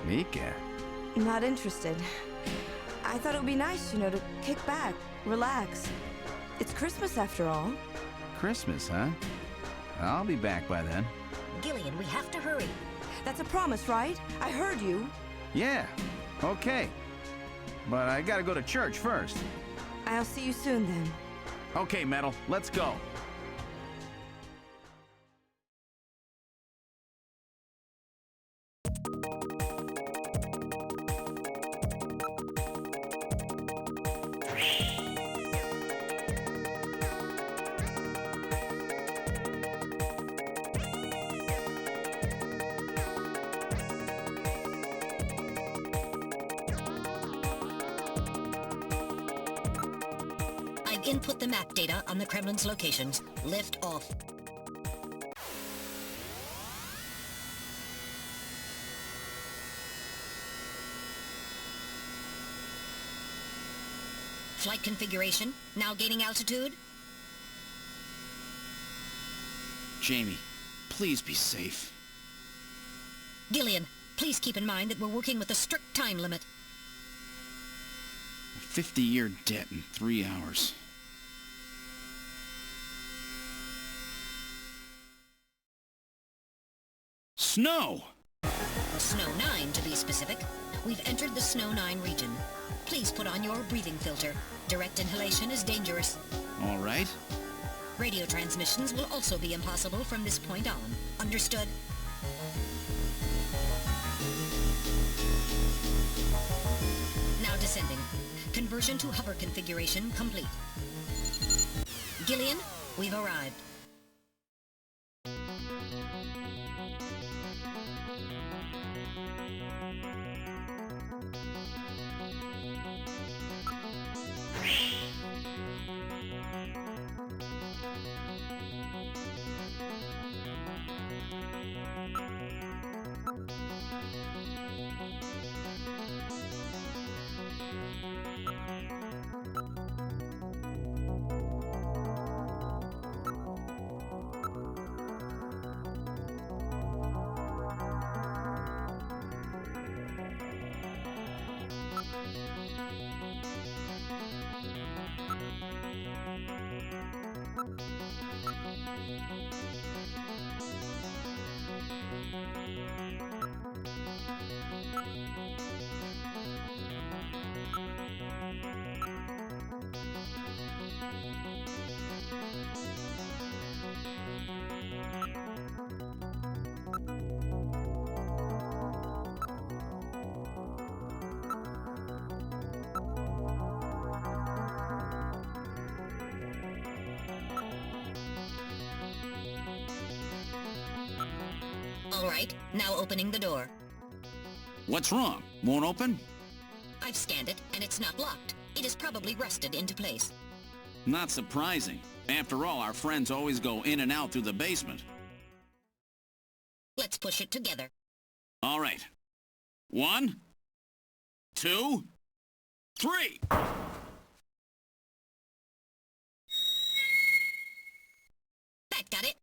Mika. Not interested. I thought it would be nice, you know, to kick back, relax. It's Christmas after all. Christmas, huh? I'll be back by then. Gillian, we have to hurry. That's a promise, right? I heard you. Yeah, okay. But I gotta go to church first. I'll see you soon then. Okay, Metal, let's go. Input the map data on the Kremlin's locations. Lift off. Flight configuration. Now gaining altitude. Jamie, please be safe. Gillian, please keep in mind that we're working with a strict time limit. A 50-year debt in 3 hours. Snow! Snow 9, to be specific. We've entered the Snow 9 region. Please put on your breathing filter. Direct inhalation is dangerous. All right. Radio transmissions will also be impossible from this point on. Understood? Now descending. Conversion to hover configuration complete. Gillian, we've arrived. All right, now opening the door. What's wrong? Won't open? I've scanned it, and it's not locked. It is probably rusted into place. Not surprising. After all, our friends always go in and out through the basement. Let's push it together. All right. 1, 2, 3! That got it.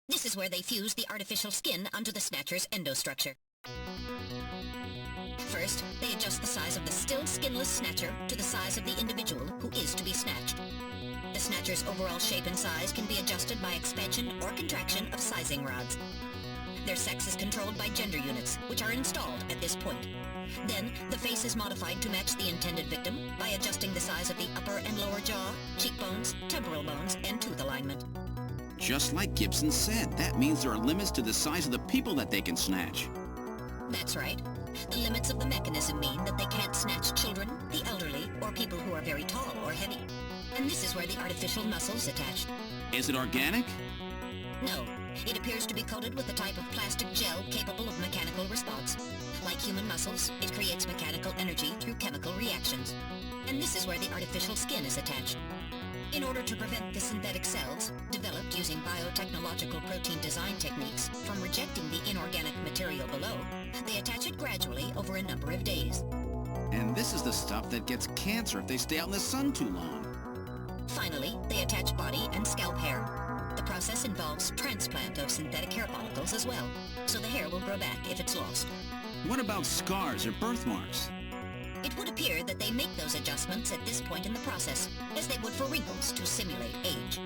This is where they fuse the artificial skin onto the Snatcher's endostructure. First, they adjust the size of the still skinless Snatcher to the size of the individual who is to be snatched. The Snatcher's overall shape and size can be adjusted by expansion or contraction of sizing rods. Their sex is controlled by gender units, which are installed at this point. Then, the face is modified to match the intended victim by adjusting the size of the upper and lower jaw, cheekbones, temporal bones, and tooth alignment. Just like Gibson said, that means there are limits to the size of the people that they can snatch. That's right. The limits of the mechanism mean that they can't snatch children, the elderly, or people who are very tall or heavy. And this is where the artificial muscle's attached. Is it organic? No. It appears to be coated with a type of plastic gel capable of mechanical response. Like human muscles, it creates mechanical energy through chemical reactions. And this is where the artificial skin is attached. In order to prevent the synthetic cells, developed using biotechnological protein design techniques, from rejecting the inorganic material below, they attach it gradually over a number of days. And this is the stuff that gets cancer if they stay out in the sun too long. Finally, they attach body and scalp hair. The process involves transplant of synthetic hair follicles as well, so the hair will grow back if it's lost. What about scars or birthmarks? It would appear that they make those adjustments at this point in the process, as they would for wrinkles to simulate age.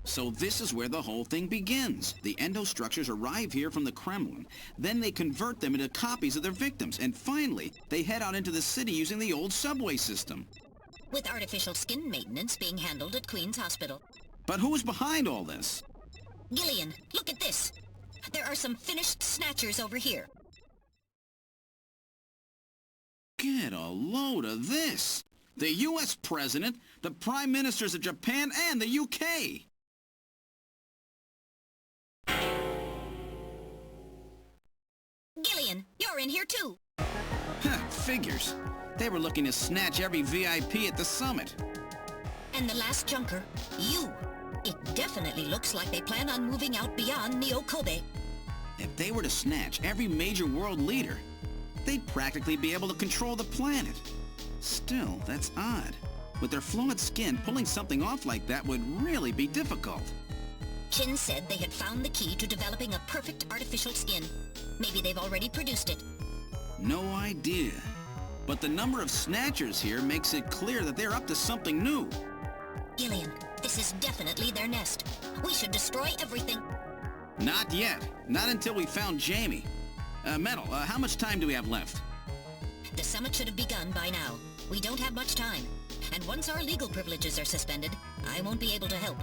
So this is where the whole thing begins. The endostructures arrive here from the Kremlin. Then they convert them into copies of their victims. And finally, they head out into the city using the old subway system. With artificial skin maintenance being handled at Queen's Hospital. But who's behind all this? Gillian, look at this. There are some finished Snatchers over here. Get a load of this. The U.S. President, the Prime Ministers of Japan, and the UK. Gillian, you're in here too. Figures. They were looking to snatch every VIP at the summit. And the last junker, you. It definitely looks like they plan on moving out beyond Neo-Kobe. If they were to snatch every major world leader, they'd practically be able to control the planet. Still, that's odd. With their flawed skin, pulling something off like that would really be difficult. Chin said they had found the key to developing a perfect artificial skin. Maybe they've already produced it. No idea. But the number of Snatchers here makes it clear that they're up to something new. Gillian, this is definitely their nest. We should destroy everything. Not yet. Not until we found Jamie. Metal, how much time do we have left? The summit should have begun by now. We don't have much time. And once our legal privileges are suspended, I won't be able to help.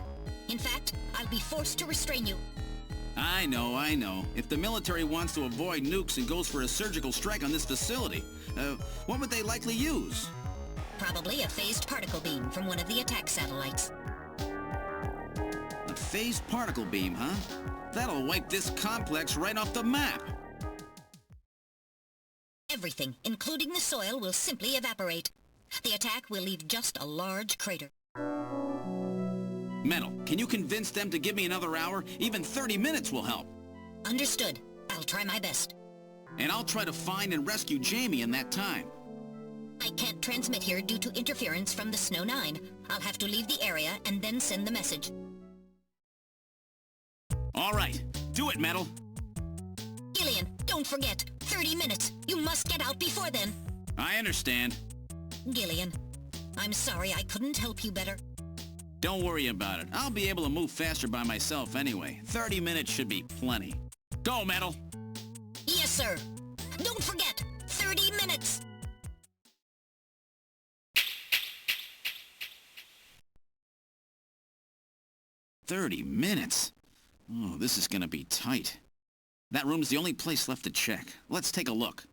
In fact, I'll be forced to restrain you. I know. If the military wants to avoid nukes and goes for a surgical strike on this facility, what would they likely use? Probably a phased particle beam from one of the attack satellites. A phased particle beam, huh? That'll wipe this complex right off the map. Everything, including the soil, will simply evaporate. The attack will leave just a large crater. Metal, can you convince them to give me another hour? Even 30 minutes will help. Understood. I'll try my best. And I'll try to find and rescue Jamie in that time. I can't transmit here due to interference from the Snow 9. I'll have to leave the area and then send the message. All right. Do it, Metal. Gillian, don't forget. 30 minutes. You must get out before then. I understand. Gillian, I'm sorry I couldn't help you better. Don't worry about it. I'll be able to move faster by myself anyway. 30 minutes should be plenty. Go, Metal! Yes, sir. Don't forget, 30 minutes! "30 minutes? Oh, this is gonna be tight. That room's the only place left to check. Let's take a look.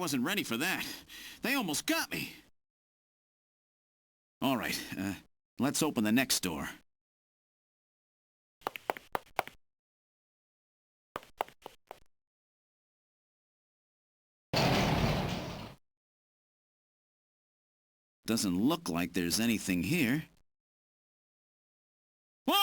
wasn't ready for that. They almost got me. All right, let's open the next door. Doesn't look like there's anything here. Whoa!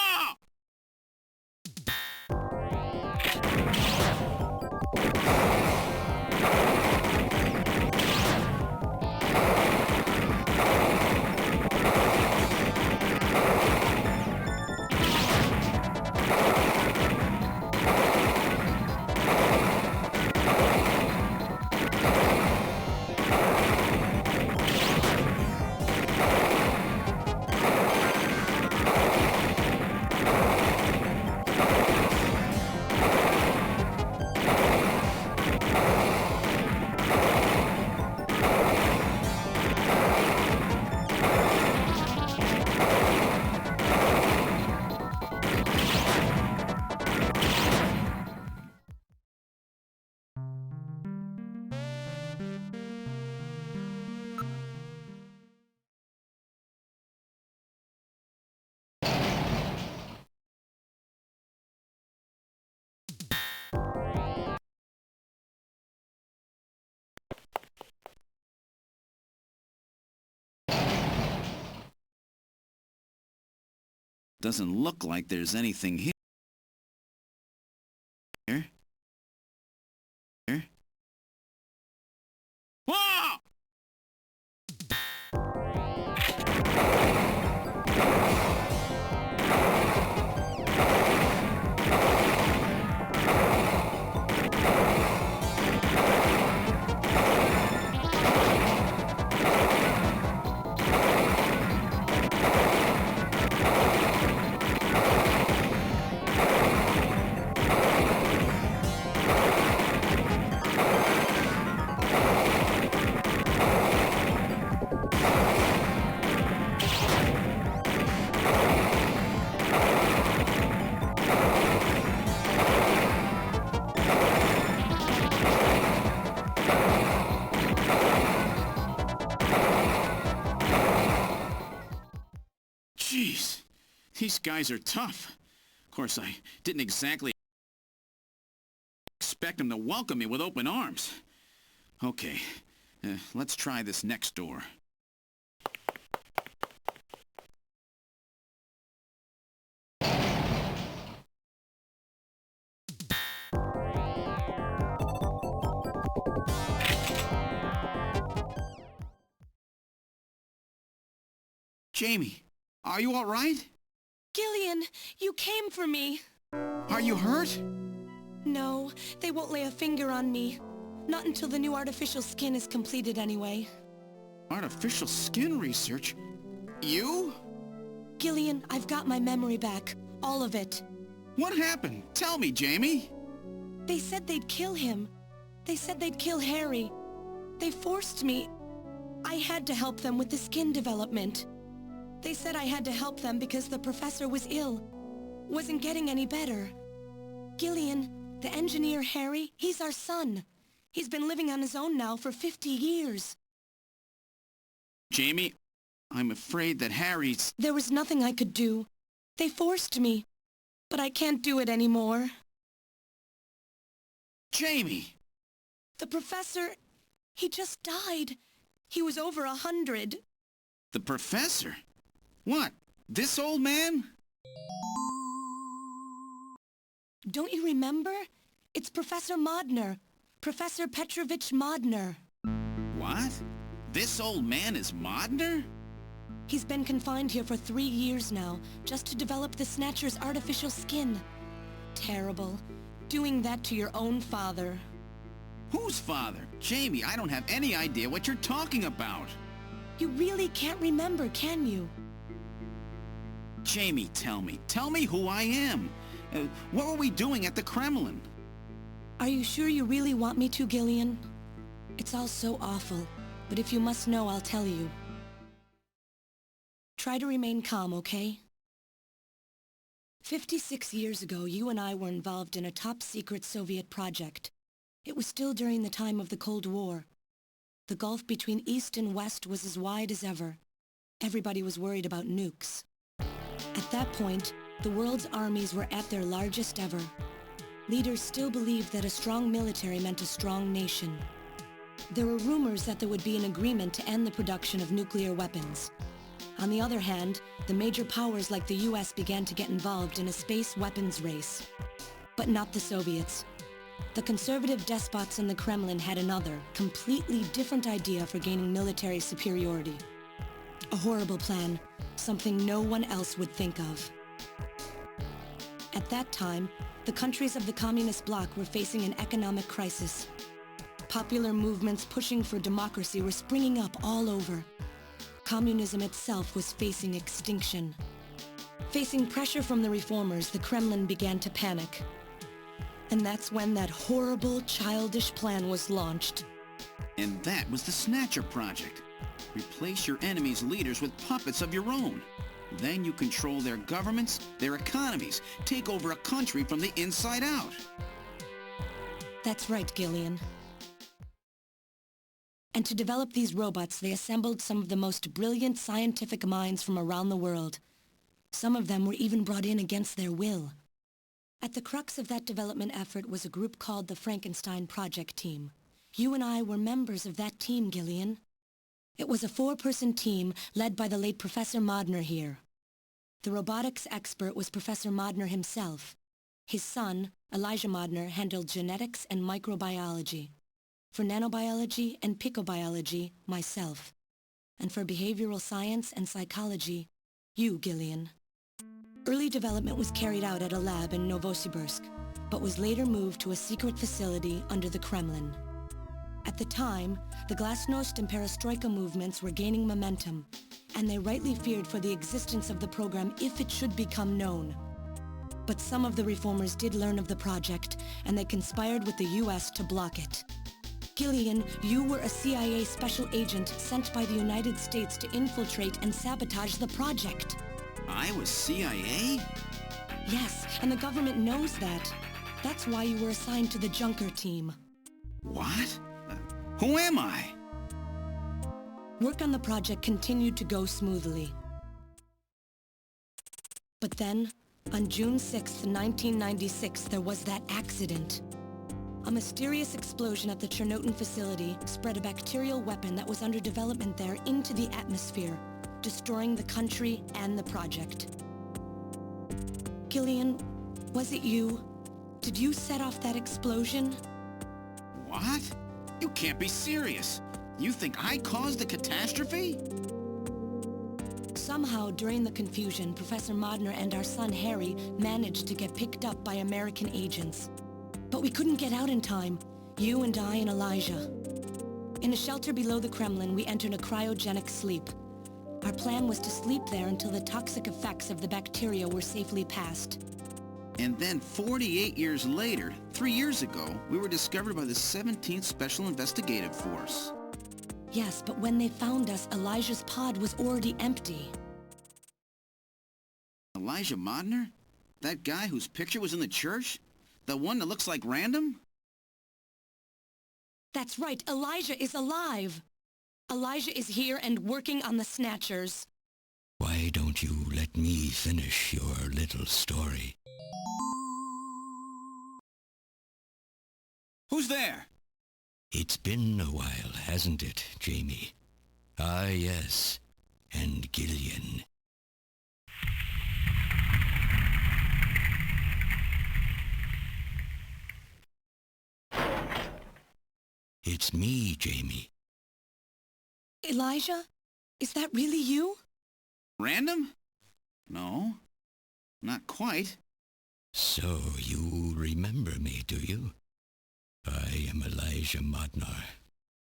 Doesn't look like there's anything here. Whoa! Jeez, these guys are tough. Of course, I didn't exactly expect them to welcome me with open arms. Okay, let's try this next door. Jamie, are you all right? Gillian, you came for me. Are you hurt? No, they won't lay a finger on me. Not until the new artificial skin is completed anyway. Artificial skin research? You? Gillian, I've got my memory back. All of it. What happened? Tell me, Jamie. They said they'd kill him. They said they'd kill Harry. They forced me. I had to help them with the skin development. They said I had to help them because the professor was ill. Wasn't getting any better. Gillian, the engineer Harry, he's our son. He's been living on his own now for 50 years. Jamie, I'm afraid that Harry's... There was nothing I could do. They forced me. But I can't do it anymore. Jamie! The professor, he just died. He was over 100. The professor? What? This old man? Don't you remember? It's Professor Modner. Professor Petrovich Modner. What? This old man is Modner? He's been confined here for 3 years now, just to develop the Snatcher's artificial skin. Terrible. Doing that to your own father. Whose father? Jamie, I don't have any idea what you're talking about. You really can't remember, can you? Jamie, tell me. Tell me who I am. What were we doing at the Kremlin? Are you sure you really want me to, Gillian? It's all so awful, but if you must know, I'll tell you. Try to remain calm, okay? 56 years ago, you and I were involved in a top-secret Soviet project. It was still during the time of the Cold War. The gulf between East and West was as wide as ever. Everybody was worried about nukes. At that point, the world's armies were at their largest ever. Leaders still believed that a strong military meant a strong nation. There were rumors that there would be an agreement to end the production of nuclear weapons. On the other hand, the major powers like the US began to get involved in a space weapons race. But not the Soviets. The conservative despots in the Kremlin had another, completely different idea for gaining military superiority. A horrible plan, something no one else would think of. At that time, the countries of the communist bloc were facing an economic crisis. Popular movements pushing for democracy were springing up all over. Communism itself was facing extinction. Facing pressure from the reformers, the Kremlin began to panic. And that's when that horrible, childish plan was launched. And that was the Snatcher project. Replace your enemy's leaders with puppets of your own. Then you control their governments, their economies, take over a country from the inside out. That's right, Gillian. And to develop these robots, they assembled some of the most brilliant scientific minds from around the world. Some of them were even brought in against their will. At the crux of that development effort was a group called the Frankenstein Project Team. You and I were members of that team, Gillian. It was a 4-person team led by the late Professor Modner here. The robotics expert was Professor Modner himself. His son, Elijah Modner, handled genetics and microbiology. For nanobiology and picobiology, myself. And for behavioral science and psychology, you, Gillian. Early development was carried out at a lab in Novosibirsk, but was later moved to a secret facility under the Kremlin. At the time, the Glasnost and Perestroika movements were gaining momentum, and they rightly feared for the existence of the program if it should become known. But some of the reformers did learn of the project, and they conspired with the US to block it. Gillian, you were a CIA special agent sent by the United States to infiltrate and sabotage the project. I was CIA? Yes, and the government knows that. That's why you were assigned to the Junker team. What? Who am I? Work on the project continued to go smoothly. But then, on June 6, 1996, there was that accident. A mysterious explosion at the Chernobyl facility spread a bacterial weapon that was under development there into the atmosphere, destroying the country and the project. Gillian, was it you? Did you set off that explosion? What? You can't be serious. You think I caused the catastrophe? Somehow, during the confusion, Professor Modner and our son Harry managed to get picked up by American agents. But we couldn't get out in time, you and I and Elijah. In a shelter below the Kremlin, we entered a cryogenic sleep. Our plan was to sleep there until the toxic effects of the bacteria were safely passed. And then 48 years later, 3 years ago, we were discovered by the 17th Special Investigative Force. Yes, but when they found us, Elijah's pod was already empty. Elijah Modner? That guy whose picture was in the church? The one that looks like Random? That's right, Elijah is alive! Elijah is here and working on the Snatchers. Why don't you let me finish your little story? Who's there? It's been a while, hasn't it, Jamie? Ah, yes. And Gillian. It's me, Jamie. Elijah? Is that really you? Random? No. Not quite. So you remember me, do you? I am Elijah Modnar,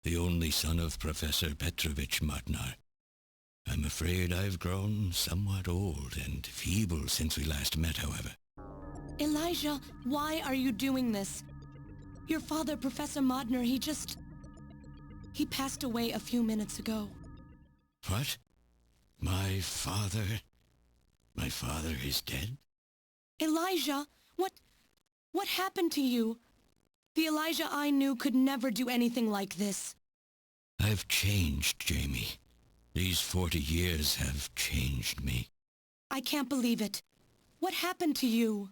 the only son of Professor Petrovich Modnar. I'm afraid I've grown somewhat old and feeble since we last met, however. Elijah, why are you doing this? Your father, Professor Modner, he passed away a few minutes ago. What? My father is dead? Elijah, what happened to you? The Elijah I knew could never do anything like this. I've changed, Jamie. These 40 years have changed me. I can't believe it. What happened to you?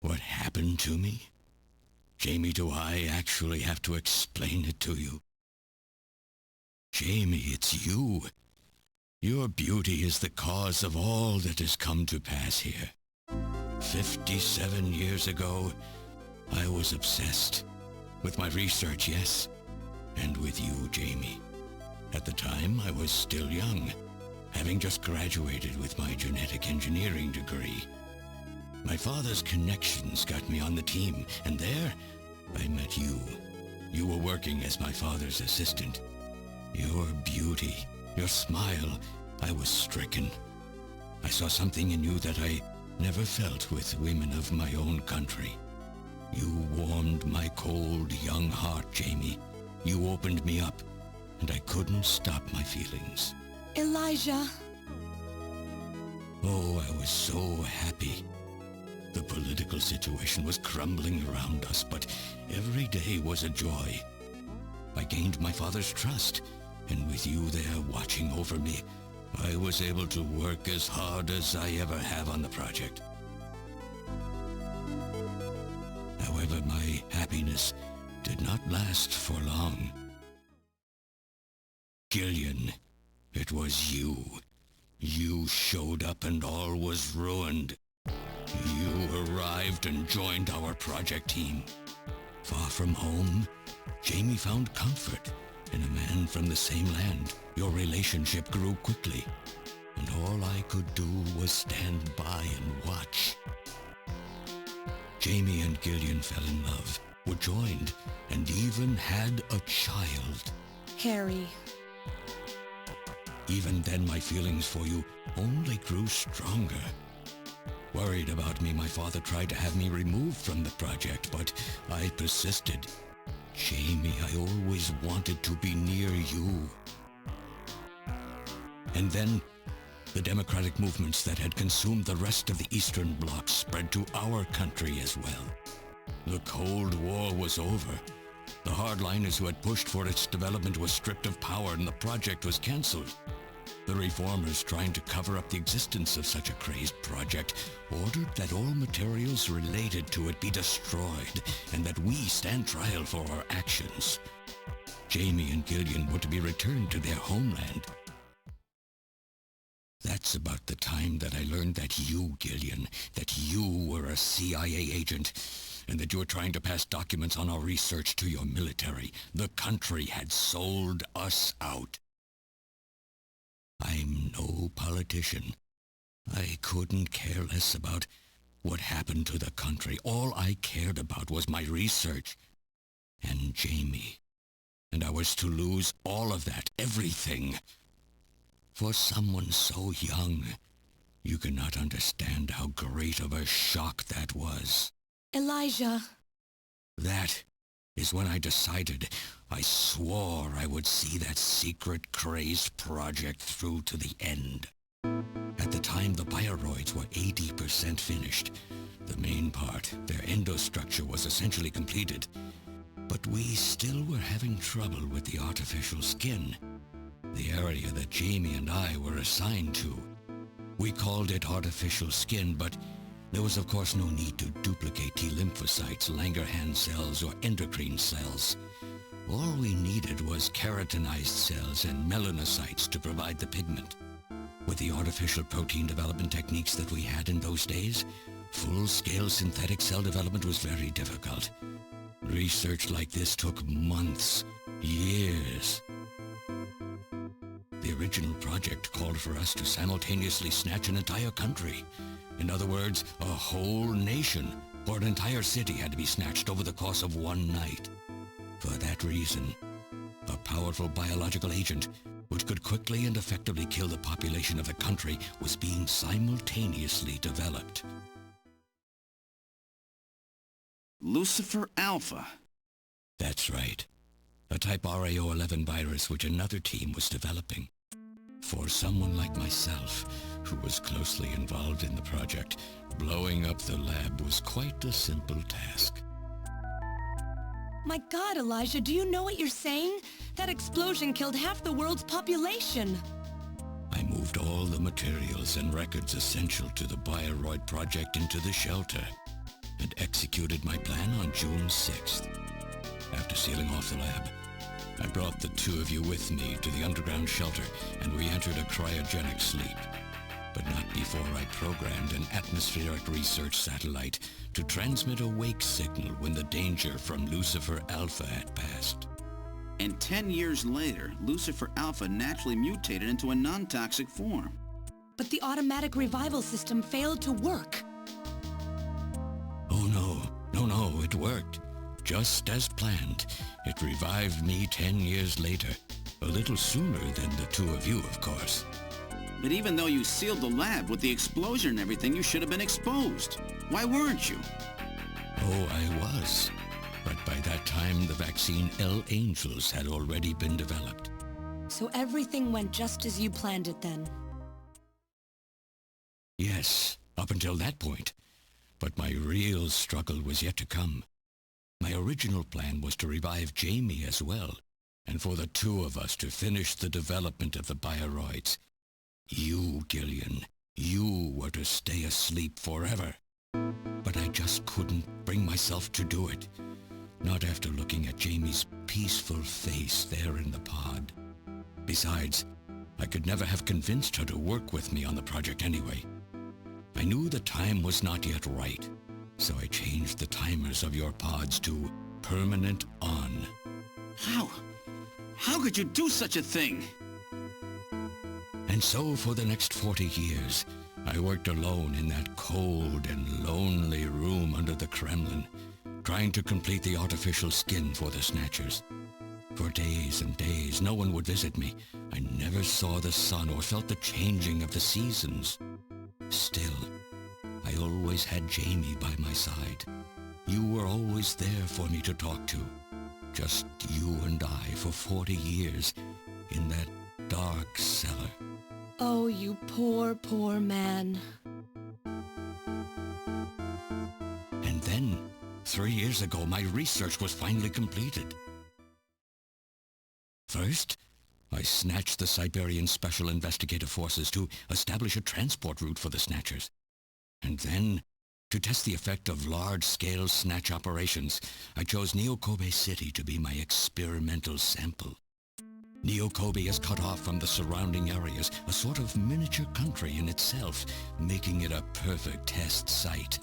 What happened to me? Jamie, do I actually have to explain it to you? Jamie, it's you. Your beauty is the cause of all that has come to pass here. 57 years ago, I was obsessed. With my research, yes. And with you, Jamie. At the time, I was still young, having just graduated with my genetic engineering degree. My father's connections got me on the team, and there, I met you. You were working as my father's assistant. Your beauty, your smile, I was stricken. I saw something in you that I never felt with women of my own country. You warmed my cold, young heart, Jamie. You opened me up, and I couldn't stop my feelings. Elijah. Oh, I was so happy. The political situation was crumbling around us, but every day was a joy. I gained my father's trust, and with you there watching over me, I was able to work as hard as I ever have on the project. However, my happiness did not last for long. Gillian, it was you. You showed up and all was ruined. You arrived and joined our project team. Far from home, Jamie found comfort in a man from the same land. Your relationship grew quickly, and all I could do was stand by and watch. Jamie and Gillian fell in love, were joined, and even had a child. Harry. Even then, my feelings for you only grew stronger. Worried about me, my father tried to have me removed from the project, but I persisted. Jamie, I always wanted to be near you. And then, the democratic movements that had consumed the rest of the Eastern Bloc spread to our country as well. The Cold War was over. The hardliners who had pushed for its development were stripped of power and the project was cancelled. The reformers, trying to cover up the existence of such a crazed project, ordered that all materials related to it be destroyed and that we stand trial for our actions. Jamie and Gillian were to be returned to their homeland. That's about the time that I learned that you, Gillian, that you were a CIA agent, and that you were trying to pass documents on our research to your military. The country had sold us out. I'm no politician. I couldn't care less about what happened to the country. All I cared about was my research and Jamie. And I was to lose all of that, everything. For someone so young, you cannot understand how great of a shock that was. Elijah. That is when I decided, I swore I would see that secret, crazed project through to the end. At the time, the bioroids were 80% finished. The main part, their endostructure, was essentially completed. But we still were having trouble with the artificial skin, the area that Jamie and I were assigned to. We called it artificial skin, but there was of course no need to duplicate T lymphocytes, Langerhans cells, or endocrine cells. All we needed was keratinized cells and melanocytes to provide the pigment. With the artificial protein development techniques that we had in those days, full-scale synthetic cell development was very difficult. Research like this took months, years. The original project called for us to simultaneously snatch an entire country. In other words, a whole nation, or an entire city, had to be snatched over the course of one night. For that reason, a powerful biological agent, which could quickly and effectively kill the population of the country, was being simultaneously developed. Lucifer Alpha. That's right. A type RAO11 virus which another team was developing. For someone like myself, who was closely involved in the project, blowing up the lab was quite a simple task. My God, Elijah, do you know what you're saying? That explosion killed half the world's population. I moved all the materials and records essential to the Bioroid project into the shelter and executed my plan on June 6th. After sealing off the lab, I brought the two of you with me to the underground shelter and we entered a cryogenic sleep. But not before I programmed an atmospheric research satellite to transmit a wake signal when the danger from Lucifer Alpha had passed. And 10 years later, Lucifer Alpha naturally mutated into a non-toxic form. But the automatic revival system failed to work. Oh no, it worked. Just as planned. It revived me 10 years later. A little sooner than the two of you, of course. But even though you sealed the lab with the explosion and everything, you should have been exposed. Why weren't you? Oh, I was. But by that time, the vaccine L Angels had already been developed. So everything went just as you planned it then? Yes, up until that point. But my real struggle was yet to come. My original plan was to revive Jamie as well, and for the two of us to finish the development of the Bioroids. You, Gillian, you were to stay asleep forever. But I just couldn't bring myself to do it. Not after looking at Jamie's peaceful face there in the pod. Besides, I could never have convinced her to work with me on the project anyway. I knew the time was not yet right, so I changed the timers of your pods to permanent on. How could you do such a thing? And so for the next 40 years, I worked alone in that cold and lonely room under the Kremlin, trying to complete the artificial skin for the Snatchers. For days and days, no one would visit me. I never saw the sun or felt the changing of the seasons. Still, I always had Jamie by my side. You were always there for me to talk to. Just you and I for 40 years in that dark cellar. Oh, you poor, poor man. And then, 3 years ago, my research was finally completed. First, I snatched the Siberian Special Investigative Forces to establish a transport route for the Snatchers. And then, to test the effect of large-scale snatch operations, I chose Neo-Kobe City to be my experimental sample. Neo-Kobe is cut off from the surrounding areas, a sort of miniature country in itself, making it a perfect test site.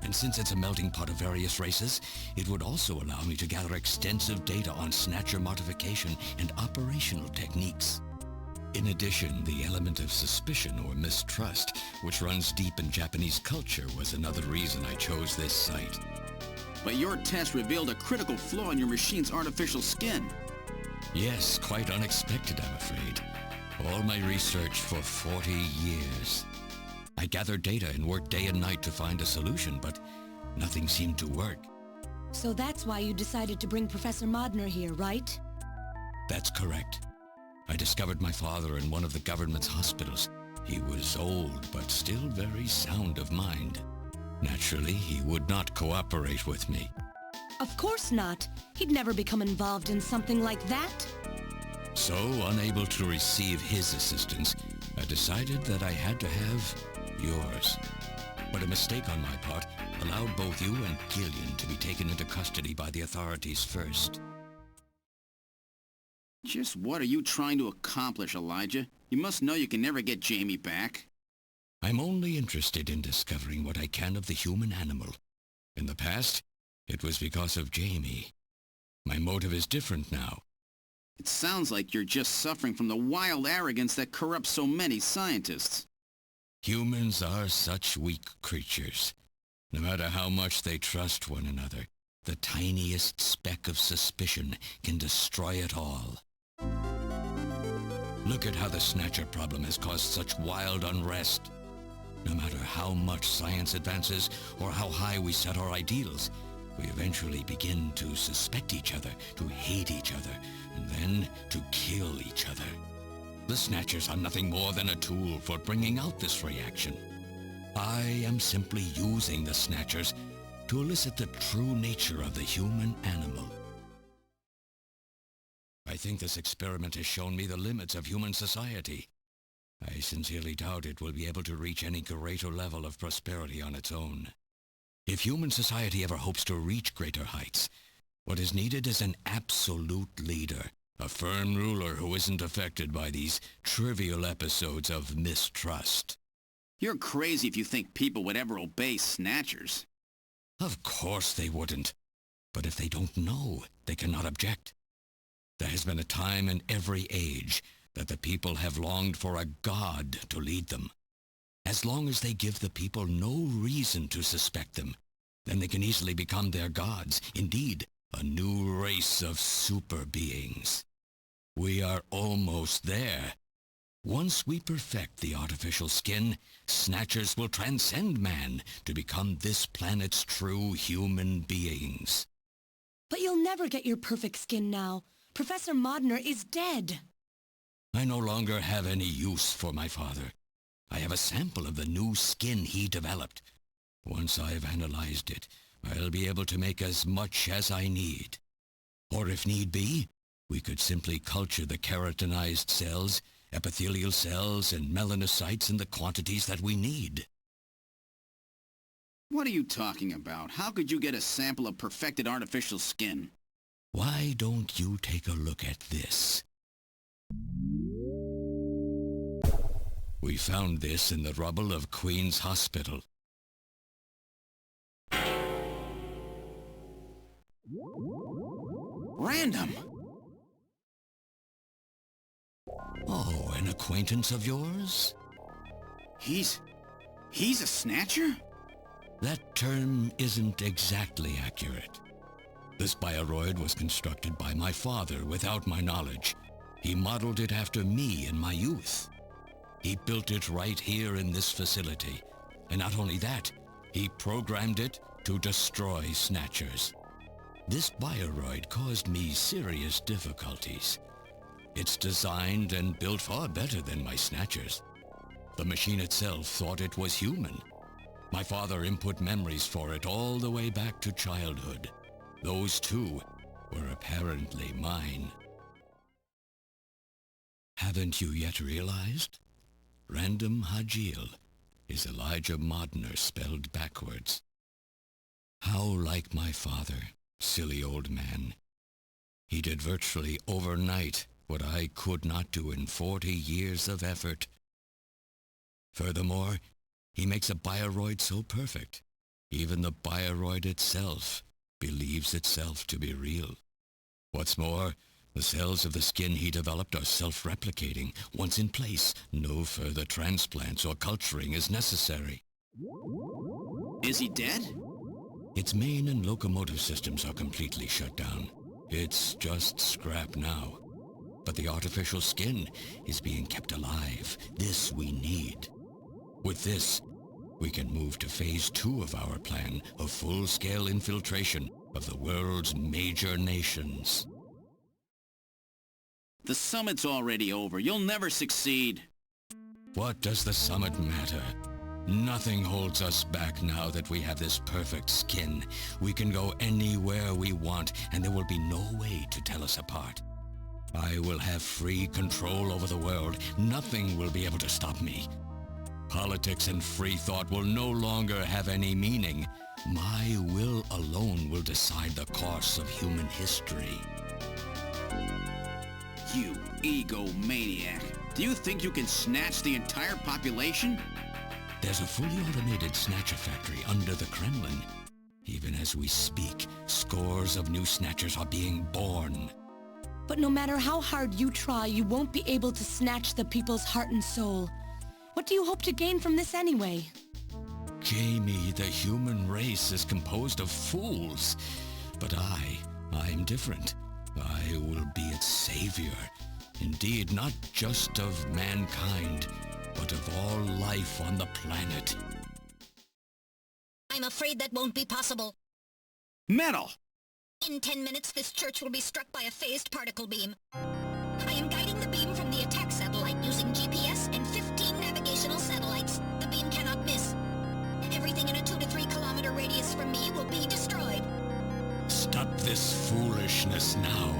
And since it's a melting pot of various races, it would also allow me to gather extensive data on Snatcher modification and operational techniques. In addition, the element of suspicion or mistrust, which runs deep in Japanese culture, was another reason I chose this site. But your test revealed a critical flaw in your machine's artificial skin. Yes, quite unexpected, I'm afraid. All my research for 40 years. I gathered data and worked day and night to find a solution, but nothing seemed to work. So that's why you decided to bring Professor Modner here, right? That's correct. I discovered my father in one of the government's hospitals. He was old, but still very sound of mind. Naturally, he would not cooperate with me. Of course not. He'd never become involved in something like that. So, unable to receive his assistance, I decided that I had to have yours. But a mistake on my part allowed both you and Gillian to be taken into custody by the authorities first. Just what are you trying to accomplish, Elijah? You must know you can never get Jamie back. I'm only interested in discovering what I can of the human animal. In the past, it was because of Jamie. My motive is different now. It sounds like you're just suffering from the wild arrogance that corrupts so many scientists. Humans are such weak creatures. No matter how much they trust one another, the tiniest speck of suspicion can destroy it all. Look at how the Snatcher problem has caused such wild unrest. No matter how much science advances or how high we set our ideals, we eventually begin to suspect each other, to hate each other, and then to kill each other. The Snatchers are nothing more than a tool for bringing out this reaction. I am simply using the Snatchers to elicit the true nature of the human animal. I think this experiment has shown me the limits of human society. I sincerely doubt it will be able to reach any greater level of prosperity on its own. If human society ever hopes to reach greater heights, what is needed is an absolute leader, a firm ruler who isn't affected by these trivial episodes of mistrust. You're crazy if you think people would ever obey Snatchers. Of course they wouldn't. But if they don't know, they cannot object. There has been a time in every age that the people have longed for a god to lead them. As long as they give the people no reason to suspect them, then they can easily become their gods, indeed, a new race of super beings. We are almost there. Once we perfect the artificial skin, Snatchers will transcend man to become this planet's true human beings. But you'll never get your perfect skin now. Professor Modner is dead. I no longer have any use for my father. I have a sample of the new skin he developed. Once I've analyzed it, I'll be able to make as much as I need. Or if need be, we could simply culture the keratinized cells, epithelial cells, and melanocytes in the quantities that we need. What are you talking about? How could you get a sample of perfected artificial skin? Why don't you take a look at this? We found this in the rubble of Queen's Hospital. Random! Oh, an acquaintance of yours? He's a Snatcher? That term isn't exactly accurate. This bioroid was constructed by my father without my knowledge. He modeled it after me in my youth. He built it right here in this facility. And not only that, he programmed it to destroy Snatchers. This bioroid caused me serious difficulties. It's designed and built far better than my Snatchers. The machine itself thought it was human. My father input memories for it all the way back to childhood. Those too were apparently mine. Haven't you yet realized? Random Hajil is Elijah Modner spelled backwards. How like my father, silly old man. He did virtually overnight what I could not do in 40 years of effort. Furthermore, he makes a bioroid so perfect, even the bioroid itself believes itself to be real. What's more, the cells of the skin he developed are self-replicating. Once in place, no further transplants or culturing is necessary. Is he dead? Its main and locomotive systems are completely shut down. It's just scrap now. But the artificial skin is being kept alive. This we need. With this, we can move to phase 2 of our plan of full-scale infiltration of the world's major nations. The summit's already over. You'll never succeed. What does the summit matter? Nothing holds us back now that we have this perfect skin. We can go anywhere we want, and there will be no way to tell us apart. I will have free control over the world. Nothing will be able to stop me. Politics and free thought will no longer have any meaning. My will alone will decide the course of human history. You egomaniac. Do you think you can snatch the entire population? There's a fully automated Snatcher factory under the Kremlin. Even as we speak, scores of new Snatchers are being born. But no matter how hard you try, you won't be able to snatch the people's heart and soul. What do you hope to gain from this anyway? Jamie, the human race is composed of fools. But I'm different. I will be its savior. Indeed, not just of mankind, but of all life on the planet. I'm afraid that won't be possible. Metal! In 10 minutes, this church will be struck by a phased particle beam. I am guiding the beam from the attack satellite using GPS and 15 navigational satellites. The beam cannot miss. Everything in a 2 to 3 kilometer radius from me will be destroyed. Stop this foolishness now.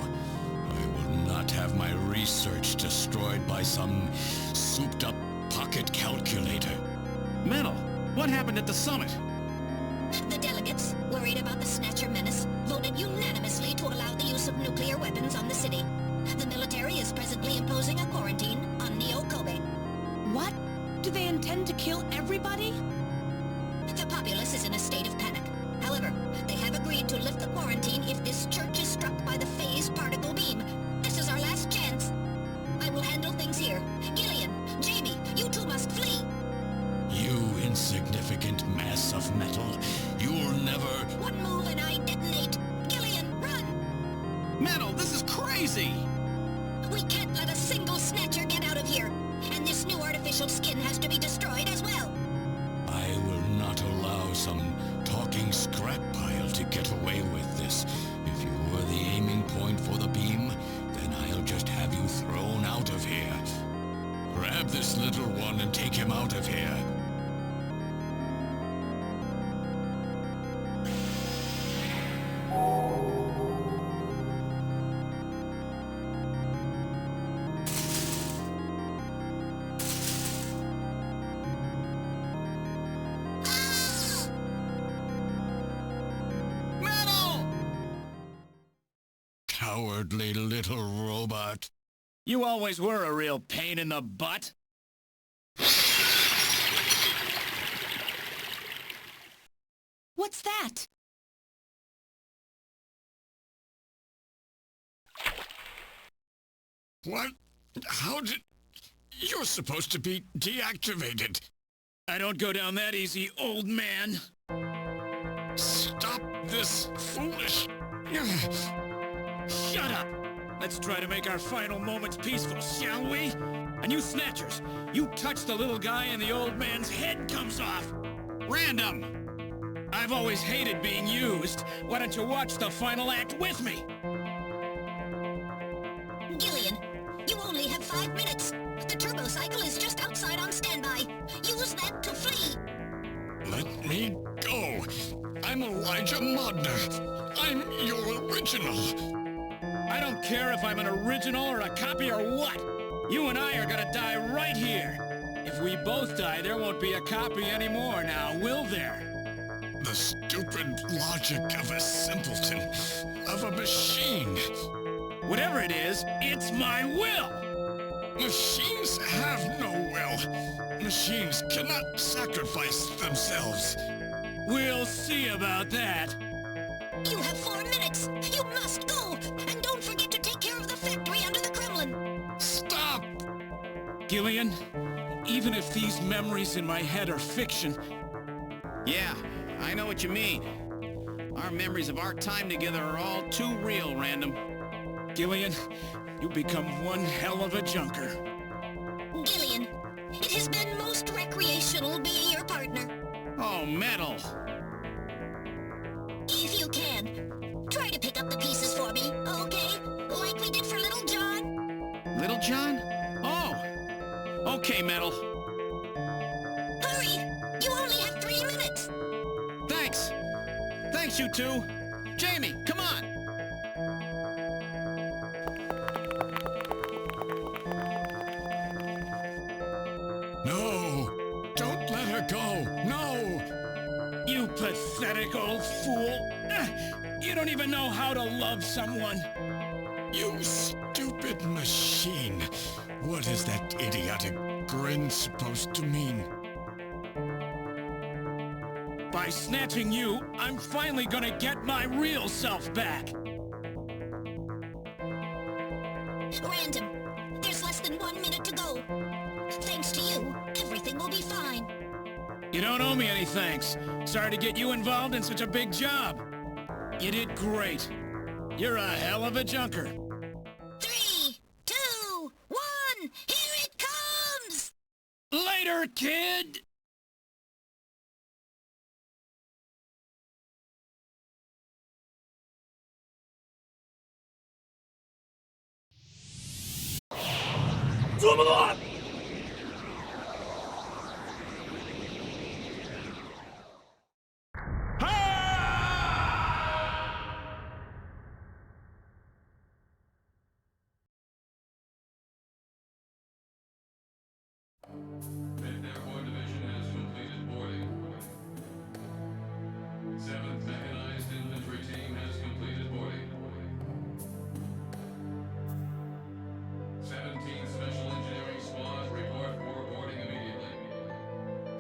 I will not have my research destroyed by some souped-up pocket calculator. Metal, what happened at the summit? The delegates, worried about the Snatcher menace, voted unanimously to allow the use of nuclear weapons on the city. The military is presently imposing a quarantine on Neo Kobe. What? Do they intend to kill everybody? The populace is in a state of panic. However, they have agreed to lift the quarantine if this church is struck by the phase particle beam. This is our last chance. I will handle things here. Gillian, Jamie, you two must flee. You insignificant mass of metal. You'll never... One move and I detonate. Gillian, run! Metal, this is crazy! We can't let a single Snatcher get out of here. And this new artificial skin has to be destroyed as well. I will not allow some talking scrap pile to get away with this. If you were the aiming point for the beam, then I'll just have you thrown out of here. Grab this little one and take him out of here. Cowardly little robot. You always were a real pain in the butt. What's that? What? How did... You're supposed to be deactivated. I don't go down that easy, old man. Stop this foolish... Shut up! Let's try to make our final moments peaceful, shall we? And you Snatchers, you touch the little guy and the old man's head comes off. Random! I've always hated being used. Why don't you watch the final act with me? Gillian, you only have 5 minutes. The turbo cycle is just outside on standby. Use that to flee. Let me go. I'm Elijah Modner. I'm your original. I don't care if I'm an original or a copy or what. You and I are gonna die right here. If we both die, there won't be a copy anymore now, will there? The stupid logic of a simpleton, of a machine. Whatever it is, it's my will! Machines have no will. Machines cannot sacrifice themselves. We'll see about that. You have 4 minutes. You must go. And don't forget to take care of the factory under the Kremlin. Stop! Gillian, even if these memories in my head are fiction... Yeah, I know what you mean. Our memories of our time together are all too real, Random. Gillian, you become one hell of a junker. Gillian, it has been most recreational being your partner. Oh, Metal! If you can, try to pick up the pieces for me, okay? Like we did for Little John. Little John? Oh! Okay, Metal. Hurry! You only have 3 minutes. Thanks! Thanks, you two! Jamie, come on! No! Don't let her go! No! You pathetic old fool! You don't even know how to love someone! You stupid machine! What is that idiotic grin supposed to mean? By snatching you, I'm finally gonna get my real self back! Random, there's less than 1 minute to go. Thanks to you, everything will be fine. You don't owe me any thanks. Sorry to get you involved in such a big job. You did great. You're a hell of a junker. 3, 2, 1, here it comes! Later, kid! Zoom along!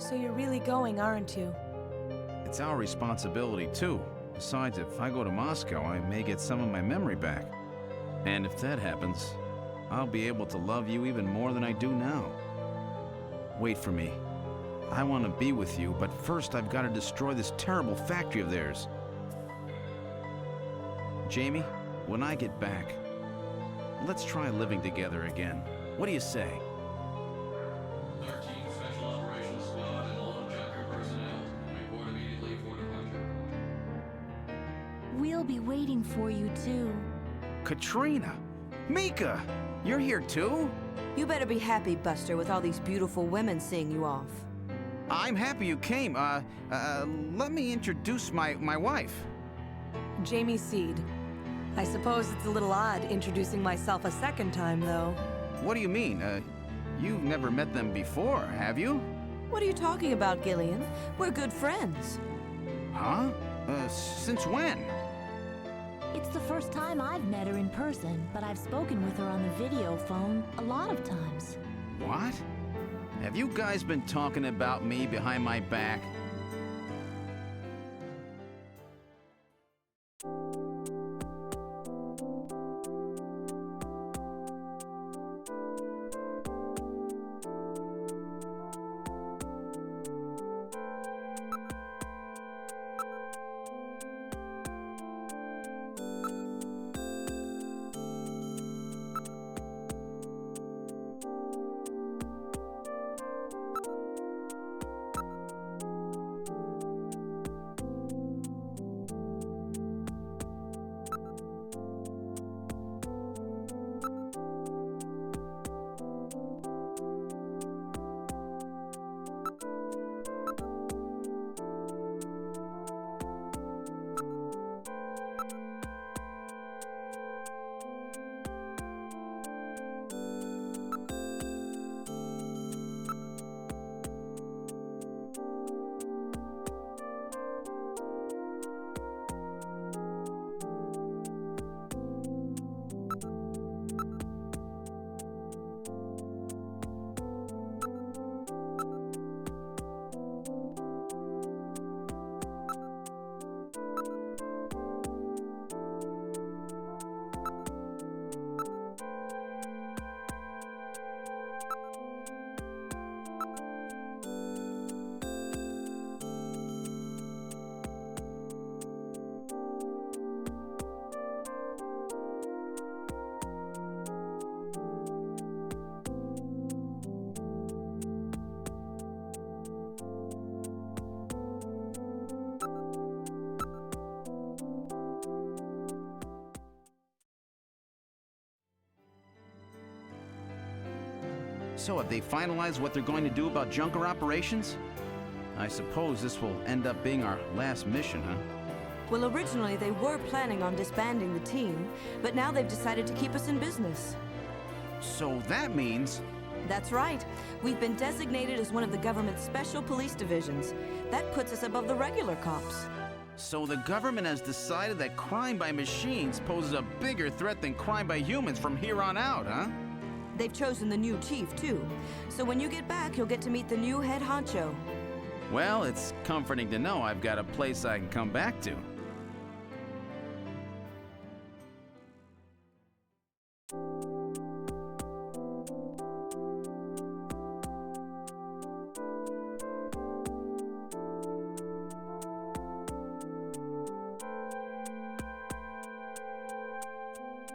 So you're really going, aren't you? It's our responsibility, too. Besides, if I go to Moscow, I may get some of my memory back. And if that happens, I'll be able to love you even more than I do now. Wait for me. I want to be with you, but first I've got to destroy this terrible factory of theirs. Jamie, when I get back, let's try living together again. What do you say? 13 Special Operations Squad and all Junker personnel. Report immediately for departure. We'll be waiting for you, too. Katrina! Mika! You're here too? You better be happy, Buster, with all these beautiful women seeing you off. I'm happy you came. Let me introduce my wife. Jamie Seed. I suppose it's a little odd introducing myself a second time, though. What do you mean? You've never met them before, have you? What are you talking about, Gillian? We're good friends. Huh? Since when? It's the first time I've met her in person, but I've spoken with her on the video phone a lot of times. What? Have you guys been talking about me behind my back? So have they finalized what they're going to do about Junker operations? I suppose this will end up being our last mission, huh? Well, originally they were planning on disbanding the team, but now they've decided to keep us in business. So that means... That's right. We've been designated as one of the government's special police divisions. That puts us above the regular cops. So the government has decided that crime by machines poses a bigger threat than crime by humans from here on out, huh? They've chosen the new chief, too. So when you get back, you'll get to meet the new head honcho. Well, it's comforting to know I've got a place I can come back to.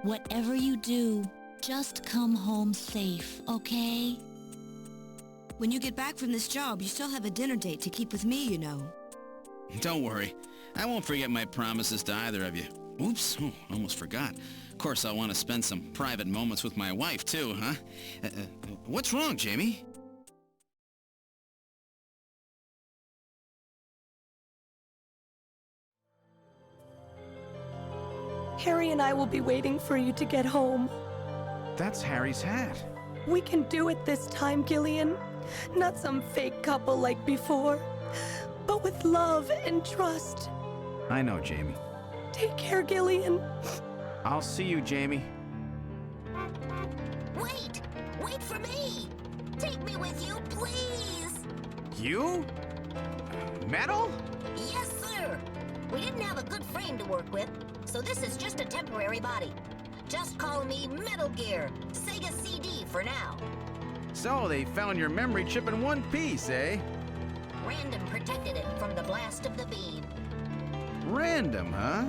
Whatever you do, just come home safe, okay? When you get back from this job, you still have a dinner date to keep with me, you know. Don't worry. I won't forget my promises to either of you. Oops, almost forgot. Of course, I'll want to spend some private moments with my wife, too, huh? What's wrong, Jamie? Harry and I will be waiting for you to get home. That's Harry's hat. We can do it this time, Gillian. Not some fake couple like before, but with love and trust. I know, Jamie. Take care, Gillian. I'll see you, Jamie. Wait! Wait for me! Take me with you, please! You? Metal? Yes, sir. We didn't have a good frame to work with, so this is just a temporary body. Just call me Metal Gear, Sega CD for now. So they found your memory chip in one piece, eh? Random protected it from the blast of the beam. Random, huh?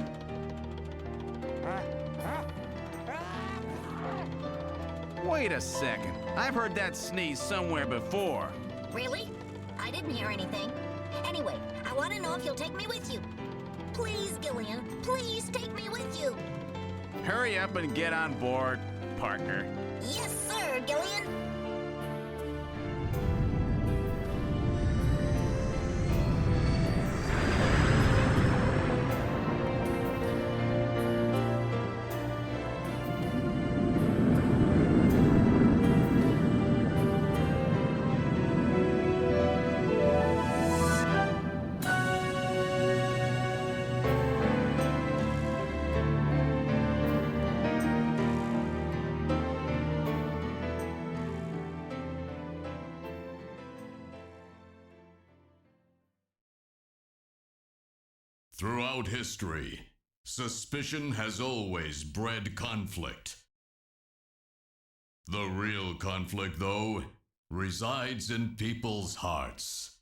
Wait a second. I've heard that sneeze somewhere before. Really? I didn't hear anything. Anyway, I want to know if you'll take me with you. Please, Gillian, please take me with you. Hurry up and get on board, partner. Yes, sir, Gillian. Throughout history, suspicion has always bred conflict. The real conflict, though, resides in people's hearts.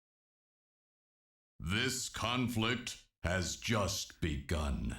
This conflict has just begun.